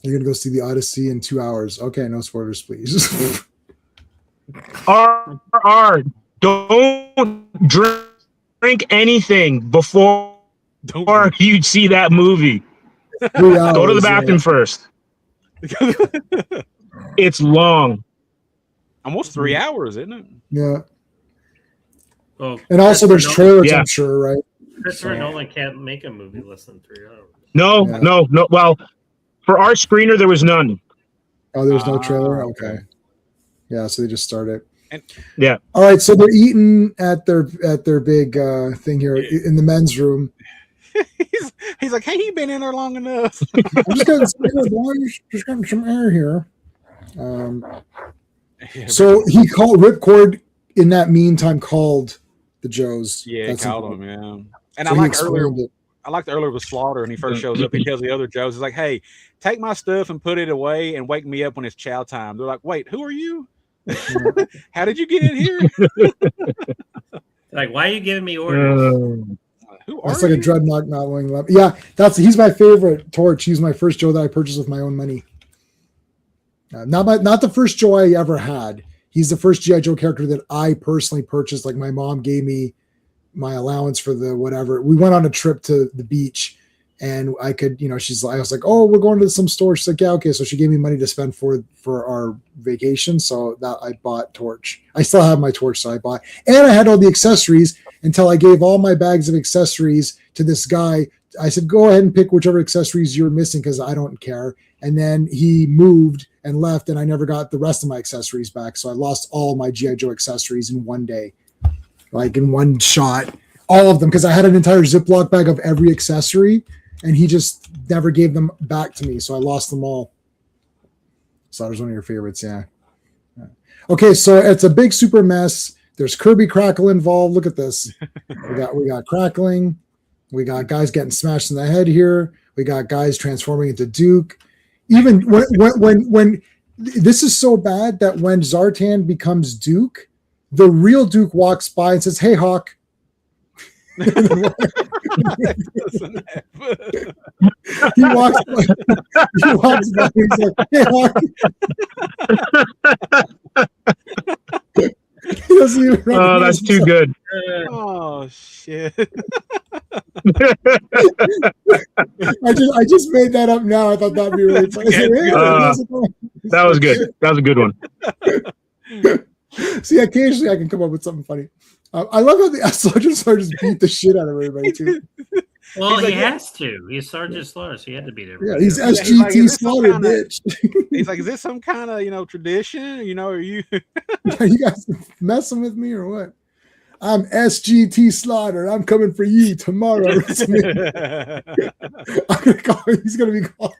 you're gonna go see the Odyssey in 2 hours. Okay, no spoilers, please. Don't drink anything before you see that movie. Go to the bathroom first. It's long. Almost 3 hours, isn't it? Yeah. Oh, and also there's trailers, I'm sure, right? Christopher Nolan can't make a movie less than 3 hours. No. Well, for our screener, there was none. Oh, there was no trailer? Okay. Yeah, so they just started. Yeah. All right, so they're eating at their big thing here in the men's room. He's like, hey, you been in there long enough. I'm just getting some air here. So he called Ripcord in that meantime called the Joes. Yeah, he called them, yeah. And so I liked earlier with Slaughter, and he first shows up, he tells the other Joes, he's like, hey, take my stuff and put it away and wake me up when it's chow time. They're like, wait, who are you? How did you get in here? Like, why are you giving me orders? Who are That's like you? a dreadnought not knowing love. Yeah, he's my favorite Torch. He's my first Joe that I purchased with my own money. Not the first Joe I ever had. He's the first G.I. Joe character that I personally purchased. Like my mom gave me my allowance for the whatever. We went on a trip to the beach, and I could, I was like, oh, we're going to some store. She's like, yeah, okay. So she gave me money to spend for our vacation. So that I bought Torch. I still have my Torch, so I bought, and I had all the accessories until I gave all my bags of accessories to this guy. I said, go ahead and pick whichever accessories you're missing because I don't care. And then he moved and left, and I never got the rest of my accessories back. So I lost all my G.I. Joe accessories in one day, like in one shot, all of them, because I had an entire Ziploc bag of every accessory, and he just never gave them back to me. So I lost them all. So that was one of your favorites, yeah. Okay, so it's a big super mess. There's Kirby Crackle involved. Look at this. We got crackling. We got guys getting smashed in the head here. We got guys transforming into Duke. Even when This is so bad that when Zartan becomes Duke, the real Duke walks by and says, "Hey, Hawk." He walks by. He's like, "Hey, Hawk." He doesn't even Oh, that's too good. Oh shit! I just made that up now. I thought that'd be really funny. That was good. That was a good one. See, occasionally I can come up with something funny. I love how the Sergeant beat the shit out of everybody too. Well, he has to. He's Sergeant Slaughter, so he had to beat everybody. Yeah, he's else. SGT Slaughter, bitch. He's like, is this some kind of tradition? Are you? Are you guys messing with me or what? I'm SGT Slaughter. I'm coming for you tomorrow. I'm gonna call. He's gonna be called.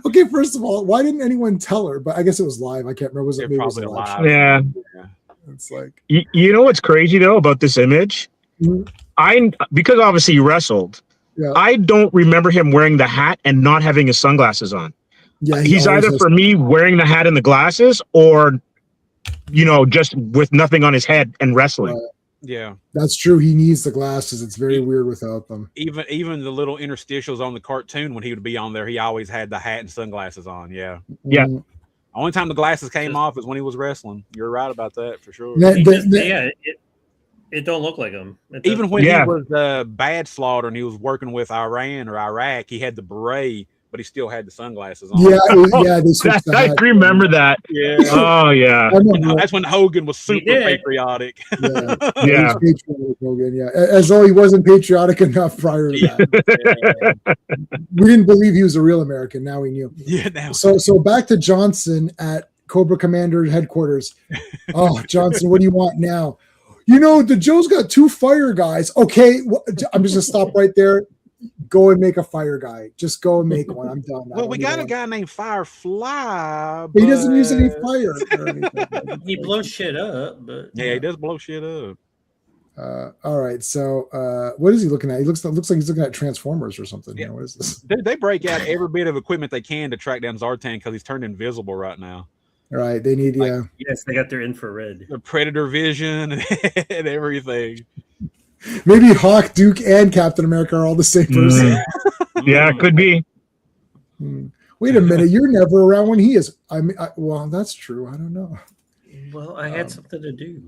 Okay, first of all, why didn't anyone tell her? But I guess it was live. I can't remember. Was it probably live? Yeah. It's like you know what's crazy though about this image? Because obviously he wrestled. Yeah. I don't remember him wearing the hat and not having his sunglasses on. Yeah, he's either for me wearing the hat and the glasses, or just with nothing on his head and wrestling. Yeah, that's true. He needs the glasses. It's very weird without them. Even the little interstitials on the cartoon when he would be on there, he always had the hat and sunglasses on. Yeah. Yeah. Only time the glasses came off is when he was wrestling. You're right about that for sure. It don't look like him. Even when he was bad Slaughter and he was working with Iran or Iraq, he had the beret, but he still had the sunglasses on. I remember that. Yeah. Oh yeah. That's when Hogan was super patriotic. Yeah. Patriotic Hogan. Yeah. As though he wasn't patriotic enough prior to that. We didn't believe he was a real American. Now we knew. Yeah. So back to Johnson at Cobra Commander headquarters. Oh, Johnson, what do you want now? The Joe's got 2 fire guys. Okay, I'm just gonna stop right there. Go and make a fire guy. Just go and make one. I'm done. Well, we got a guy named Firefly, but he doesn't use any fire. Or anything. He blows shit up, but he does blow shit up. All right. So, what is he looking at? He looks like he's looking at Transformers or something. Yeah. What is this? They break out every bit of equipment they can to track down Zartan because he's turned invisible right now. All right. They need Yes, they got their infrared, the Predator vision, and everything. Maybe Hawk, Duke, and Captain America are all the same person. Yeah, it could be. Wait a minute. You're never around when he is. Well, that's true. I don't know. Well, I had something to do.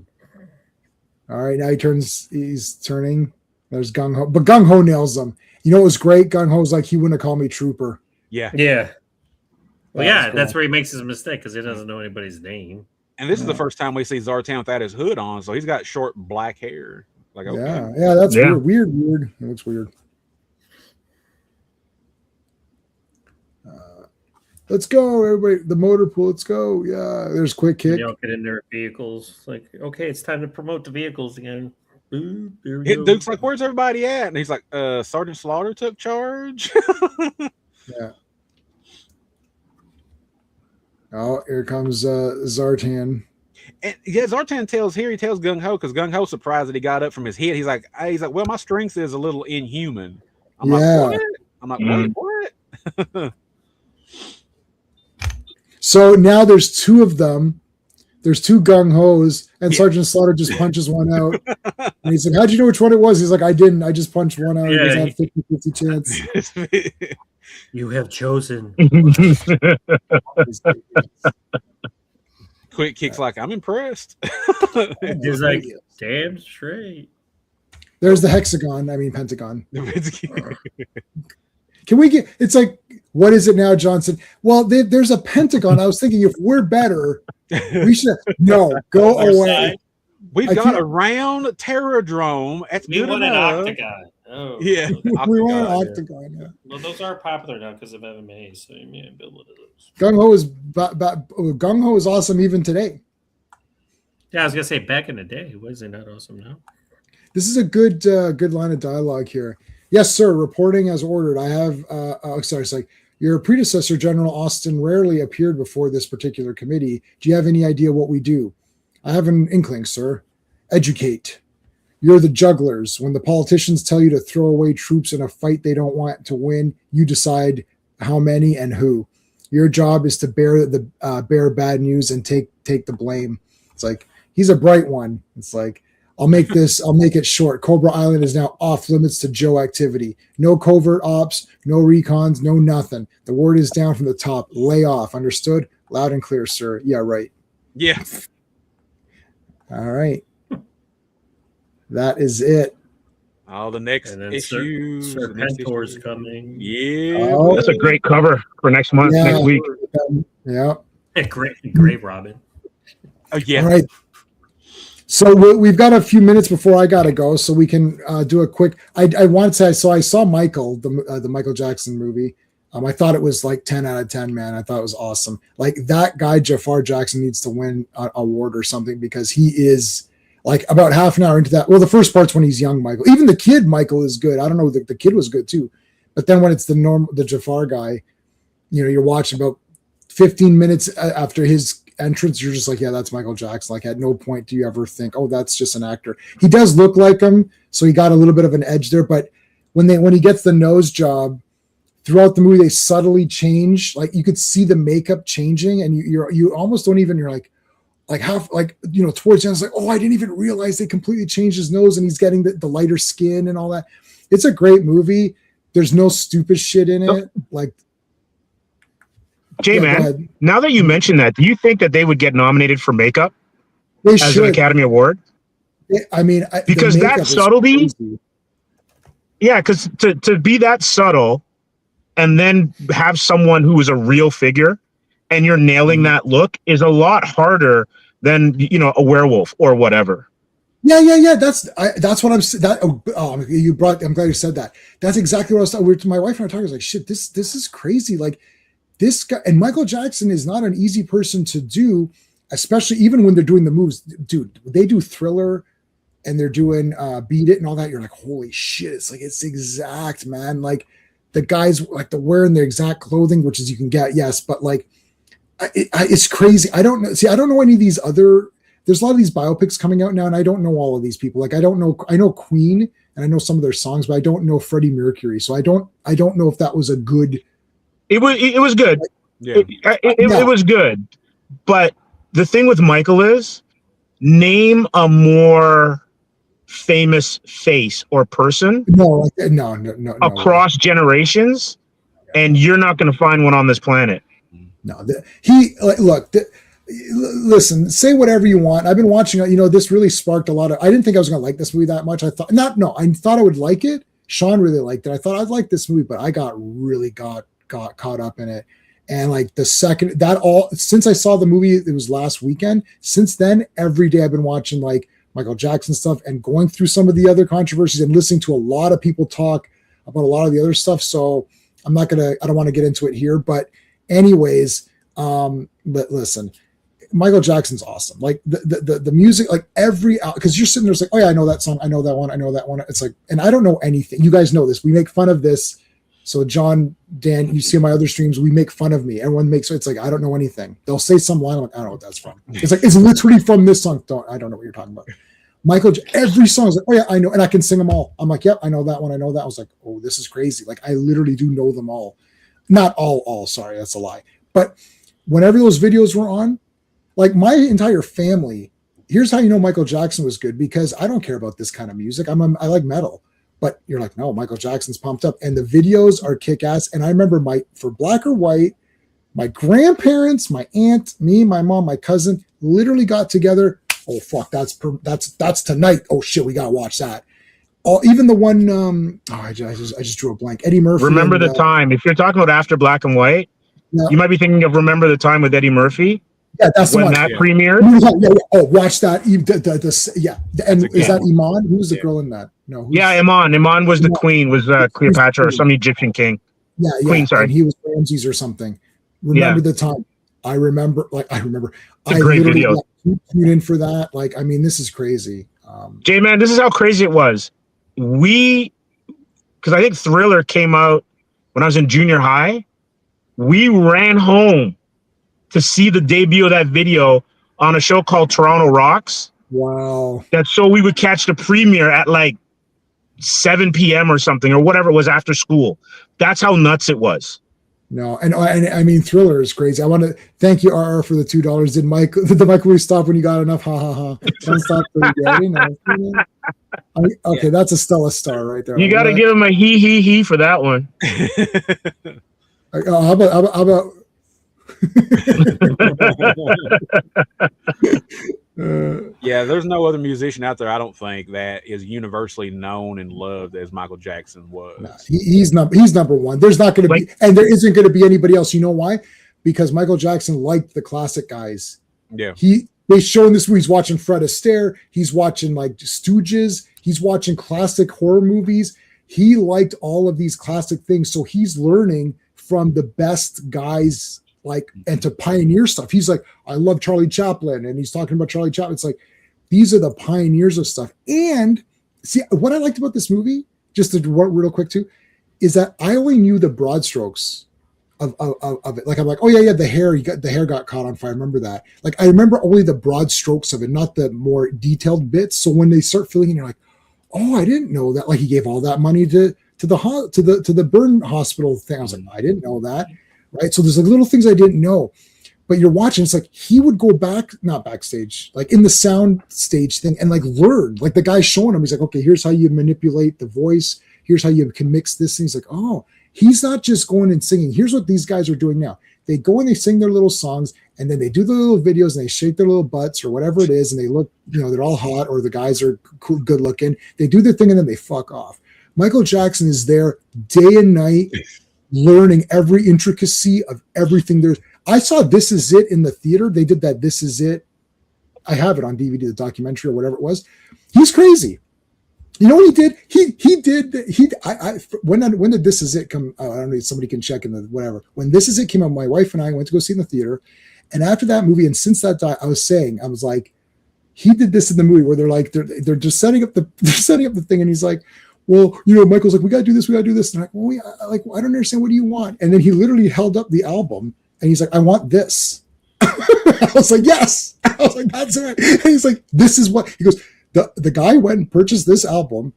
All right. Now he's turning. There's Gung Ho. But Gung Ho nails him. What was great? Gung Ho's like, he wouldn't have called me Trooper. Yeah. Yeah. Well, cool. That's where he makes his mistake because he doesn't know anybody's name. And this is the first time we see Zartan without his hood on, so he's got short black hair. Like, okay. Yeah, that's weird. Weird. It looks weird. Let's go, everybody. The motor pool. Let's go. Yeah, there's quick kick. They all get in their vehicles. Like, okay, it's time to promote the vehicles again. Ooh, there we go. Duke's like, where's everybody at? And he's like, Sergeant Slaughter took charge. Yeah. Oh, here comes Zartan. And Zartan tells Gung Ho because Gung Ho's surprised that he got up from his head. He's like, well, my strength is a little inhuman. I'm like, what? So now there's 2 of them. There's 2 Gung Ho's, and Sergeant Slaughter just punches one out. And he's like, how'd you know which one it was? He's like, I didn't. I just punched one out. Yeah, he had 50-50 chance. You have chosen. Quick Kick's like, I'm impressed. He's like, damn straight. There's the hexagon. I mean, pentagon. Can we get? It's like, what is it now, Johnson? Well, there's a pentagon. I was thinking, if we're better, we should. No, go away. We've got a round terradrome. That's we want an octagon. Oh, yeah. We want an octagon. Yeah. Well, those are popular now because of MMA, so you may build one of those. Gung Ho is awesome even today. Yeah, I was gonna say back in the day, was it not awesome now? This is a good line of dialogue here. Yes, sir. Reporting as ordered. I have. It's like your predecessor, General Austin, rarely appeared before this particular committee. Do you have any idea what we do? I have an inkling, sir. Educate. You're the jugglers. When the politicians tell you to throw away troops in a fight they don't want to win, you decide how many and who. Your job is to bear bad news and take the blame. It's like, he's a bright one. It's like, I'll make it short. Cobra Island is now off limits to Joe activity. No covert ops, no recons, no nothing. The word is down from the top. Lay off. Understood? Loud and clear, sir. Yeah, right. Yeah. All right. That is it. All the next issues. Serpentor's coming. Yeah. Oh. That's a great cover for next month, Yeah. next week. Yeah. Great Robin. Oh, yeah. All right. So we've got a few minutes before I gotta go, so we can do a quick. I want to say, so I saw Michael, the Michael Jackson movie. I thought it was like 10 out of 10, man. I thought it was awesome. Like, that guy Jafar Jackson needs to win an award or something, because he is like about half an hour into that. Well, the first part's when he's young Michael. Even the kid Michael is good. I don't know, the kid was good too, but then when it's the Jafar guy, you're watching about 15 minutes after his entrance, you're just like, yeah, that's Michael Jackson. Like, at no point do you ever think, oh, that's just an actor. He does look like him, so he got a little bit of an edge there. But when he gets the nose job, throughout the movie, they subtly change. Like, you could see the makeup changing, and you almost don't even. You're like half, like, towards the end, it's like, oh, I didn't even realize they completely changed his nose, and he's getting the lighter skin and all that. It's a great movie. There's no stupid shit in it. Like, J-Man, now that you mention that, do you think that they would get nominated for makeup they as should. an Academy Award? I mean, because that subtlety, yeah, because to be that subtle and then have someone who is a real figure and you're nailing that look is a lot harder than, a werewolf or whatever. Yeah. That's what I'm saying. I'm glad you said that. That's exactly what I was talking. My wife and I were talking. I was like, shit, this is crazy. Like, this guy, and Michael Jackson is not an easy person to do, especially even when they're doing the moves. Dude, they do Thriller and they're doing Beat It and all that. You're like, holy shit. It's like, it's exact, man. Like, the guys, like, they're wearing their exact clothing, which is you can get, yes, but like, it's crazy. I don't know any of these other. There's a lot of these biopics coming out now, and I don't know all of these people. Like, I know Queen and I know some of their songs, but I don't know Freddie Mercury. So I don't know if that was a good. It was good. Yeah. It was good. But the thing with Michael is, name a more famous face or person No. across generations, and you're not going to find one on this planet. No, listen, say whatever you want. I've been watching, this really sparked a lot of. I didn't think I was going to like this movie that much. I thought I would like it. Sean really liked it. I thought I'd like this movie, but I got caught up in it. And like the second since I saw the movie, it was last weekend. Since then, every day I've been watching like Michael Jackson stuff and going through some of the other controversies and listening to a lot of people talk about a lot of the other stuff. So I don't want to get into it here, but anyways, but listen, Michael Jackson's awesome. Like the music, like because you're sitting there, it's like, oh yeah, I know that song, I know that one. It's like, and I don't know anything. You guys know this. We make fun of this. So John, Dan, you see my other streams, we make fun of me. Everyone makes it's like, I don't know anything. They'll say some line, I'm like, I don't know what that's from. It's like, it's literally from this song. I don't know what you're talking about. Every song is like, oh yeah, I know, and I can sing them all. I'm like, yep, I know that one. I know that. I was like, oh, this is crazy. Like, I literally do know them all. Not all. Sorry, that's a lie. But whenever those videos were on, like, my entire family. Here's how you know Michael Jackson was good, because I don't care about this kind of music. I like metal. But you're like, no, Michael Jackson's pumped up. And the videos are kick-ass. And I remember for Black or White, my grandparents, my aunt, me, my mom, my cousin literally got together. Oh, fuck, that's tonight. Oh, shit, we got to watch that. Even the one, I just drew a blank. Eddie Murphy. Remember the Time. If you're talking about after Black and White, you might be thinking of Remember the Time with Eddie Murphy. Yeah, that's the when one. that premiered. Yeah. Oh, watch that. And is that Iman? Who's the girl in that? No. Iman. Iman was the queen. Was Cleopatra or some Egyptian king? Yeah. Queen. Sorry, and he was Ramses or something. Remember the Time. I remember. It's a great video. Tune in for that. Like, I mean, this is crazy. J-Man, this is how crazy it was. Because I think Thriller came out when I was in junior high. We ran home to see the debut of that video on a show called Toronto Rocks. Wow. So we would catch the premiere at like 7 p.m. or something, or whatever it was after school. That's how nuts it was. No, and I mean, Thriller is crazy. I want to thank you, RR, for the $2. Did the microwave stop when you got enough? Ha ha ha! Don't stop till you get it. Okay, that's a Stella star right there. You got to give him a he for that one. How about Yeah, there's no other musician out there, I don't think, that is universally known and loved as Michael Jackson was. No, he's number one. There's not going to be, and there isn't going to be anybody else. You know why? Because Michael Jackson liked the classic guys. Yeah. They show in this movie, he's watching Fred Astaire, he's watching like Stooges, he's watching classic horror movies. He liked all of these classic things. So he's learning from the best guys, like, and to pioneer stuff. He's like, I love Charlie Chaplin, and he's talking about Charlie Chaplin. It's like, these are the pioneers of stuff. And see, what I liked about this movie, just to real quick too, is that I only knew the broad strokes of it. Like, I'm like, oh yeah, the hair got caught on fire. I remember that. Like, I remember only the broad strokes of it, not the more detailed bits. So when they start filling in, you're like, oh, I didn't know that. Like, he gave all that money to the burn hospital thing. I was like, I didn't know that. Right. So there's like little things I didn't know. But you're watching, it's like he would go not backstage, like in the sound stage thing, and like learn. Like the guy's showing him, he's like, okay, here's how you manipulate the voice. Here's how you can mix this thing. He's like, oh, he's not just going and singing. Here's what these guys are doing now. They go and they sing their little songs, and then they do the little videos, and they shake their little butts or whatever it is, and they look, they're all hot, or the guys are cool, good looking. They do their thing, and then they fuck off. Michael Jackson is there day and night, learning every intricacy of everything there's. I saw This Is It in the theater. They did that This Is It. I have it on DVD, the documentary or whatever it was. He's crazy. You know what he did? When did This Is It come? I don't know. Somebody can check in the whatever. When This Is It came out, my wife and I went to go see it in the theater. And after that movie, and since that died, I was like, he did this in the movie where they're just setting up the thing, and he's like, well, Michael's like, we gotta do this. And I'm like, well, I don't understand. What do you want? And then he literally held up the album. And he's like, I want this. I was like, yes. I was like, that's it. And he's like, this is what he goes. The guy went and purchased this album,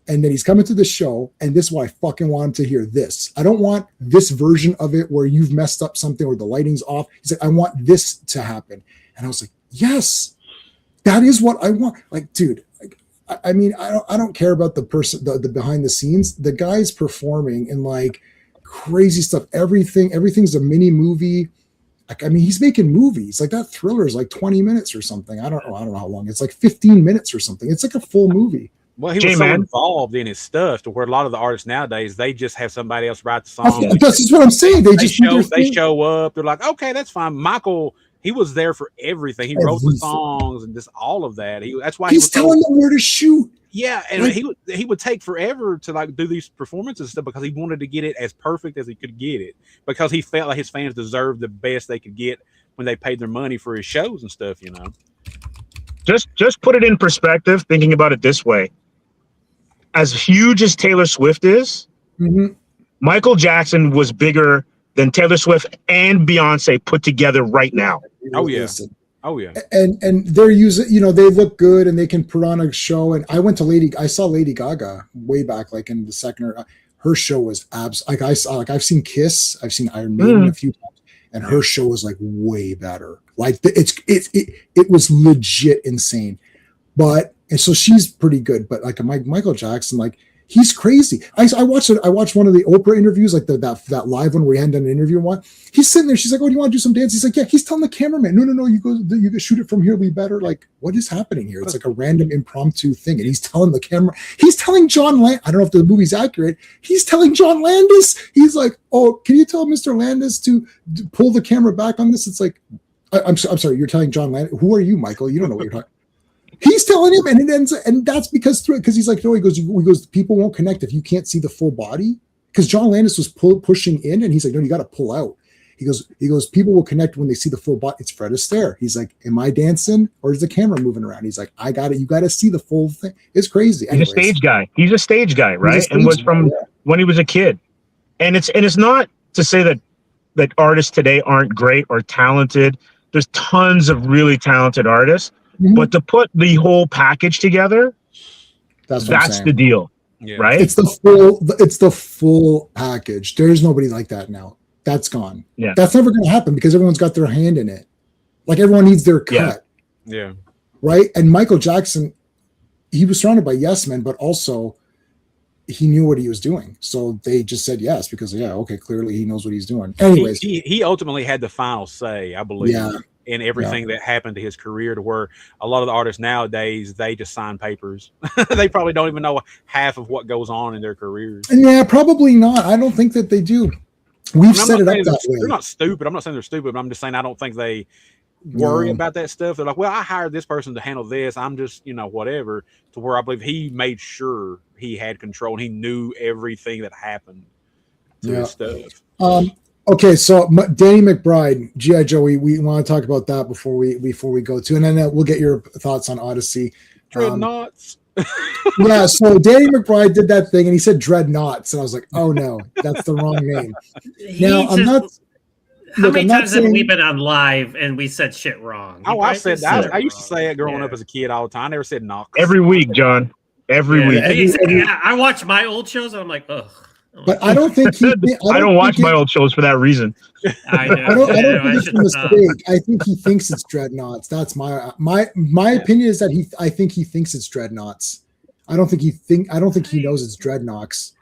and then he's coming to the show, and this is what I fucking want him to hear. This. I don't want this version of it where you've messed up something or the lighting's off. He's like, I want this to happen. And I was like, yes, that is what I want. Like, dude, I mean, I don't care about the person, the behind the scenes. The guy's performing in like crazy stuff. Everything's a mini movie. Like, I mean, he's making movies. Like, that Thriller is like 20 minutes or something. I don't know how long. It's like 15 minutes or something. It's like a full movie. Well, he was so involved in his stuff to where a lot of the artists nowadays, they just have somebody else write the song. That's what I'm saying. They show up. They're like, okay, that's fine. Michael, he was there for everything. He wrote the songs and just all of that. That's why he's telling them where to shoot. Yeah, and he would take forever to like do these performances and stuff because he wanted to get it as perfect as he could get it, because he felt like his fans deserved the best they could get when they paid their money for his shows and stuff. Just put it in perspective, thinking about it this way: as huge as Taylor Swift is, Michael Jackson was bigger than Taylor Swift and Beyonce put together right now. Oh yeah. Oh yeah. And they're using, they look good and they can put on a show. And I saw Lady Gaga way back, like in the second, her show was I've seen Kiss, I've seen Iron Maiden a few times, and her show was like way better. Like it was legit insane. And so she's pretty good, but like Michael Jackson, like, he's crazy. I watched one of the Oprah interviews, like that live one where he hadn't done an interview in one. He's sitting there. She's like, "Oh, do you want to do some dance?" He's like, "Yeah." He's telling the cameraman, "No, you can shoot it from here. It'll be better." Like, what is happening here? It's like a random impromptu thing, and he's telling the camera. He's telling John Landis. I don't know if the movie's accurate. He's telling John Landis. He's like, "Oh, can you tell Mr. Landis to pull the camera back on this?" It's like, I'm sorry. You're telling John Landis. Who are you, Michael? You don't know what you're talking. He's telling him, and it ends, and that's because he's like, no, he goes, people won't connect if you can't see the full body. Because John Landis was pushing in, and he's like, no, you got to pull out. He goes, people will connect when they see the full body. It's Fred Astaire. He's like, am I dancing or is the camera moving around? He's like, I got it. You got to see the full thing. It's crazy. Anyways. He's a stage guy, right? And was from when he was a kid. And it's not to say that artists today aren't great or talented. There's tons of really talented artists. But to put the whole package together, that's the deal, right? It's the full package. There's nobody like that now. that's gone. Yeah. That's never going to happen because everyone's got their hand in it. Like everyone needs their cut. Yeah. Right. And Michael Jackson, he was surrounded by yes men, but also he knew what he was doing. So they just said yes because, okay, clearly he knows what he's doing. Anyways. He ultimately had the final say, I believe. Yeah. In everything that happened to his career, to where a lot of the artists nowadays, they just sign papers. They probably don't even know half of what goes on in their careers. Yeah, probably not. I don't think that they do. We've set it up that way. They're not stupid. I'm not saying they're stupid, but I'm just saying I don't think they worry about that stuff. They're like, well, I hired this person to handle this. I'm just, whatever. To where I believe he made sure he had control and he knew everything that happened to his stuff. Okay, so Danny McBride, G.I. Joe, we want to talk about that before we go to, and then we'll get your thoughts on Odyssey. Dreadnoughts. Yeah, so Danny McBride did that thing, and he said Dreadnoughts, and I was like, oh no, that's the wrong name. How many times have we been on live and we said shit wrong? I said that. I used to say it growing up as a kid all the time. I never said Knox. Every week, John. Every week. I watch my old shows and I'm like, ugh. But I don't think I don't watch my old shows for that reason. I know. I don't think it's a mistake. I think he thinks it's Dreadnoughts. That's my opinion is that I think he thinks it's Dreadnoughts. I don't think he knows it's Dreadnoughts.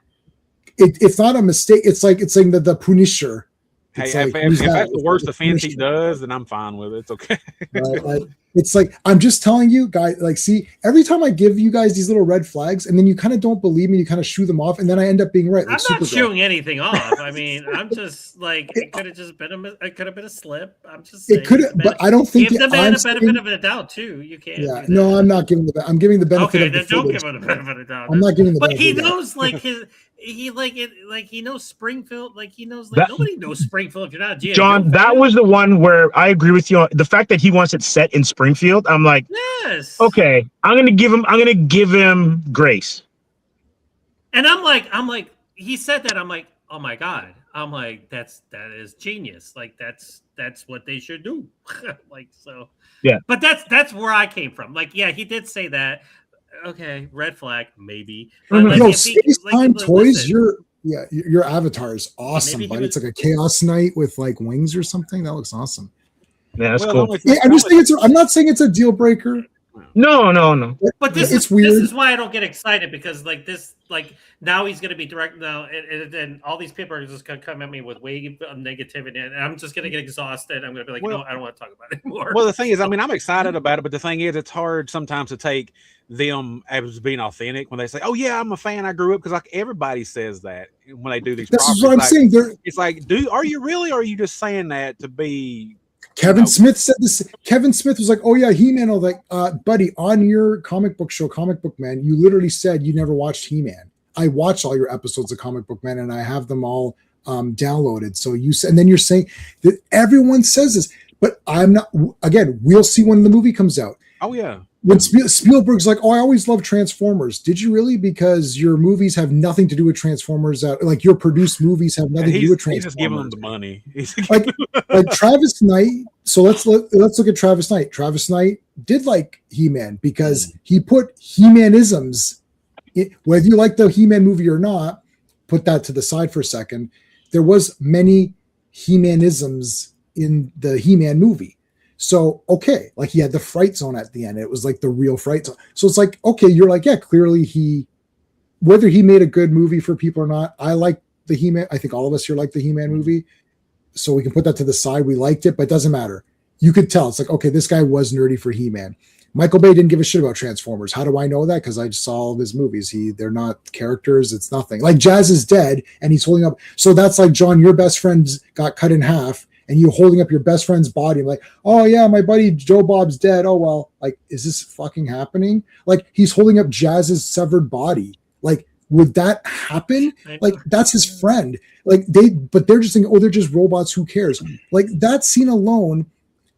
It's not a mistake. It's like the Punisher. Hey, if that's the worst offense he does, then I'm fine with it. It's okay. Right? It's like, I'm just telling you guys, like, see, every time I give you guys these little red flags and then you kind of don't believe me, you kind of shoo them off, and then I end up being right. Like I'm not shooing anything off. I mean, I'm just like, it could have just been it could have been a slip. I'm just saying. It could have, but I don't think give the man a benefit of the doubt too. You can't. Yeah, no, I'm not giving I'm giving the benefit. Okay, of the then don't give him the benefit of the doubt. I'm not giving the but benefit. He knows, like he knows Springfield. Like he knows, like nobody knows Springfield if you're not a G.I. John, that was the one where I agree with you. The fact that he wants it set in Springfield, I'm like, yes, okay, I'm gonna give him grace. And I'm like, he said that. I'm like, oh my god. I'm like, that is genius. Like that's what they should do. Like so. Yeah. But that's where I came from. Like, yeah, he did say that. Okay, red flag, maybe. But like, no, Space Time Toys, listen, your avatar is awesome, buddy. It's like a Chaos Knight with like wings or something. That looks awesome. Yeah, that's cool. Yeah, I'm not saying it's a deal breaker. No. But it's weird. This is why I don't get excited, because like this, like now he's gonna be direct now, and all these people are just gonna come at me with wave of negativity, and I'm just gonna get exhausted. I'm gonna be like, no, I don't want to talk about it anymore. Well, the thing is, I mean, I'm excited about it, but the thing is, it's hard sometimes to take them as being authentic when they say, "Oh yeah, I'm a fan. I grew up," because like everybody says that when they do these. This is what I'm saying. It's like, are you really, or are you just saying that to be? Kevin Smith said this. Kevin Smith was like, "Oh yeah, He-Man." I was like, "Buddy, on your comic book show, Comic Book Man, you literally said you never watched He-Man. I watched all your episodes of Comic Book Man, and I have them all downloaded." So you said, and then you're saying that everyone says this, but I'm not. Again, we'll see when the movie comes out. Oh yeah. When Spielberg's like, "Oh, I always loved Transformers." Did you really? Because your movies have nothing to do with Transformers. Like your produced movies have nothing to do with Transformers. He's just giving them the money. like Travis Knight. So let's look at Travis Knight. Travis Knight did like He-Man because he put He-Manisms. Whether you like the He-Man movie or not, put that to the side for a second. There was many He-Manisms in the He-Man movie. So, okay, like he had the fright zone at the end. It was like the real fright zone. So it's like, okay, you're like, yeah, clearly whether he made a good movie for people or not, I like the He-Man. I think all of us here like the He-Man movie. So we can put that to the side. We liked it, but it doesn't matter. You could tell. It's like, okay, this guy was nerdy for He-Man. Michael Bay didn't give a shit about Transformers. How do I know that? Because I just saw all of his movies. They're not characters. It's nothing. Like Jazz is dead and he's holding up. So that's like, John, your best friend got cut in half and you holding up your best friend's body. Like, oh yeah, my buddy Joe Bob's dead. Oh, well, like, is this fucking happening? Like he's holding up Jazz's severed body. Like, would that happen? Like that's his friend. Like they're just thinking, oh, they're just robots. Who cares? Like that scene alone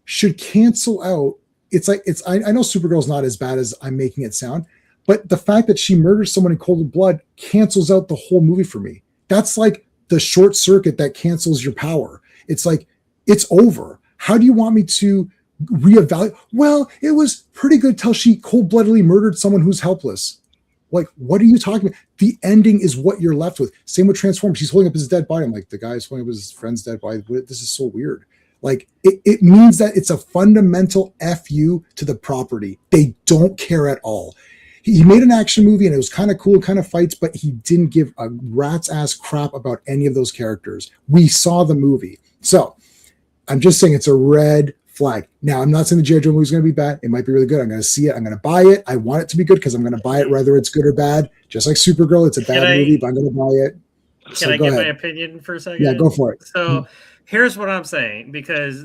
should cancel out. It's like I know Supergirl's not as bad as I'm making it sound, but the fact that she murders someone in cold blood cancels out the whole movie for me. That's like the short circuit that cancels your power. It's like it's over. How do you want me to reevaluate? Well, it was pretty good till she cold-bloodedly murdered someone who's helpless. Like, what are you talking about? The ending is what you're left with. Same with Transformers. He's holding up his dead body. I'm like, the guy's holding up his friend's dead body. This is so weird. Like, it means that it's a fundamental FU to the property. They don't care at all. He made an action movie and it was kind of cool, kind of fights, but he didn't give a rat's ass crap about any of those characters. We saw the movie. So I'm just saying it's a red flag. Now, I'm not saying the G.I. Joe movie is going to be bad. It might be really good. I'm going to see it. I'm going to buy it. I want it to be good because I'm going to buy it whether it's good or bad. Just like Supergirl, it's a bad movie, but I'm going to buy it. Can I give my opinion for a second? Yeah, go for it. So here's what I'm saying, because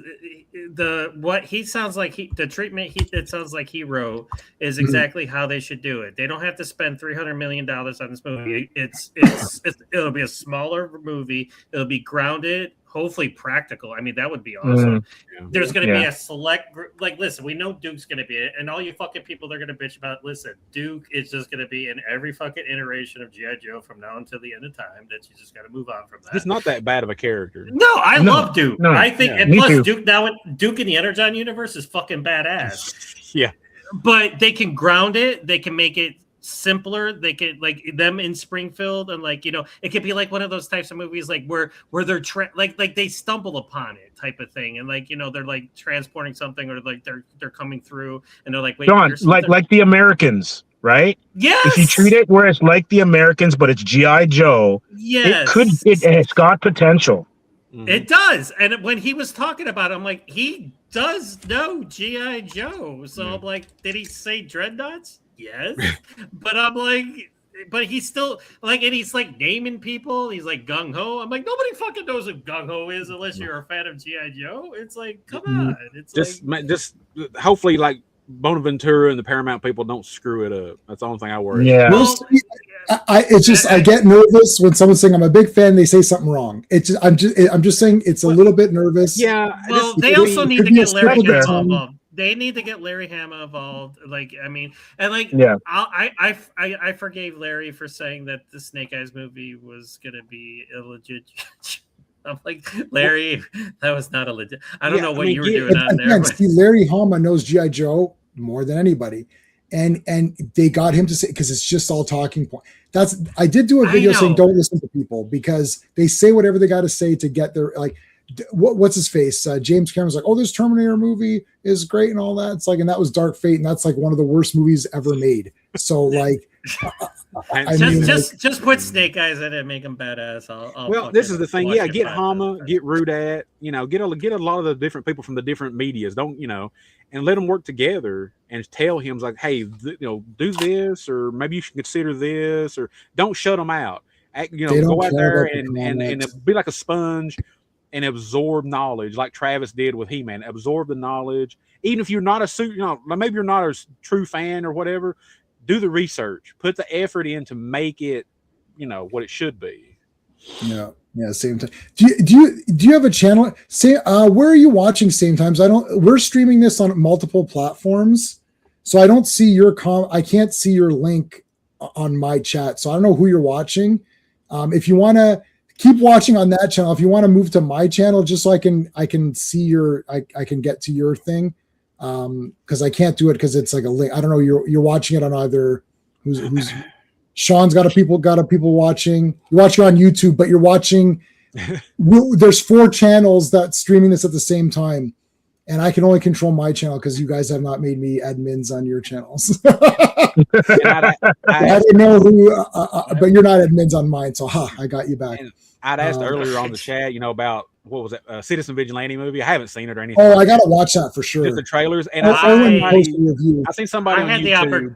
the treatment it sounds like he wrote is exactly how they should do it. They don't have to spend $300 million on this movie. It'll be a smaller movie. It'll be grounded, hopefully practical. I mean, that would be awesome. There's going to be a select group. Like, listen, we know Duke's going to be it, and all you fucking people they're going to bitch about. Listen, Duke is just going to be in every fucking iteration of G.I. Joe from now until the end of time. That you just got to move on from that. It's not that bad of a character. No, I love Duke. No, I think, and me plus too. Duke in the Energon universe is fucking badass. Yeah, but they can ground it. They can make it simpler. They can, like, them in Springfield, and, like, you know, it could be like one of those types of movies, like where they're like they stumble upon it type of thing, and, like, you know, they're like transporting something, or like they're coming through and they're like, wait, John, like the Americans, right? Yes. If you treat it where it's like the Americans, but it's G.I. Joe, yes, it's got potential. It does. And when he was talking about it, I'm like, he does know G.I. Joe. So I'm like, did he say Dreadnoughts? Yes. But I'm like, but he's still like, and he's like naming people. He's like gung ho. I'm like, nobody fucking knows what gung ho is unless you're a fan of G.I. Joe. It's like, come on. It's just hopefully, like, Bonaventura and the Paramount people don't screw it up. That's the only thing I worry Yeah. about. I get nervous when someone's saying I'm a big fan. They say something wrong. I'm just saying it's a little bit nervous. Yeah. Well, they also need to get Larry Hama involved. They need to get Larry Hama involved. Like, I mean, and like, yeah, I forgave Larry for saying that the Snake Eyes movie was gonna be illegit. I'm like, Larry, that was not a legit. I don't know what you were doing on there. But see, Larry Hama knows G.I. Joe more than anybody. And they got him to say, because it's just all talking point. I did do a video saying don't listen to people because they say whatever they got to say to get their, like, what's his face? James Cameron's like, oh, this Terminator movie is great and all that. It's like, and that was Dark Fate, and that's like one of the worst movies ever made. So, like, just put Snake Eyes in it and make them badass. Well, this is the thing. Yeah, get Hama, get Rudat, you know, get a lot of the different people from the different medias. Don't, you know, and let them work together and tell him, like, hey, you know, do this, or maybe you should consider this, or don't shut them out. You know, go out there and be like a sponge and absorb knowledge, like Travis did with He-Man. Absorb the knowledge, even if you're not you know, maybe you're not a true fan or whatever. Do the research, put the effort in to make it, you know, what it should be. Yeah, same time. Do you have a channel? Say, where are you watching Same Times? We're streaming this on multiple platforms, so I don't see your I can't see your link on my chat, so I don't know who you're watching. If you want to keep watching on that channel, if you want to move to my channel, just so I can see I can get to your thing. Because I can't do it because it's like a link. I don't know. You're watching it on either. Who's Sean's got a people watching. You're watching on YouTube, but you're watching. There's 4 channels that streaming this at the same time, and I can only control my channel because you guys have not made me admins on your channels. I don't know who, but you're not admins on mine, so I got you back. I'd asked earlier on the chat, you know, about what was it, Citizen Vigilante movie. I haven't seen it or anything. Oh, I gotta watch that for sure. Just the trailers, and I seen somebody on YouTube.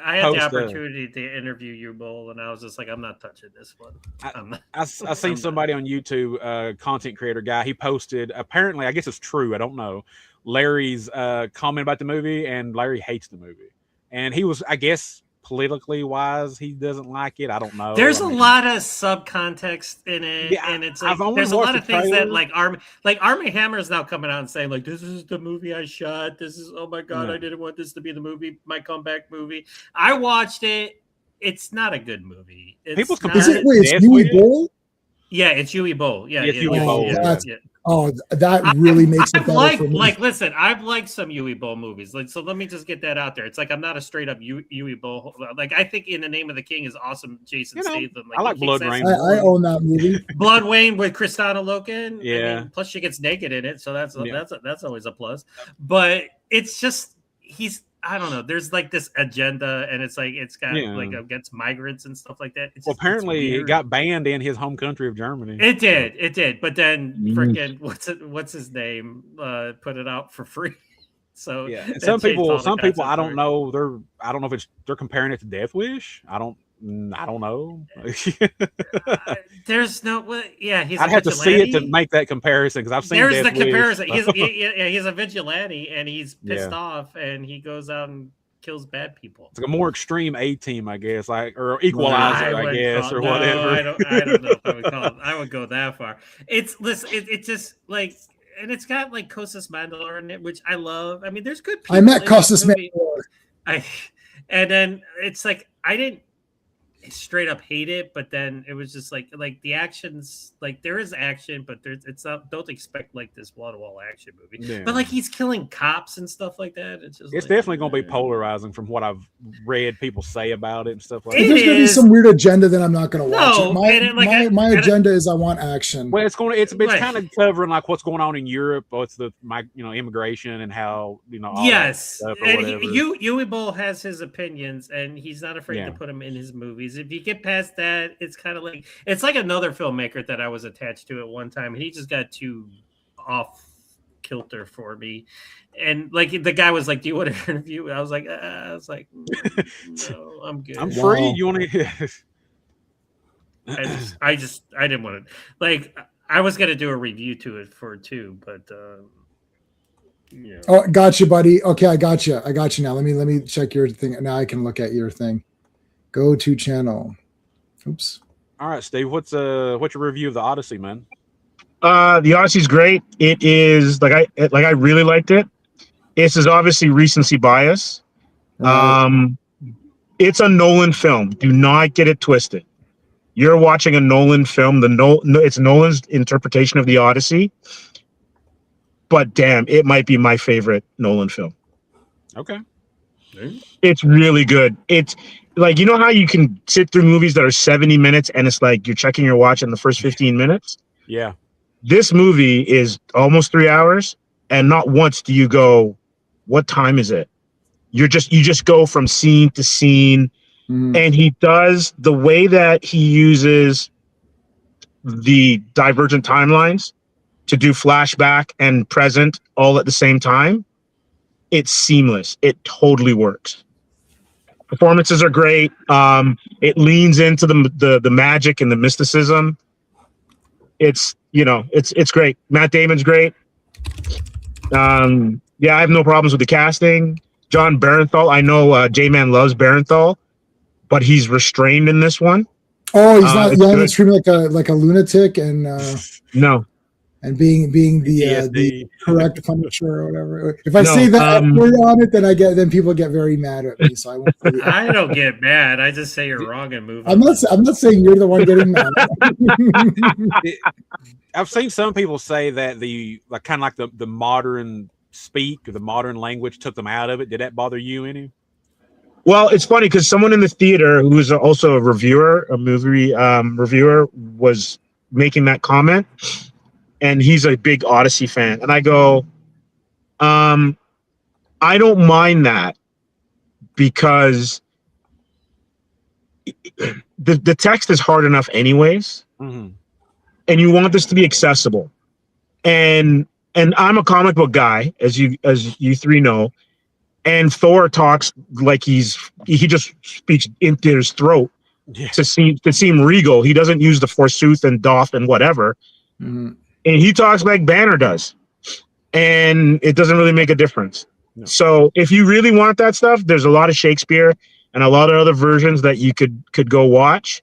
I had the opportunity to interview you, Bull, and I was just like, I'm not touching this one. I seen somebody on YouTube, content creator guy. He posted, apparently, I guess it's true, I don't know, Larry's comment about the movie, and Larry hates the movie. And he was, I guess, politically wise, he doesn't like it. I don't know. There's a lot of subcontext in it, and it's like there's a lot of things that like Armie Hammer is now coming out and saying, like, this is the movie I shot. This is, oh my god, I didn't want this to be the movie, my comeback movie. I watched it. It's not a good movie. It's Huey Bowl? Yeah, it's Huey Bowl. Yeah, it's Huey Bowl. Oh, that really makes it better for me. Listen, I've liked some Yui Bowl movies. So let me just get that out there. It's like I'm not a straight up Yui Bowl. Like I think In the Name of the King is awesome. Jason Statham. I like Blood Rain. I own that movie. Blood Rain with Kristanna Loken. Yeah. I mean, plus she gets naked in it, so that's always a plus. But it's just I don't know. There's like this agenda, and it's like it's got like against migrants and stuff like that. Apparently, it got banned in his home country of Germany. It did. But then, freaking what's his name? Put it out for free. So and some people, I don't know. I don't know if they're comparing it to Death Wish. I don't know. There's no. Yeah, I'd have to see it to make that comparison because I've seen. There's Death the comparison. Wish. He's a vigilante and he's pissed off and he goes out and kills bad people. It's like a more extreme A-Team, I guess, or Equalizer, I guess, or whatever. I don't know if I would call it. I would go that far. It's just like. And it's got like Kostas Mandylor in it, which I love. I mean, there's good people. I met Kostas Mandylor. And then it's like I didn't straight up hate it, but then it was just like the actions, like there is action, but it's not. Don't expect like this wall-to-wall action movie. Yeah. But like he's killing cops and stuff like that. It's definitely going to be polarizing from what I've read people say about it and stuff like that. If there's going to be some weird agenda, then I'm not going to watch it. My agenda is I want action. Well, it's kind of covering like what's going on in Europe, what's immigration and how all that stuff or and Yui Boll has his opinions, and he's not afraid to put them in his movies. If you get past that, it's kind of like it's like another filmmaker that I was attached to at one time, and he just got too off kilter for me. And like the guy was like, "Do you want to interview?" I was like, no, I'm good. I'm free. You want to? I didn't want to. Like I was gonna do a review to it but. Oh, got you, buddy. Okay, I got you now. Let me check your thing. Now I can look at your thing. Go to channel. Oops. All right, Steve. What's your review of the Odyssey, man? The Odyssey's great. It is I really liked it. This is obviously recency bias. It's a Nolan film. Do not get it twisted. You're watching a Nolan film. It's Nolan's interpretation of the Odyssey. But damn, it might be my favorite Nolan film. Okay. It's really good. It's like, you know how you can sit through movies that are 70 minutes and it's like you're checking your watch in the first 15 minutes? Yeah. This movie is almost 3 hours, and not once do you go, what time is it? You just go from scene to scene. And he does the way that he uses the divergent timelines to do flashback and present all at the same time. It's seamless. It totally works. Performances are great. It leans into the magic and the mysticism. It's great. Matt Damon's great. I have no problems with the casting. John Barenthal. I know J-Man loves Barenthal, but he's restrained in this one. Oh, he's not yelling and screaming like a lunatic and no. And being the correct Punisher or whatever. If I say that word on it, then people get very mad at me. So I won't. I don't get mad. I just say you're wrong and move. I'm not saying you're the one getting mad. I've seen some people say that the modern speak or the modern language took them out of it. Did that bother you any? Well, it's funny because someone in the theater who is also a movie reviewer, was making that comment. And he's a big Odyssey fan. And I go, I don't mind that because the text is hard enough anyways. Mm-hmm. And you want this to be accessible. And I'm a comic book guy, as you three know. And Thor talks like he just speaks into his throat to seem regal. He doesn't use the forsooth and doth and whatever. Mm-hmm. And he talks like Banner does. And it doesn't really make a difference. No. So if you really want that stuff, there's a lot of Shakespeare and a lot of other versions that you could go watch.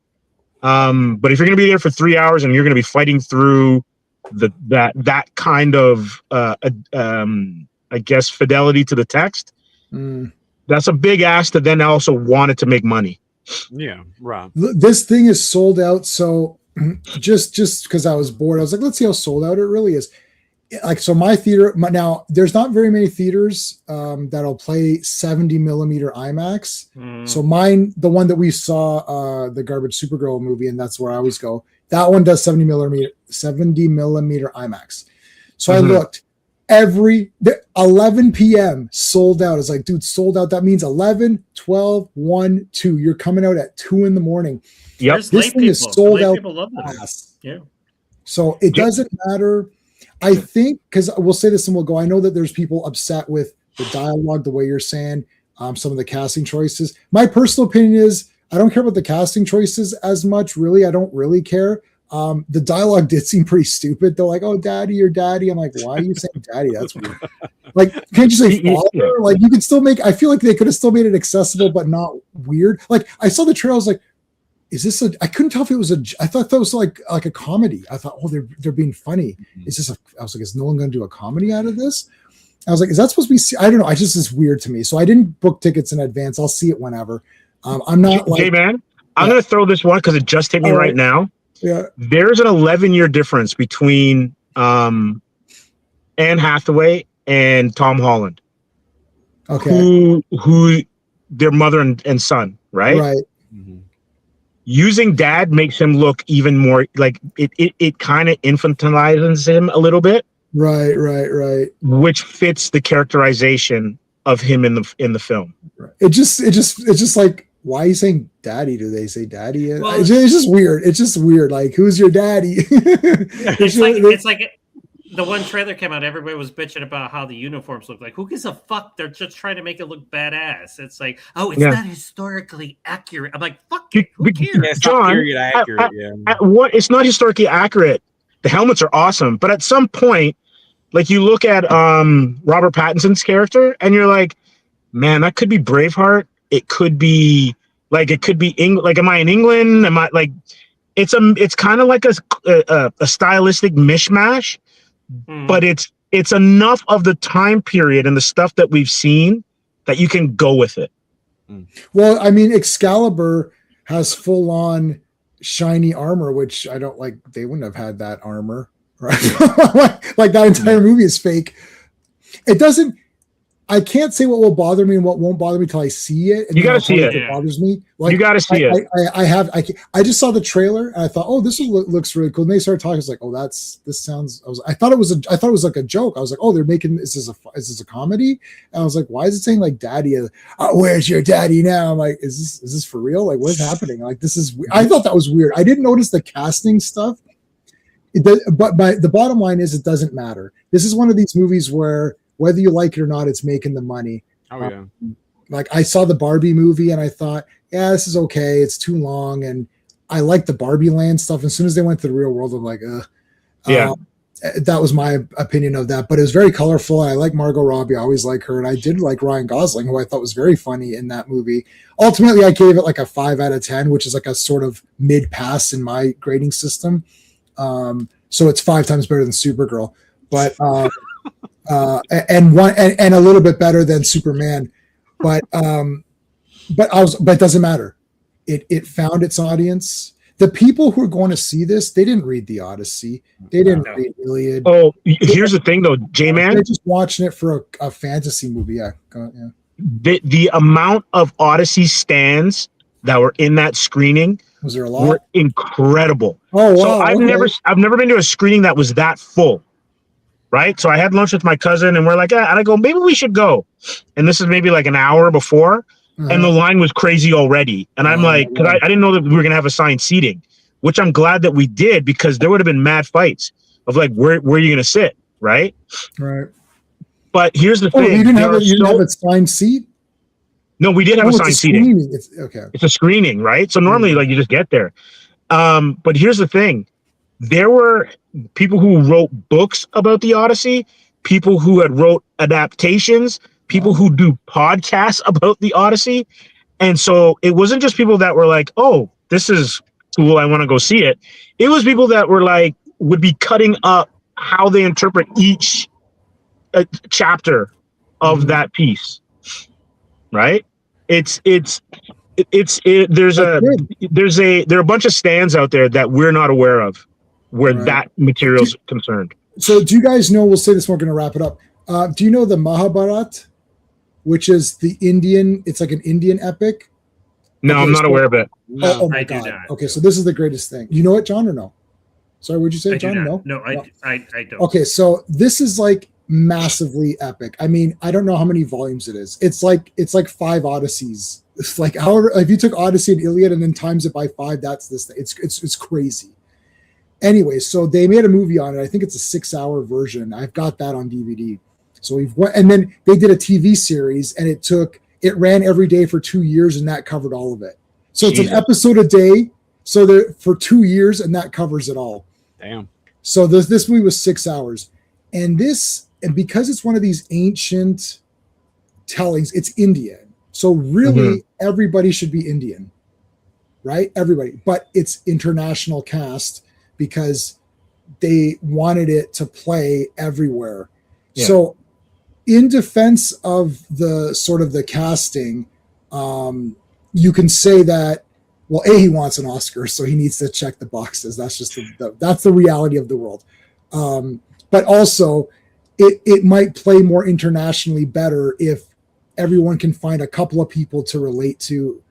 But if you're going to be there for 3 hours and you're going to be fighting through that kind of, I guess, fidelity to the text, that's a big ask to then also want it to make money. Yeah, right. This thing is sold out. So just because I was bored, I was like, let's see how sold out it really is. like, so my theater now, there's not very many theaters that'll play 70 millimeter IMAX. So mine, the one that we saw, the Garbage Supergirl movie, and that's where I always go. That one does 70 millimeter IMAX. So I looked, 11 p.m. sold out. It's like, dude, sold out. That means 11, 12, 1, 2. You're coming out at 2 in the morning. Yep. There's This late thing people. is sold Late out. people love them. Yeah. So it doesn't matter. I think, because we'll say this and we'll go, I know that there's people upset with the dialogue, the way you're saying, some of the casting choices. My personal opinion is I don't care about the casting choices as much, really. I don't really care. The dialogue did seem pretty stupid. They're like, oh, daddy or daddy. I'm like, why are you saying daddy? That's weird. Like, can't you say father? Like, you could still make, I feel like they could have still made it accessible, but not weird. Like, I saw the trailer, I was like, is this I couldn't tell if it was I thought that was like a comedy. I thought, oh, they're being funny. Is this I was like, is no one going to do a comedy out of this? I was like, is that supposed to be, I don't know. It's weird to me. So I didn't book tickets in advance. I'll see it whenever. I'm not like, hey man, I'm going to throw this one because it just hit me right now. Yeah. There's an 11-year difference between Anne Hathaway and Tom Holland. Okay. Who their mother and son, right? Right. Using dad makes him look even more like it kind of infantilizes him a little bit. Right. Which fits the characterization of him in the film. Right. It's just like, why are you saying daddy? Do they say daddy? Well, it's just weird. It's just weird. Like, who's your daddy? It's like the one trailer came out, everybody was bitching about how the uniforms look. Like, who gives a fuck? They're just trying to make it look badass. It's like, oh, it's not historically accurate. I'm like, fuck it. Who cares? Yeah, it's not period accurate. It's not historically accurate. The helmets are awesome, but at some point, like, you look at Robert Pattinson's character, and you're like, man, that could be Braveheart. It could be England. Like, am I in England? Am I like? It's kind of like a stylistic mishmash, but it's enough of the time period and the stuff that we've seen that you can go with it. Well, I mean, Excalibur has full on shiny armor, which I don't like. They wouldn't have had that armor, right? Like that entire movie is fake. It doesn't. I can't say what will bother me and what won't bother me till I see it. And you got to see it. It bothers me. Like, you got to see it. I just saw the trailer and I thought, oh, this looks really cool. And they started talking. I was like, oh, this sounds. I thought it was like a joke. I was like, oh, they're making is this a comedy? And I was like, why is it saying like daddy? Where's your daddy now? I'm like, is this for real? Like, what is happening? Like, this is. I thought that was weird. I didn't notice the casting stuff. But the bottom line is, it doesn't matter. This is one of these movies where, whether you like it or not, it's making the money. Oh yeah. Like, I saw the Barbie movie and I thought, yeah, this is okay. It's too long, and I like the Barbie Land stuff. As soon as they went to the real world, I'm like, yeah. That was my opinion of that. But it was very colorful. I like Margot Robbie. I always like her, and I did like Ryan Gosling, who I thought was very funny in that movie. Ultimately, I gave it like a 5 out of 10, which is like a sort of mid pass in my grading system. So it's 5 times better than Supergirl, but. And a little bit better than Superman, but it doesn't matter. It found its audience. The people who are going to see this, they didn't read the Odyssey. They didn't read Iliad. Oh, here's the thing though, J-Man. They're just watching it for a fantasy movie. Yeah. The amount of Odyssey stands that were in that screening was there a lot? Were incredible. Oh, wow. So I've never been to a screening that was that full. Right. So I had lunch with my cousin and we're like, and I go, maybe we should go. And this is maybe like an hour before. And the line was crazy already. And I'm like, because I didn't know that we were going to have assigned seating, which I'm glad that we did, because there would have been mad fights of like, where are you going to sit? Right. Right. But here's the thing. You didn't have a assigned seat? No, we did have assigned seating. It's a screening. Right. So normally like you just get there. But here's the thing. There were people who wrote books about the Odyssey, people who had wrote adaptations, people who do podcasts about the Odyssey. And so it wasn't just people that were like, oh, this is cool, I want to go see it. It was people that were like, would be cutting up how they interpret each chapter of that piece. Right? There are a bunch of stands out there that we're not aware of, where that material's concerned. So do you guys know, we'll say this, we're going to wrap it up. Do you know the Mahabharat, which is the Indian, it's like an Indian epic? No, Okay, I'm not so- aware of it. No, my I do God. not. Okay, so this is the greatest thing. You know it, John, or no? Sorry, what'd you say, I do John? not. No? No, I don't. Okay, so this is like massively epic. I mean, I don't know how many volumes it is. It's like 5 Odysseys. It's like, however, if you took Odyssey and Iliad and then times it by 5, that's this thing. It's crazy. Anyway, so they made a movie on it. I think it's a 6-hour version. I've got that on DVD. So and then they did a TV series, and it ran every day for 2 years, and that covered all of it. So it's Jesus. an episode a day. So for 2 years, and that covers it all. Damn. So this movie was 6 hours, and because it's one of these ancient tellings, it's Indian. So really, everybody should be Indian, right? Everybody, but it's international cast because they wanted it to play everywhere. Yeah. So, in defense of the sort of the casting, you can say that, well, he wants an Oscar, so he needs to check the boxes. That's just that's the reality of the world. But also, it might play more internationally better if everyone can find a couple of people to relate to.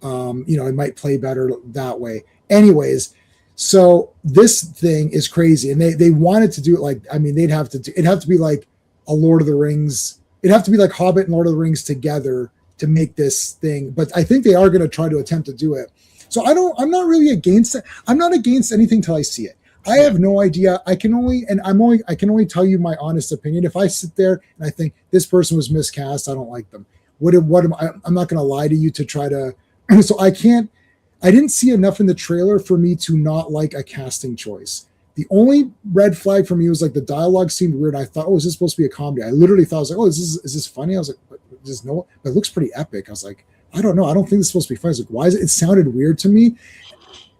It might play better that way. Anyways, so this thing is crazy, and they wanted to do it like, I mean, it'd have to be like a Lord of the Rings. It'd have to be like Hobbit and Lord of the Rings together to make this thing. But I think they are going to try to attempt to do it. So I'm not really against it. I'm not against anything till I see it. I have no idea. I can only tell you my honest opinion. If I sit there and I think this person was miscast, I don't like them. I'm not going to lie to you to try to. So I didn't see enough in the trailer for me to not like a casting choice. The only red flag for me was like the dialogue seemed weird. I thought, is this supposed to be a comedy? I literally thought, I was like, is this funny? I was like, but it looks pretty epic. I was like, I don't know. I don't think this is supposed to be funny. I was like, why is it? It sounded weird to me.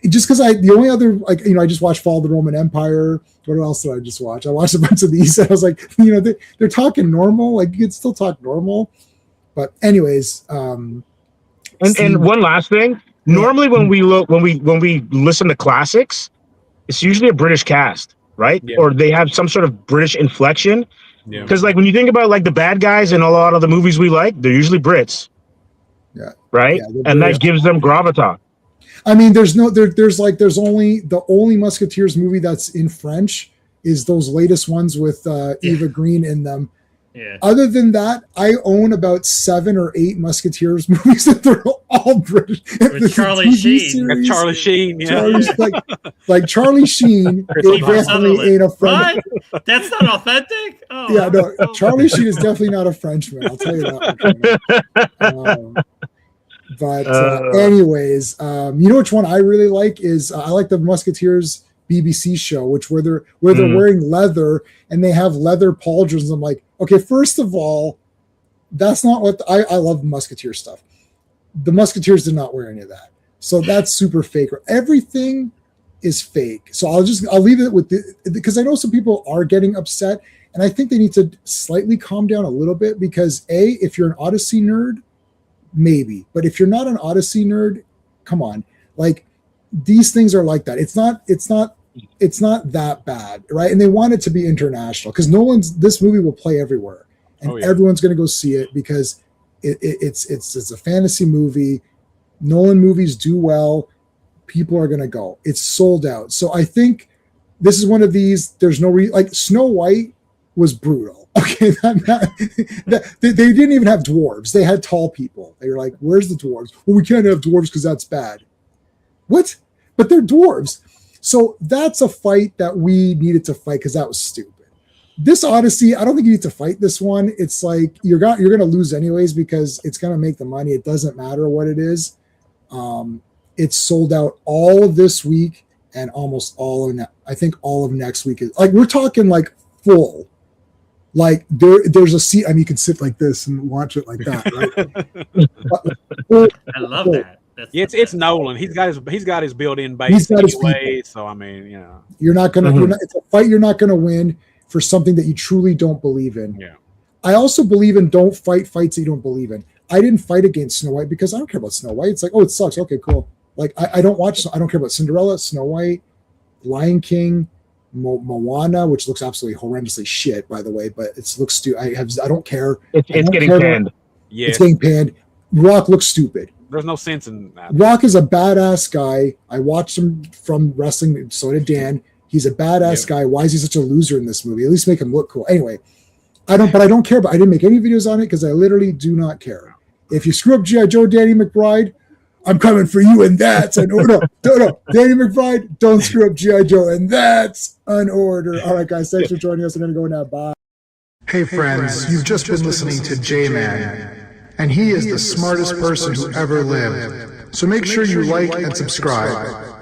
Just because the only other, I just watched Fall of the Roman Empire. What else did I just watch? I watched a bunch of these, and I was like, they're talking normal. Like, you could still talk normal. But anyways, and one last thing. Normally, when we listen to classics, it's usually a British cast, right? Yeah. Or they have some sort of British inflection. Yeah. Because like when you think about like the bad guys in a lot of the movies we like, they're usually Brits. Yeah. Right. Yeah, and that gives them gravitas. I mean, there's only the only Musketeers movie that's in French is those latest ones with Eva Green in them. Yeah. Other than that, I own about 7 or 8 Musketeers movies that they're all British. With Charlie Sheen. That's Charlie Sheen, yeah. Like Charlie Sheen, it definitely ain't a French. What? That's not authentic? Oh, Yeah, no, Charlie Sheen is definitely not a Frenchman. I'll tell you that. Anyways, you know which one I really like is I like the Musketeers BBC show, where they're wearing leather and they have leather pauldrons. I'm like, okay, first of all, that's not what I love Musketeer stuff. The Musketeers did not wear any of that, so that's super fake. Everything is fake. So I'll leave it with because I know some people are getting upset, and I think they need to slightly calm down a little bit because if you're an Odyssey nerd, maybe, but if you're not an Odyssey nerd, come on, like these things are like that. It's not that bad, right? And they want it to be international because this movie will play everywhere, and everyone's going to go see it because it's a fantasy movie. Nolan movies do well. People are going to go. It's sold out. So I think this is one of these. There's no like Snow White was brutal. Okay, they didn't even have dwarves. They had tall people. They were like, "Where's the dwarves?" Well, we can't have dwarves because that's bad. What? But they're dwarves. So that's a fight that we needed to fight because that was stupid. This Odyssey, I don't think you need to fight this one. It's like you're going to lose anyways because it's going to make the money. It doesn't matter what it is. It's sold out all of this week and almost all of next week. Like we're talking like full. Like there's a seat. I mean, you can sit like this and watch it like that. Right? I love that. It's Nolan. He's got his built-in base anyway. So I mean, you're not gonna. It's a fight you're not gonna win for something that you truly don't believe in. Yeah. I also believe in don't fight fights that you don't believe in. I didn't fight against Snow White because I don't care about Snow White. It's like, it sucks. Okay, cool. Like I don't care about Cinderella, Snow White, Lion King, Moana, which looks absolutely horrendously shit, by the way, but it looks stupid. I don't care. It's getting panned. Yeah, It's getting panned. Rock looks stupid. there's no sense in that. Rock is a badass guy. I watched him from wrestling. So did Dan. He's a badass guy. Why is he such a loser in this movie? At least make him look cool. Anyway, I don't care. But I didn't make any videos on it because I literally do not care. If you screw up G.I. Joe, Danny McBride, I'm coming for you, and that's an order. No, Danny McBride, don't screw up G.I. Joe, and that's an order. All right, guys, thanks for joining us. I'm going to go now. Bye. Hey friends, you've just been listening to J-Man, and he is the smartest person who ever lived. So make sure you like and subscribe.